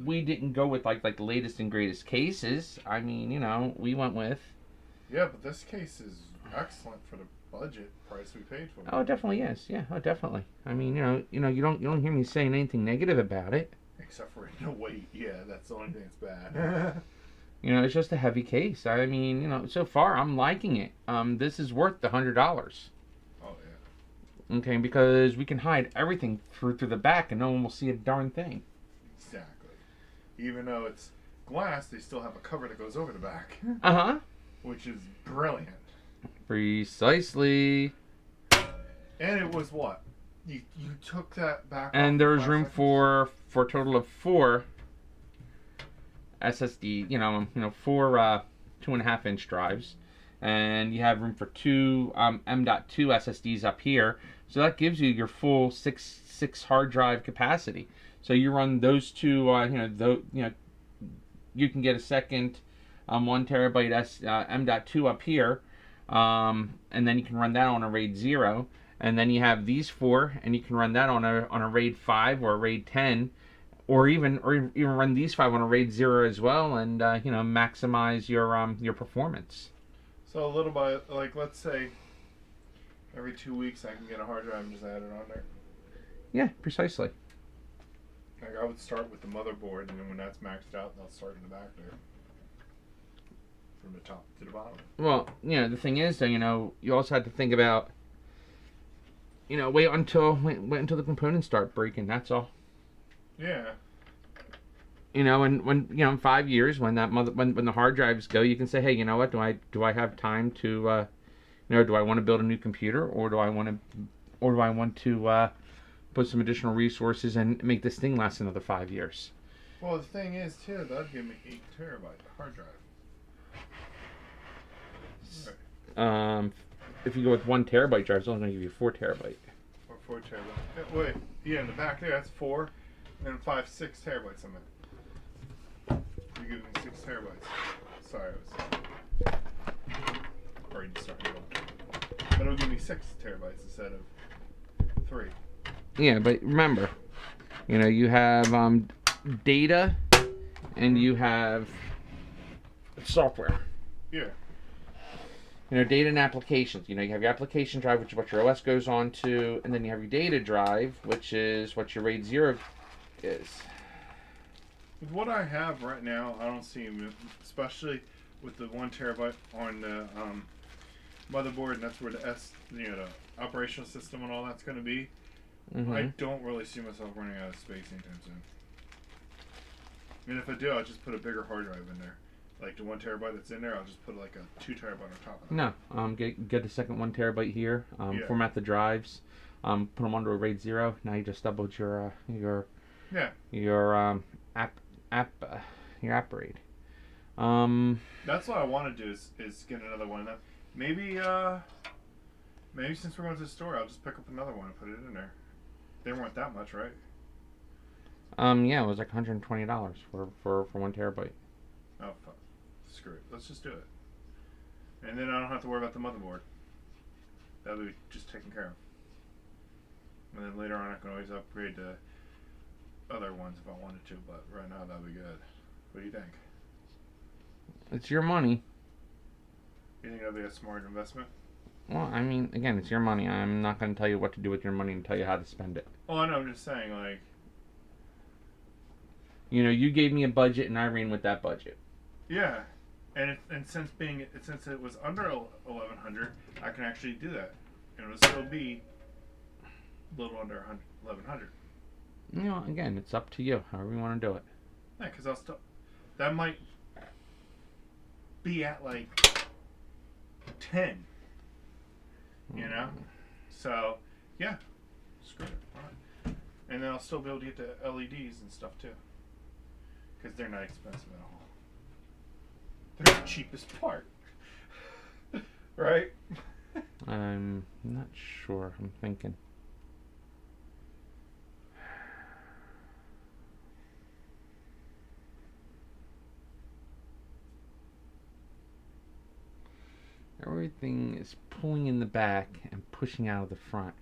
we didn't go with like the latest and greatest cases. I mean, we went with. Yeah, but this case is excellent for the budget price we paid for it. Oh, it definitely is. Yeah, oh, definitely. I mean, you don't hear me saying anything negative about it. Except for the weight. Yeah, that's the only thing that's bad. It's just a heavy case. I mean, so far I'm liking it. This is worth the $100. Oh yeah. Okay, because we can hide everything through the back, and no one will see a darn thing. Exactly. Even though it's glass, they still have a cover that goes over the back. Uh-huh. Which is brilliant. Precisely. And it was what? You took that back. And off there's in 5 room seconds? for a total of 4 SSD, 4 2.5-inch drives. And you have room for 2 M.2 SSDs up here. So that gives you your full 6 hard drive capacity. So you run those two, you can get a second 1 terabyte M.2 up here, and then you can run that on a RAID 0, and then you have these 4, and you can run that on a RAID 5 or a RAID 10, or even run these 5 on a RAID 0 as well, and maximize your performance. So a little by, like, let's say every 2 weeks I can get a hard drive and just add it on there. Yeah, precisely. Like, I would start with the motherboard, and then when that's maxed out, I'll start in the back there. From the top to the bottom. Well, the thing is, though, you also have to think about, wait until the components start breaking. That's all. Yeah. And when in 5 years, when the hard drives go, you can say, hey, you know what? Do I have time to, do I want to build a new computer, or do I want to put some additional resources and make this thing last another 5 years? Well, the thing is, too, that'd give me 8 terabyte hard drive. Right. If you go with 1 terabyte drive, it's only going to give you 4 terabyte. Or 4 terabyte. Wait, yeah, in the back there, that's 4, and 6 terabytes on it. You're giving me 6 terabytes. Sorry, I was already starting. But it'll give me 6 terabytes instead of 3. Yeah, but remember, you have data, and you have software. Yeah. Data and applications. You have your application drive, which is what your OS goes on to, and then you have your data drive, which is what your RAID 0 is. With what I have right now, I don't see, especially with the 1 terabyte on the motherboard, and that's where the the operational system and all that's going to be. Mm-hmm. I don't really see myself running out of space anytime soon. And if I do, I'll just put a bigger hard drive in there. Like the 1 terabyte that's in there, I'll just put like a 2 terabyte on top of it. No, get the second 1 terabyte here. Yeah. Format the drives. Put them onto a RAID 0. Now you just doubled your app RAID. That's what I want to do is get another one. Maybe since we're going to the store, I'll just pick up another one and put it in there. They weren't that much, right? Yeah, it was like $120 for 1 terabyte. Oh, fuck. Screw it. Let's just do it. And then I don't have to worry about the motherboard. That'll be just taken care of. And then later on I can always upgrade to other ones if I wanted to, but right now that'll be good. What do you think? It's your money. You think that'll be a smart investment? Well, I mean, again, it's your money. I'm not going to tell you what to do with your money and tell you how to spend it. Oh, I know. I'm just saying, like... You gave me a budget and I ran with that budget. Yeah. And since it was under 1100, I can actually do that. And it'll still be a little under 1100. Again, it's up to you. However you want to do it. Yeah, because I'll still... That might be at, like, 10. So, yeah. Screw it. All right. And then I'll still be able to get the LEDs and stuff, too. Because they're not expensive at all. They're the cheapest part. Right? I'm not sure. I'm thinking. Everything is pulling in the back and pushing out of the front.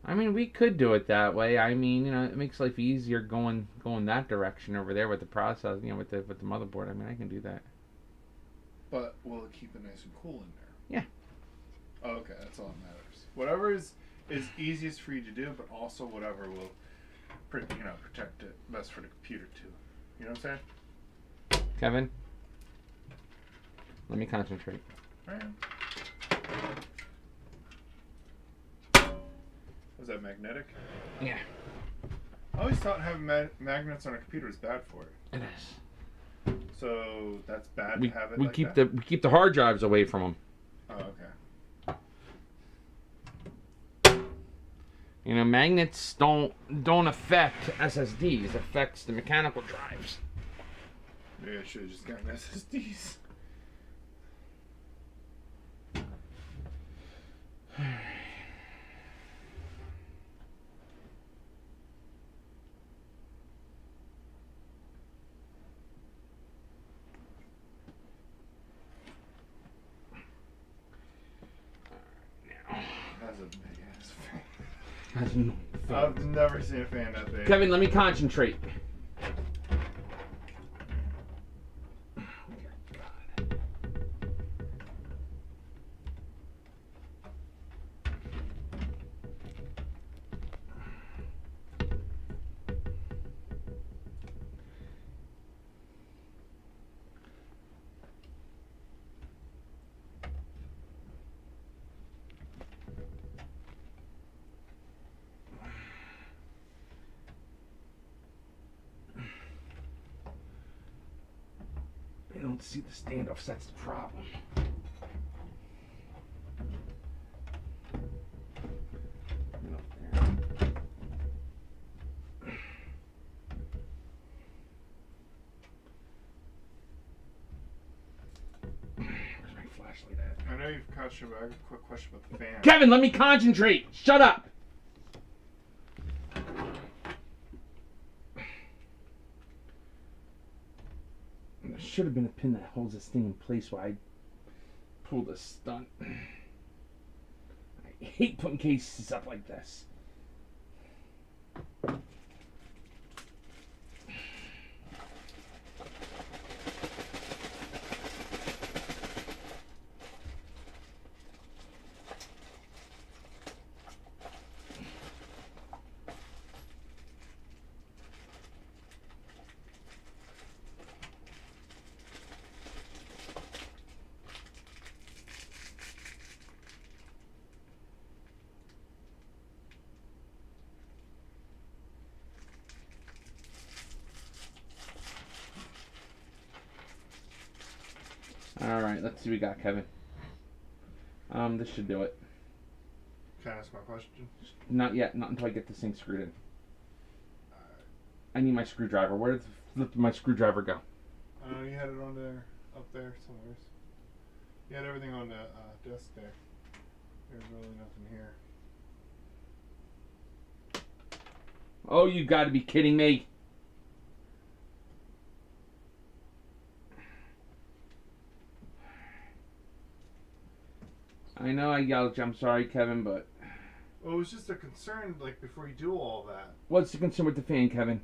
I mean, we could do it that way. I mean, it makes life easier going that direction over there with the process, with the motherboard. I mean, I can do that. But will it keep it nice and cool in there? Yeah. Oh, okay, that's all that matters. Whatever is easiest for you to do, but also whatever will, protect it best for the computer too. You know what I'm saying? Kevin, let me concentrate. All right. Was that magnetic? Yeah. I always thought having magnets on a computer is bad for it. It is. So that's bad We to have it we like keep that? we keep the hard drives away from them. Oh, okay. Magnets don't affect SSDs. It affects the mechanical drives. Maybe I should have just gotten SSDs. a big ass fan. That's annoying. I've never seen a fan that big. Kevin, let me concentrate. I don't see the standoffs, that's the problem. Where's my flashlight at? I know you've caught your, but I have a quick question about the fan. Kevin, let me concentrate! Shut up! There should have been a pin that holds this thing in place while I pull this stunt. I hate putting cases up like this. Alright, let's see what we got, Kevin. This should do it. Can I ask my question? Not yet, not until I get this thing screwed in. I need my screwdriver. Where did my screwdriver go? You had it on there, up there somewhere. You had everything on the desk there. There's really nothing here. Oh, you gotta be kidding me. I know I yelled at you. I'm sorry, Kevin, but... Well, it was just a concern, like, before you do all that. What's the concern with the fan, Kevin?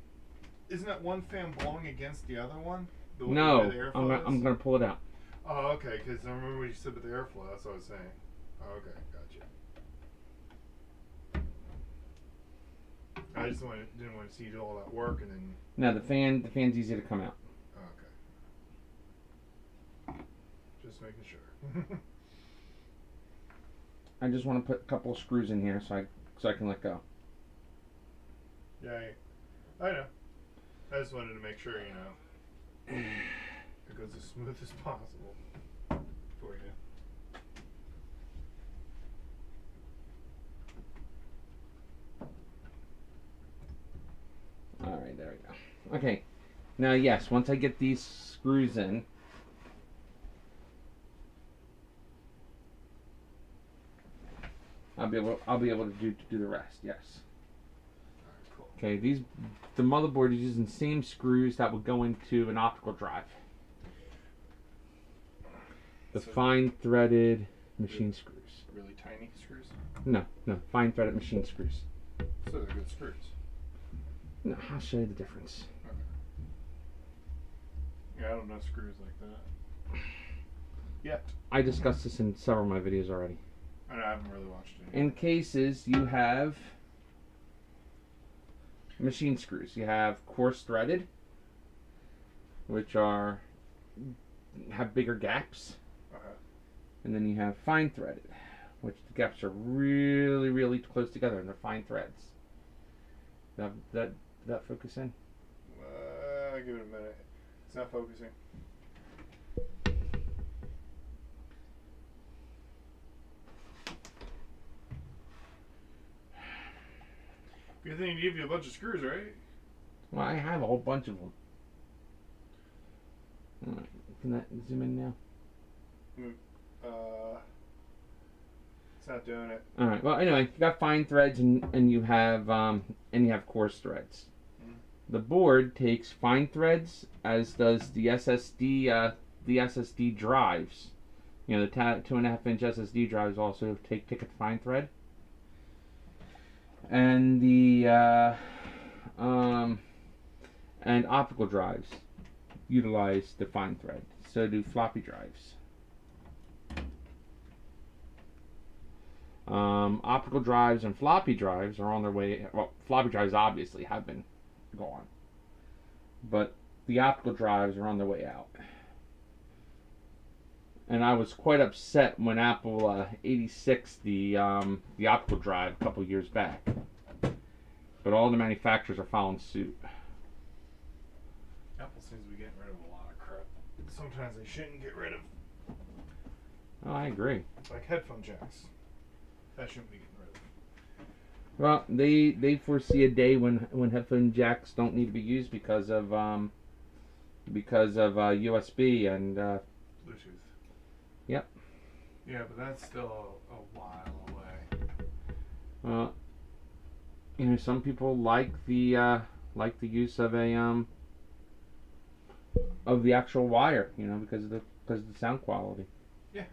Isn't that one fan blowing against the other one? No, the airflow is? I'm gonna pull it out. Oh, okay, because I remember what you said with the airflow. That's what I was saying. Oh, okay, gotcha. I just didn't want to see you do all that work and then... No, the fan's easy to come out. Oh, okay. Just making sure. I just want to put a couple of screws in here so I can let go. Yeah, I know. I just wanted to make sure, you know, it goes as smooth as possible for you. Alright, there we go. Okay. Now, yes, once I get these screws in, I'll be able to do the rest. Yes. Alright, cool. Okay. The motherboard is using the same screws that would go into an optical drive. The fine threaded machine screws. Really tiny screws? No, fine threaded machine screws. So they're good screws. No, I'll show you the difference. Okay. Yeah, I don't know screws like that. Yet. I discussed this in several of my videos already. I haven't really watched it. In cases, you have machine screws. You have coarse threaded, which have bigger gaps, and then you have fine threaded, which the gaps are really, really close together, and they're fine threads. Did that focus in? Give it a minute. It's not focusing. Good thing he gave you a bunch of screws, right? Well, I have a whole bunch of them. Alright, can that zoom in now? It's not doing it. Alright, well anyway, you got fine threads and you have coarse threads. The board takes fine threads, as does the SSD drives. You know, the 2.5-inch SSD drives also take a fine thread. and the and optical drives utilize the fine thread. So do floppy drives. Optical drives and floppy drives are on their way. Well, floppy drives obviously have been gone, but the optical drives are on their way out. And I was quite upset when Apple 86 the optical drive a couple years back. But all the manufacturers are following suit. Apple seems to be getting rid of a lot of crap. Sometimes they shouldn't get rid of. Oh, I agree. Like headphone jacks. That shouldn't be getting rid of. Well, they foresee a day when headphone jacks don't need to be used because of USB and Bluetooth. Yep. Yeah, but that's still a while away. You know, some people like the use of the actual wire, you know, because of the sound quality. Yeah.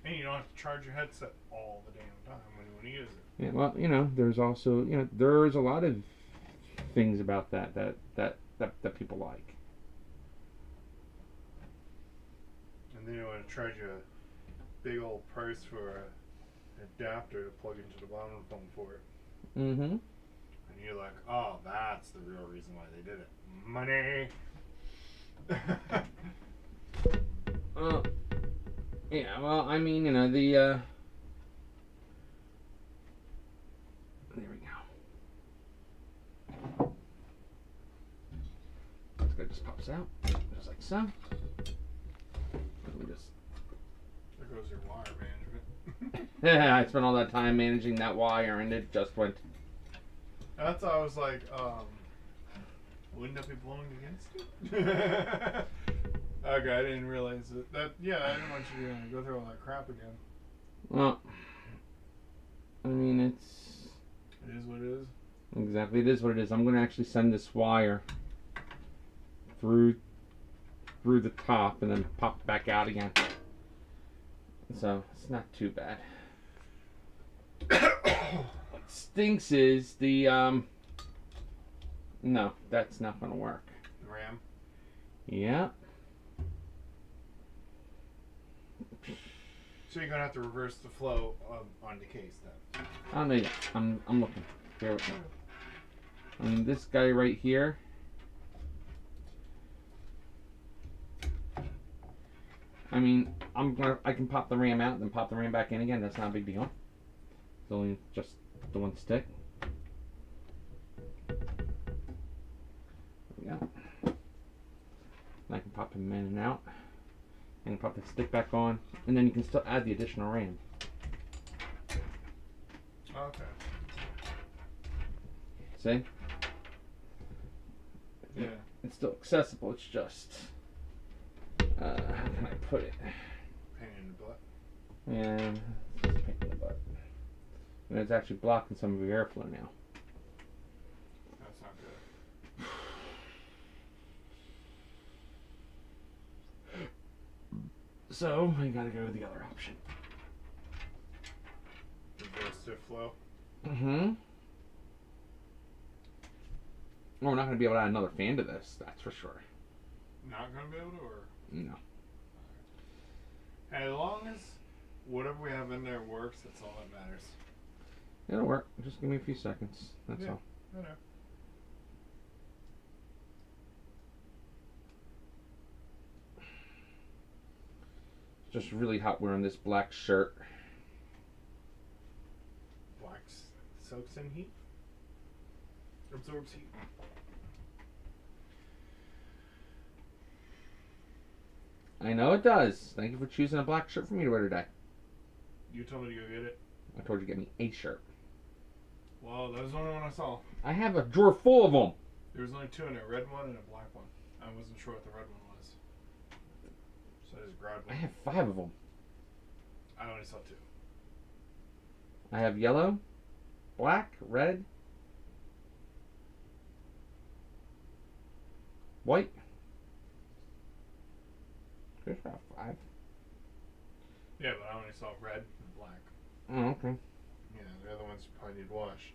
And you don't have to charge your headset all the damn time when you want to use it. Yeah, well, you know, there's also, you know, there's a lot of things about that people like. And then you want to charge you a big old price for an adapter to plug into the bottom of the phone for it. Mm-hmm. And you're like, oh, that's the real reason why they did it. Money. Yeah, well, I mean, you know, there we go. This guy just pops out, just like so. Let me just. There goes your wire management. Yeah, I spent all that time managing that wire, and it just went. That's why I was like, wouldn't that be blowing against you? Okay, I didn't realize that. Yeah, I didn't want you to go through all that crap again. Well, I mean, It is what it is. Exactly, it is what it is. I'm going to actually send this wire through the top and then pop it back out again. So, it's not too bad. What stinks is the, no, that's not going to work. The RAM. Yeah. So you're gonna have to reverse the flow on the case then. I don't know yet. I'm looking. Bear with me. I mean, this guy right here. I mean, I can pop the RAM out and then pop the RAM back in again. That's not a big deal. It's only just the one stick. There we go. And I can pop him in and out. And pop the stick back on, and then you can still add the additional RAM. Okay. See? Yeah. It's still accessible, it's just... how can I put it? Pain in the butt. And it's just a pain in the butt. And it's actually blocking some of your airflow now. That's not good. So, I gotta go with the other option. Reverse the flow. Mm-hmm. Well, we're not gonna be able to add another fan to this, that's for sure. Not gonna be able to, or? No. As long as whatever we have in there works, that's all that matters. It'll work. Just give me a few seconds. That's Yeah. all. I know. Just really hot wearing this black shirt. Black soaks in heat. Absorbs heat. I know it does. Thank you for choosing a black shirt for me to wear today. You told me to go get it. I told you to get me a shirt. Well, that was the only one I saw. I have a drawer full of them. There was only two in there, a red one and a black one. I wasn't sure what the red one was. So I just grabbed I one. have 5 of them. I only saw 2. I have yellow, black, red, white. There's about 5. Yeah, but I only saw red and black. Oh, okay. Yeah, the other ones probably need wash.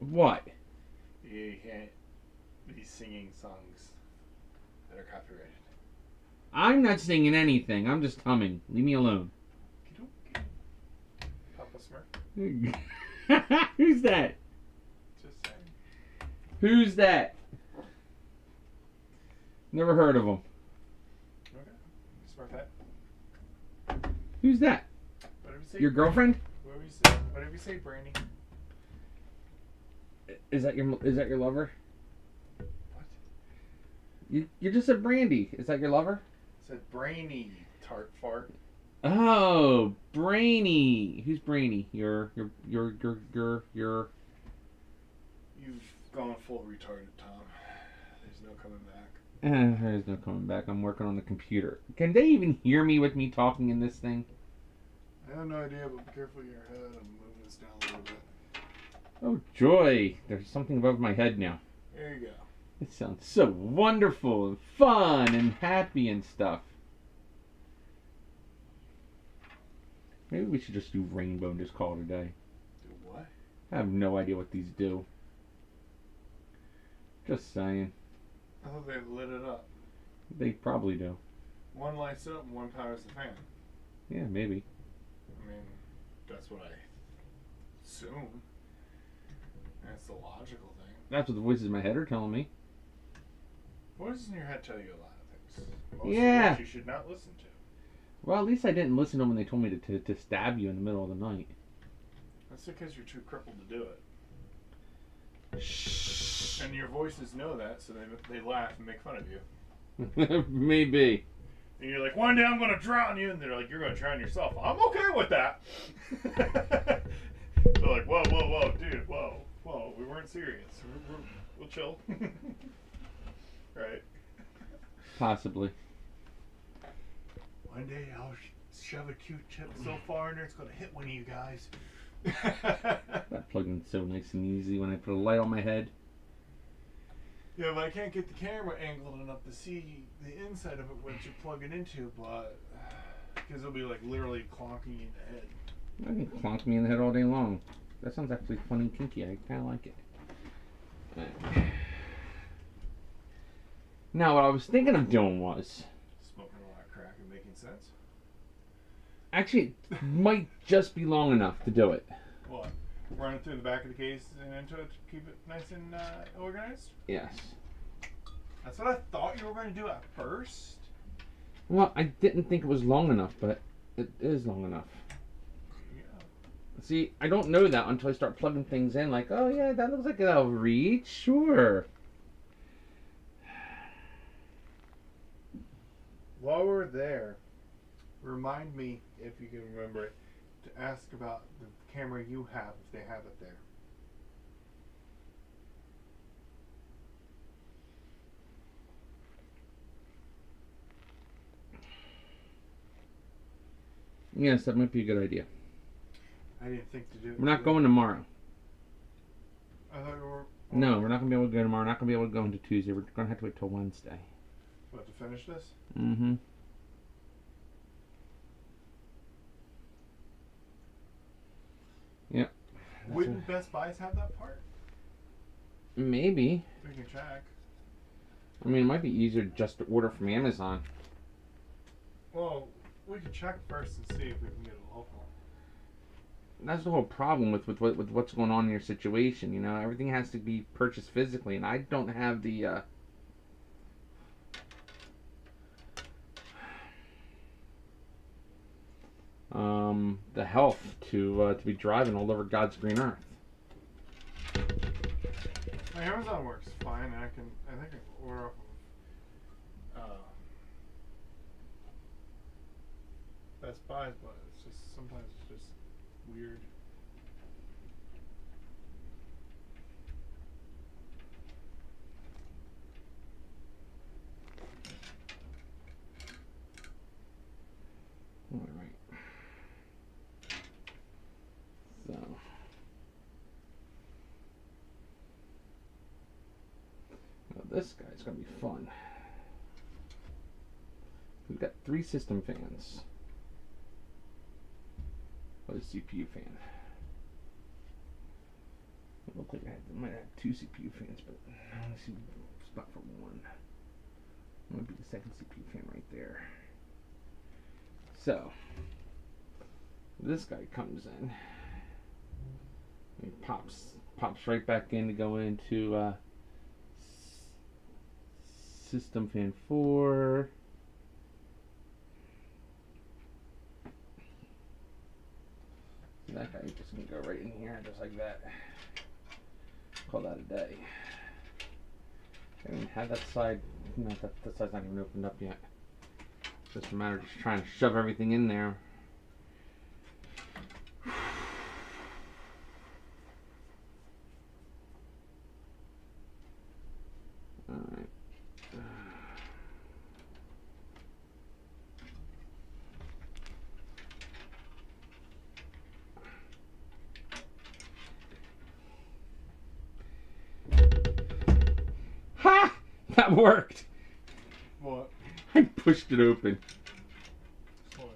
What? You can't be singing songs that are copyrighted. I'm not singing anything. I'm just humming. Leave me alone. Papa Smurf. Who's that? Just saying. Who's that? Never heard of him. Okay. Smurf hat. Who's that? Whatever you say. Your girlfriend? Whatever you say, Brandy. Is that your lover? What? You just said Brandy. Is that your lover? I said brainy, tart fart. Oh, Brainy. Who's Brainy? Your. You've gone full retarded, Tom. There's no coming back. There's no coming back. I'm working on the computer. Can they even hear me with me talking in this thing? I have no idea, but be careful of your head. I'm moving this down a little bit. Oh, joy. There's something above my head now. There you go. It sounds so wonderful and fun and happy and stuff. Maybe we should just do rainbow and just call it a day. Do what? I have no idea what these do. Just saying. I thought they lit it up. They probably do. One lights up and one powers the fan. Yeah, maybe. I mean, that's what I assume. That's the logical thing. That's what the voices in my head are telling me. Voices in your head tell you a lot of things. Most Yeah. of which you should not listen to. Well, at least I didn't listen to them when they told me to stab you in the middle of the night. That's because you're too crippled to do it. Shh. And your voices know that, so they laugh and make fun of you. Maybe. And you're like, one day I'm going to drown you. And they're like, you're going to drown yourself. I'm okay with that. They're like, whoa, whoa, whoa, dude, whoa, whoa. We weren't serious. We'll chill. Right? Possibly. One day I'll shove a Q-tip so far in there it's going to hit one of you guys. That plugged in so nice and easy when I put a light on my head. Yeah, but I can't get the camera angled enough to see the inside of it what you plug it into, but because it'll be like literally clonking you in the head. I can clonk me in the head all day long. That sounds actually fun and kinky. I kind of like it. Now, what I was thinking of doing was... Smoking a lot of crack and making sense. Actually, it might just be long enough to do it. What? Run it through the back of the case and into it to keep it nice and organized? Yes. That's what I thought you were going to do at first. Well, I didn't think it was long enough, but it is long enough. Yeah. See, I don't know that until I start plugging things in, like, oh yeah, that looks like it'll reach, sure. While we're there, remind me, if you can remember it, to ask about the camera you have, if they have it there. Yes, that might be a good idea. I didn't think to do it. We're not going tomorrow. I thought you were... No, we're not going to be able to go tomorrow. We're not going to be able to go into Tuesday. We're going to have to wait till Wednesday. What, to finish this? Mm-hmm. Yep. Wouldn't Best Buys have that part? Maybe. We can check. I mean, it might be easier just to order from Amazon. Well, we can check first and see if we can get a local. That's the whole problem with what's going on in your situation. You know, everything has to be purchased physically, and I don't have the health to be driving all over God's green earth. My Amazon works fine. I think I can order off of Best Buys, but it's just sometimes it's just weird. All right. So. Now this guy's gonna be fun. We've got 3 system fans. What is CPU fan? It looked like I might have 2 CPU fans, but I only see spot for 1. Might be the second CPU fan right there. So this guy comes in. He pops right back in to go into system fan 4. So that guy just gonna go right in here, just like that. Call that a day. I mean, have that side. No, that side's not even opened up yet. Just a matter of just trying to shove everything in there. Alright. Ha! That worked! What? I pushed it open. Hilarious.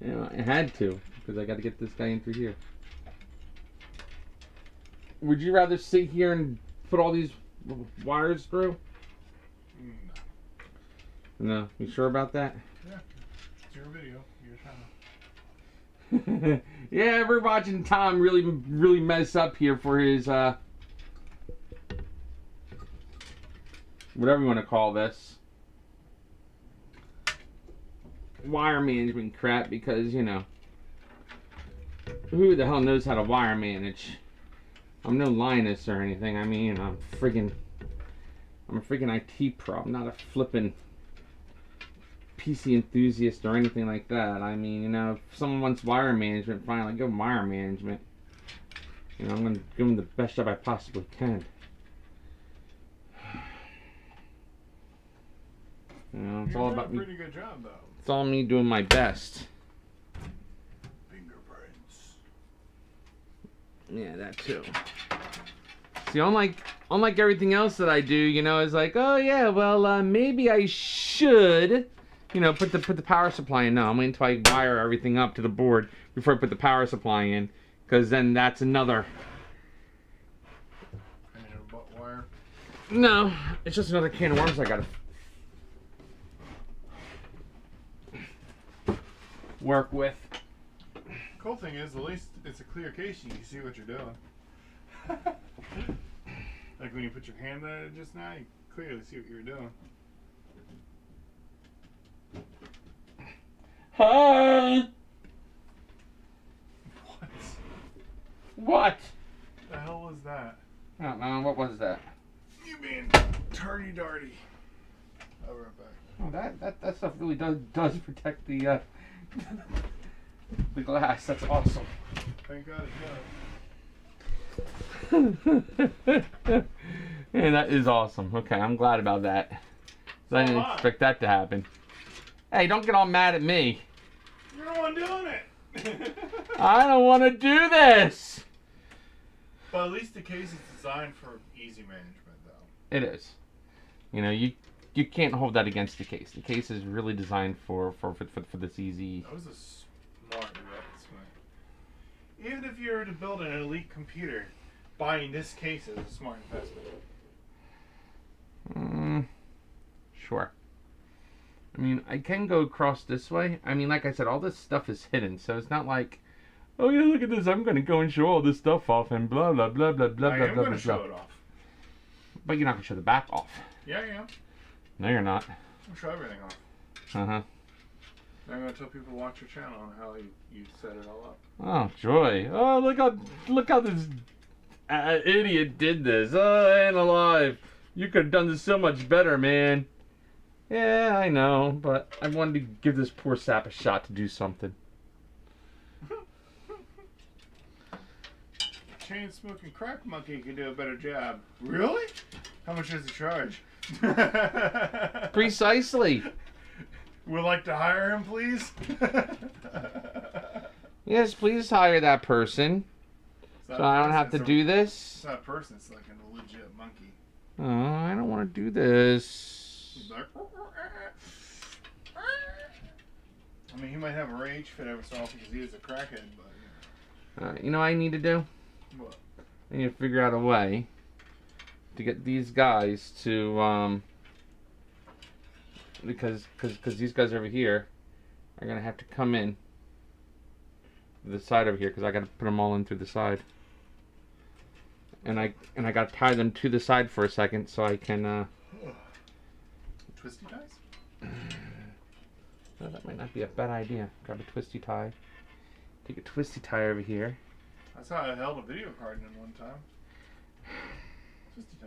You know, I had to, because I got to get this guy in through here. Would you rather sit here and put all these wires through? No. You sure about that? Yeah. It's your video. Your channel. Yeah, we're watching Tom really mess up here for his whatever you want to call this, wire management crap, because, you know, who the hell knows how to wire manage? I'm no Linus or anything. I mean, I'm a freaking IT pro. I'm not a flippin' PC enthusiast or anything like that. I mean, you know, if someone wants wire management, fine, I'll give them wire management. You know, I'm gonna give them the best job I possibly can. You know, it's You're all doing about a me. pretty good job, though. It's all me doing my best. Fingerprints. Yeah, that too. See, unlike everything else that I do, you know, it's like, oh yeah, well, maybe I should, you know, put the power supply in. No, I'm waiting until I wire everything up to the board before I put the power supply in, because then that's another. And your butt wire. No, it's just another can of worms I gotta work with. Cool thing is, at least it's a clear case. You can see what you're doing. Like when you put your hand on it just now, you clearly see what you were doing. Hey! What? What? The hell was that? I don't know. What was that? You being tardy darty. I'll be right back. Oh, that stuff really does protect the the glass. That's awesome. Thank God it does. Yeah, that is awesome. Okay, I'm glad about that. I didn't expect that to happen. Hey, don't get all mad at me. You're the one doing it. I don't want to do this. But at least the case is designed for easy management, though. It is. You know, you can't hold that against the case. The case is really designed for this easy. That was a smart investment. Even if you were to build an elite computer, buying this case is a smart investment. Sure. I mean, I can go across this way. I mean, like I said, all this stuff is hidden, so it's not like, oh yeah, look at this, I'm gonna go and show all this stuff off and blah blah blah blah blah I blah am blah going to blah. show it off. But you're not gonna show the back off. Yeah, I am. No, you're not. I'll show everything off. Uh-huh. I'm going to tell people to watch your channel and how you set it all up. Oh, joy. Oh, look how this idiot did this. Oh, I ain't alive. You could have done this so much better, man. Yeah, I know, but I wanted to give this poor sap a shot to do something. Chain smoking crack monkey can do a better job. Really? How much does he charge? Precisely. Would like to hire him, please? Yes, please hire that person. So I don't have to do this. It's not a person, it's like a legit monkey. Oh, I don't want to do this. He's like, I mean, he might have a rage fit every so often because he is a crackhead, but You know what I need to do? what? I need to figure out a way to get these guys to because these guys over here are gonna have to come in the side over here because I got to put them all in through the side, and I got to tie them to the side for a second so I can Twisty ties? well, that might not be a bad idea. Grab a twisty tie. Take a twisty tie over here. That's how I held a video card in one time. Twisty tie.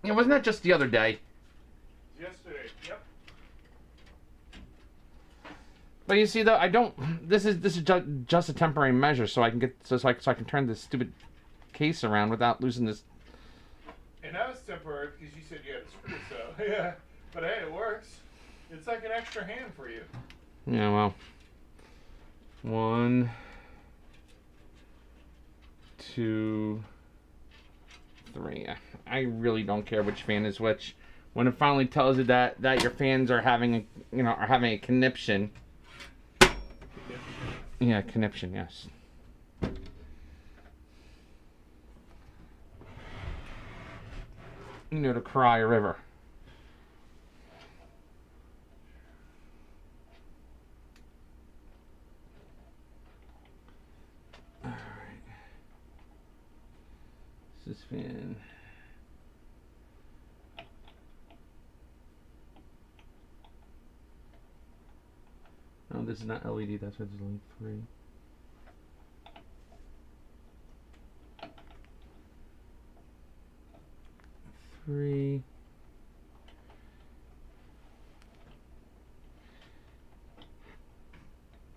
Yeah, wasn't that just the other day? Yesterday. Yep. But you see, though, I don't. This is just a temporary measure, so I can get so I can turn this stupid case around without losing this. And that was temporary because you said you had a screw, so yeah. But hey, it works. It's like an extra hand for you. Yeah, well. 1, 2, 3. I really don't care which fan is which. When it finally tells you that your fans are having a conniption. Yeah, conniption, yes. To cry a river. All right. This is fan. No, this is not LED. That's why there's only 3.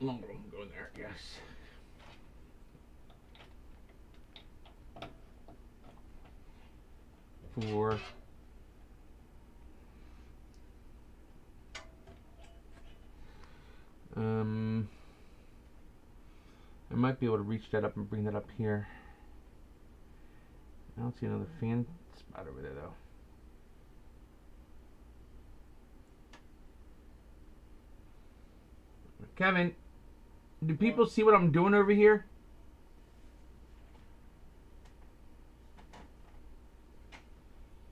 Longer one go in there, yes. Four. I might be able to reach that up and bring that up here. I don't see another fan spot over there though. Kevin, do people see what I'm doing over here?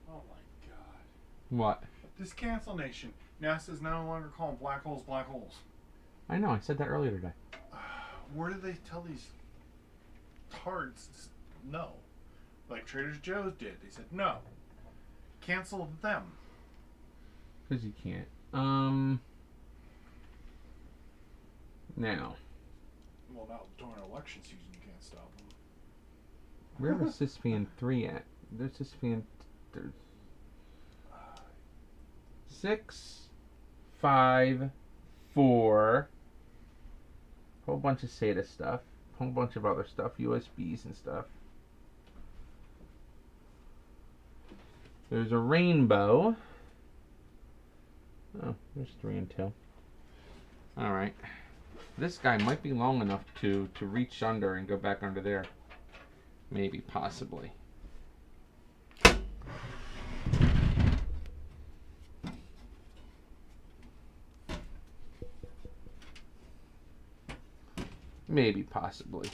Oh my god. What? This cancel nation. NASA's no longer calling black holes black holes. I know, I said that earlier today. Where do they tell these tards no? Like Trader Joe's did. They said no. Cancel them. Because you can't. Now. Well, now during election season you can't stop them. Where was Sysfan 3 at? There's Sysfan. There's 6, 5, 4. Whole bunch of SATA stuff. Whole bunch of other stuff. USBs and stuff. There's a rainbow. Oh, there's 3 and 2. Alright. This guy might be long enough to reach under and go back under there. Maybe, possibly. Maybe, possibly.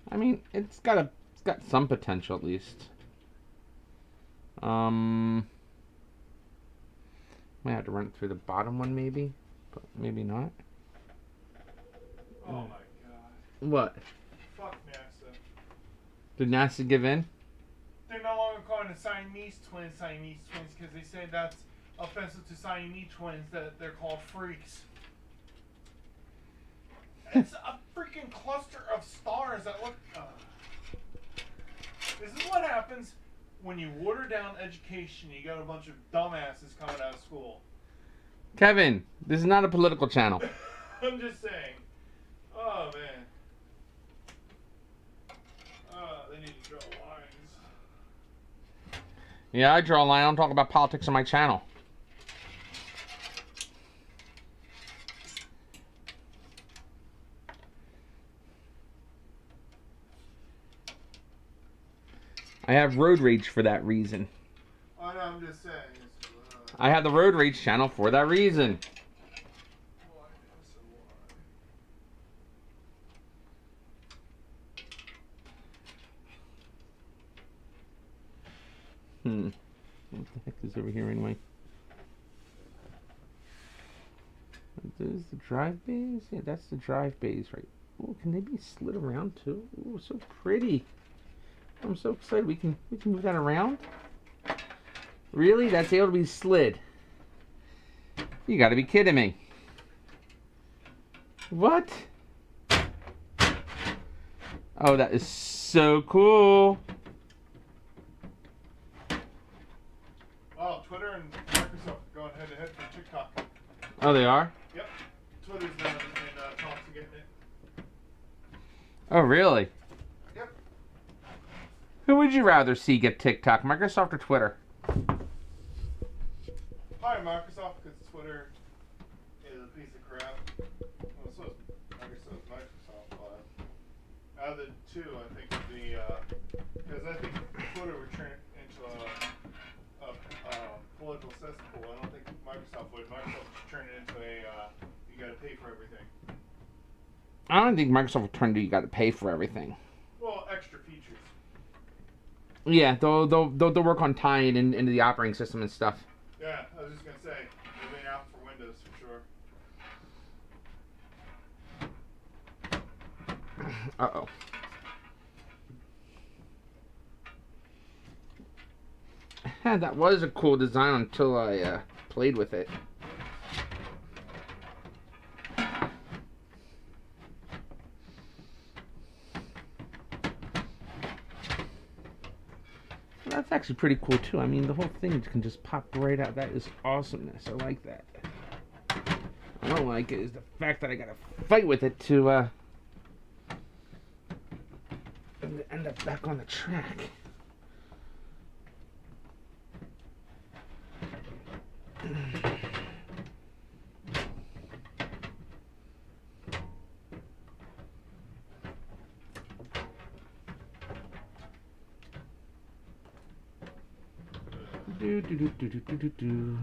I mean, it's got some potential at least. Might have to run it through the bottom one maybe, but maybe not. Oh my god. What? Fuck NASA. Did NASA give in? They're no longer calling the Siamese twins because they say that's offensive to Siamese twins, that they're called freaks. It's a freaking cluster of stars that look. This is what happens when you water down education. You got a bunch of dumbasses coming out of school. Kevin, this is not a political channel. I'm just saying. Oh man. They need to draw lines. Yeah, I draw a line. I don't talk about politics on my channel. I have road rage for that reason. Oh no, I'm just saying. I have the road rage channel for that reason. What the heck is over here anyway? There's the drive bays? Yeah, that's the drive bays, right? Oh, can they be slid around too? Oh, so pretty. I'm so excited. We can move that around. Really? That's able to be slid. You gotta be kidding me. What? Oh, that is so cool. Oh, Twitter and Microsoft are going head to head for TikTok. Oh, they are? Yep. Twitter's now in talks to getting it. Oh, really? Yep. Who would you rather see get TikTok, Microsoft or Twitter? Probably Microsoft, because Twitter is a piece of crap. Well, so is Microsoft. Out of the two, I think because I think Twitter would turn into a political cesspool. I don't think Microsoft would. Microsoft would turn it into you got to pay for everything. I don't think Microsoft will turn to you got to pay for everything. Well, extra features. Yeah, they'll work on tying it into the operating system and stuff. Yeah, I was just gonna say, they're laying out for Windows for sure. Uh-oh. That was a cool design until I played with it. That's actually pretty cool too. I mean, the whole thing can just pop right out. That is awesomeness. I like that. I don't like it is the fact that I gotta fight with it to end up back on the track. Do.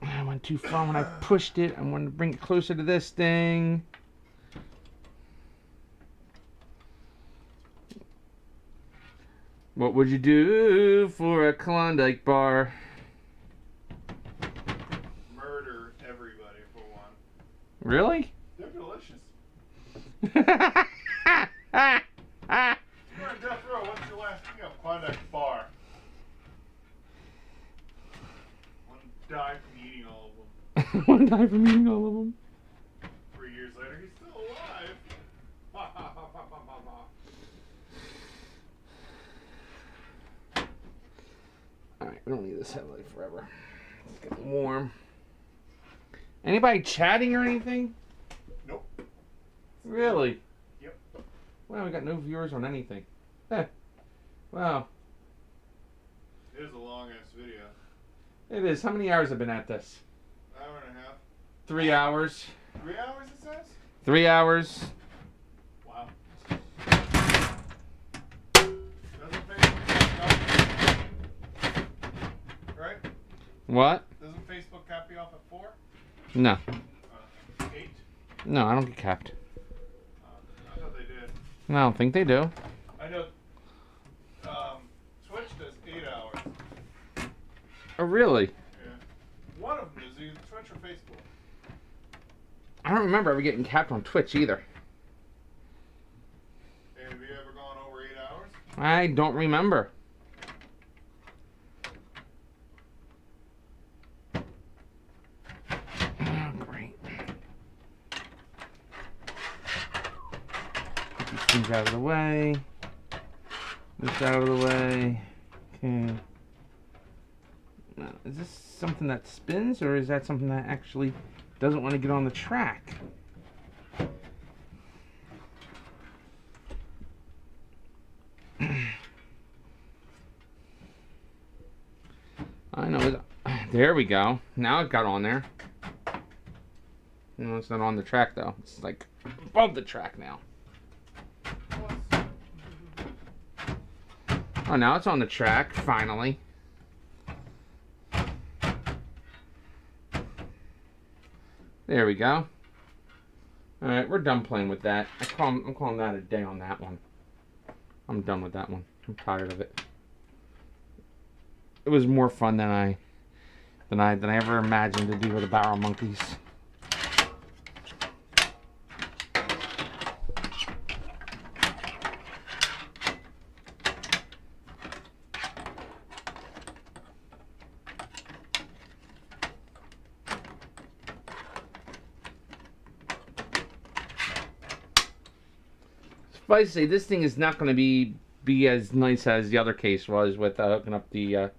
I went too far when I pushed it. I wanted to bring it closer to this thing. What would you do for a Klondike bar? Murder everybody for one. Really? They're delicious. You're on death row. What's your last meal? Klondike bar. One died from eating all of them. One die from eating all of them. 3 years later, he's still alive. Alright, we don't need this headlight forever. It's getting warm. Anybody chatting or anything? Nope. Really? Yep. Well, we got no viewers on anything. Eh. Wow. It is a long ass video. It is. How many hours have been at this? Hour and a half. 3 hours. 3 hours it says? 3 hours. Wow. Doesn't Facebook right? What? Doesn't Facebook cap you off at 4? No. 8? No, I don't get capped. I thought they did. No, I don't think they do. I know Twitch does 8 hours. Oh, really? Yeah. One of them is either Twitch or Facebook. I don't remember ever getting capped on Twitch either. Hey, have you ever gone over 8 hours? I don't remember. Oh, great. Get these things out of the way. This out of the way. Okay. Now, is this something that spins, or is that something that actually doesn't want to get on the track? I know. There we go. Now it got on there. No, it's not on the track though. It's like above the track now. Oh, now it's on the track, finally. There we go. All right, we're done playing with that. I'm calling that a day on that one. I'm done with that one. I'm tired of it. It was more fun than I ever imagined to do with the barrel monkeys. Suffice to say, this thing is not going to be as nice as the other case was with hooking up the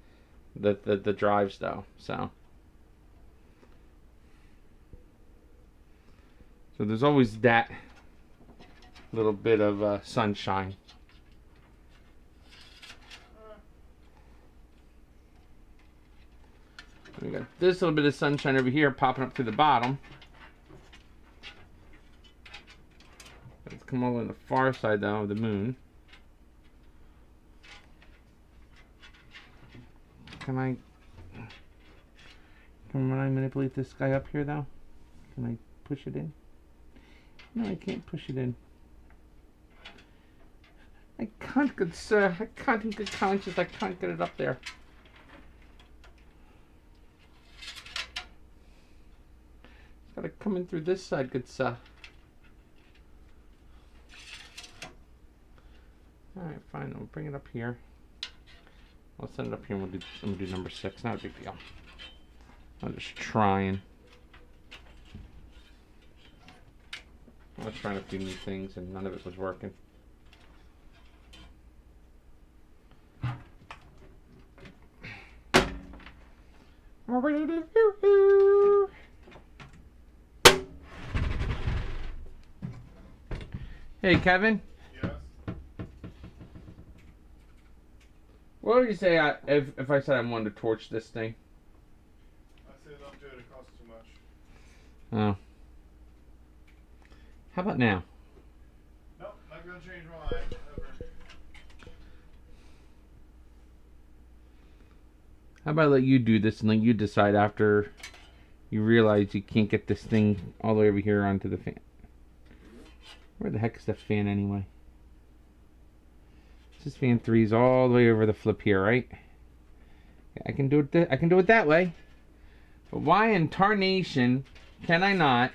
drives, though. So there's always that little bit of sunshine. We got this little bit of sunshine over here popping up to the bottom. Let's come over on the far side though of the moon. Can I manipulate this guy up here though? Can I push it in? No, I can't push it in. I can't, good sir. I can't in good conscience. I can't get it up there. It's gotta come in through this side, good sir. Alright, fine. We'll bring it up here. I'll send it up here and we'll do number 6. Not a big deal. I'm just trying. I was trying a few new things and none of it was working. Hey, Kevin. Yes. What would you say if I said I wanted to torch this thing? I say don't do it. It costs too much. Oh. How about now? Nope, not gonna change my mind. Ever. How about I let you do this and let you decide after you realize you can't get this thing all the way over here onto the fan. Where the heck is the fan anyway? This fan 3 is all the way over the flip here, right? I can do it. I can do it that way. But why in tarnation can I not?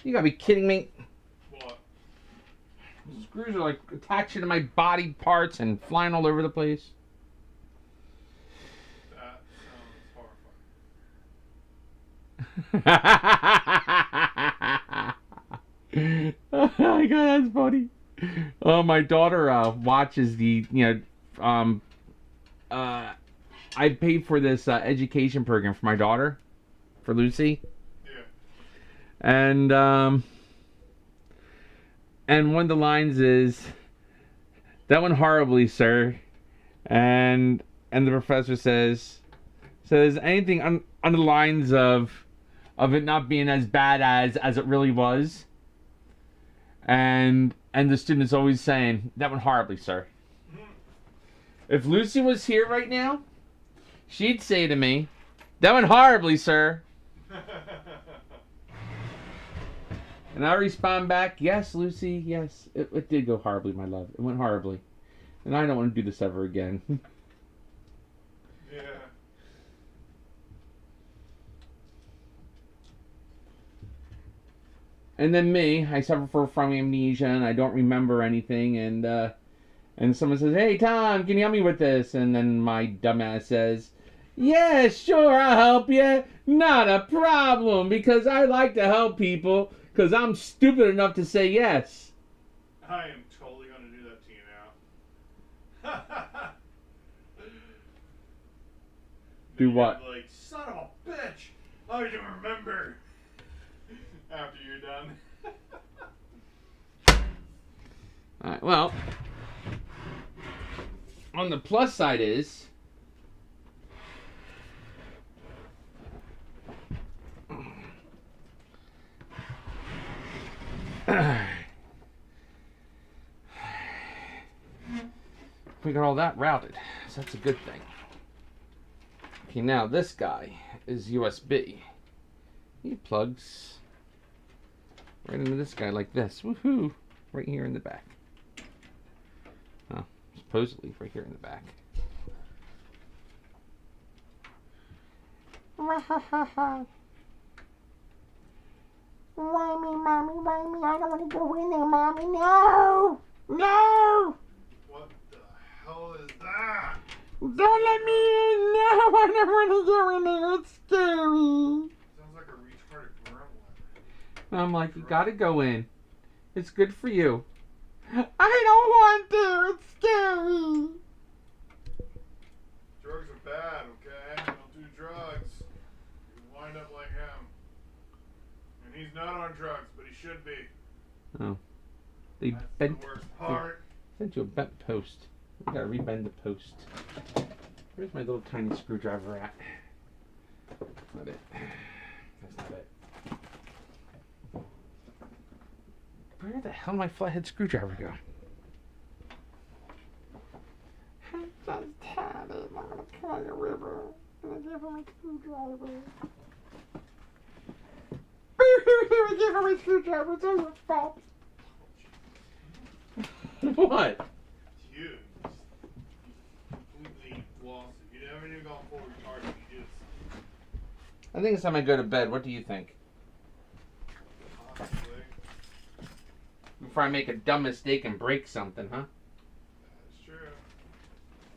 You gotta be kidding me. What? The screws are like attaching to my body parts and flying all over the place. That sounds horrifying. Oh my god, that's funny. Oh, my daughter watches the, I paid for this education program for my daughter, for Lucy. And one of the lines is, "That went horribly, sir." And the professor says anything on the lines of it not being as bad as it really was. And the student's always saying, "That went horribly, sir." If Lucy was here right now, she'd say to me, "That went horribly, sir." And I respond back, "Yes, Lucy, yes. It did go horribly, my love. It went horribly. And I don't want to do this ever again." Yeah. And then me, I suffer from amnesia and I don't remember anything. And someone says, "Hey, Tom, can you help me with this?" And then my dumbass says, "Yeah, sure, I'll help you. Not a problem, because I like to help people. Because I'm stupid enough to say yes." I am totally gonna do that to you now. Do what? Like, son of a bitch! I don't remember. After you're done. Alright, well, on the plus side is we got all that routed, so that's a good thing. Okay, now this guy is USB. He plugs right into this guy like this. Woohoo! Right here in the back. Oh, supposedly right here in the back. Why me, mommy? Why me? I don't want to go in there, mommy. No! No! What the hell is that? Don't let me in! No! I don't want to go in there. It's scary. Sounds like a retarded gremlin. And I'm like, you gotta go in. It's good for you. I don't want to. It's scary. Drugs are bad, okay? Don't do drugs. You wind up like him. And he's not on drugs, but he should be. Oh. They That's bent. the worst part. Sent you a bent post. We gotta rebend the post. Where's my little tiny screwdriver at? That's not it. That's not it. Where the hell did my flathead screwdriver go? I'm just tired. I'm going to call the river. I'm going to give him a screwdriver. Give him a screwdriver. It's all your fault. What? You completely lost it. You never even gone full retarded. You just I think it's time I go to bed. What do you think? possibly. Before I make a dumb mistake and break something, huh? That's true.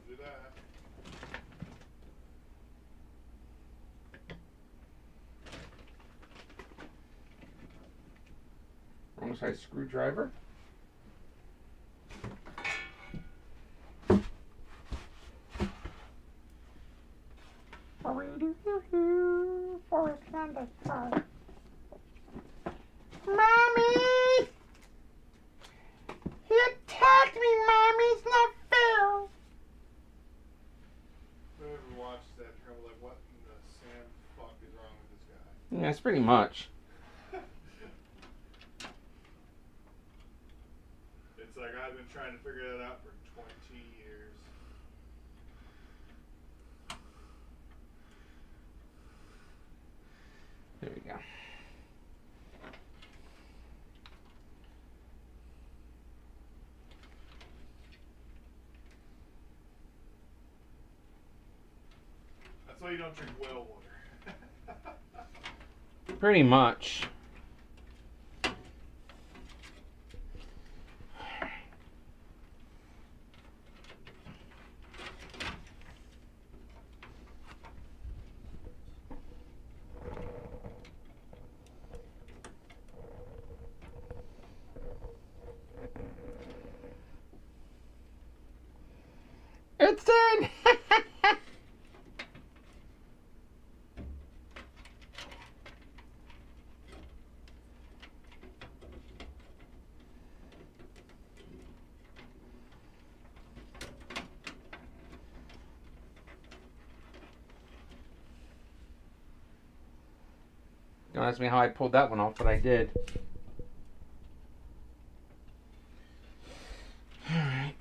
Do that. Wrong side screwdriver. Forest Gump Park. Mommy! He attacked me, Mommy! It's not fair! Whoever watched that, they're like, what in the Sam fuck is wrong with this guy? Yeah, it's pretty much. It's like I've been trying to figure that out for 20 years. There we go. That's why you don't drink well water. Pretty much. It's in! Don't ask me how I pulled that one off, but I did. Alright.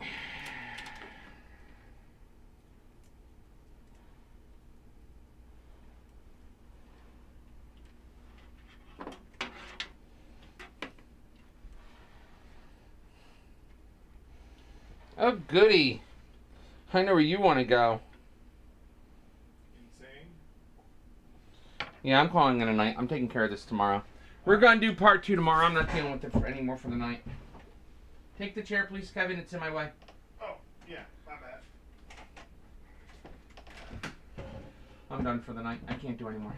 Oh, goody. I know where you want to go. Insane. Yeah, I'm calling it a night. I'm taking care of this tomorrow. We're going to do part 2 tomorrow. I'm not dealing with it anymore for the night. Take the chair, please, Kevin. It's in my way. Oh, yeah, my bad. I'm done for the night. I can't do anymore.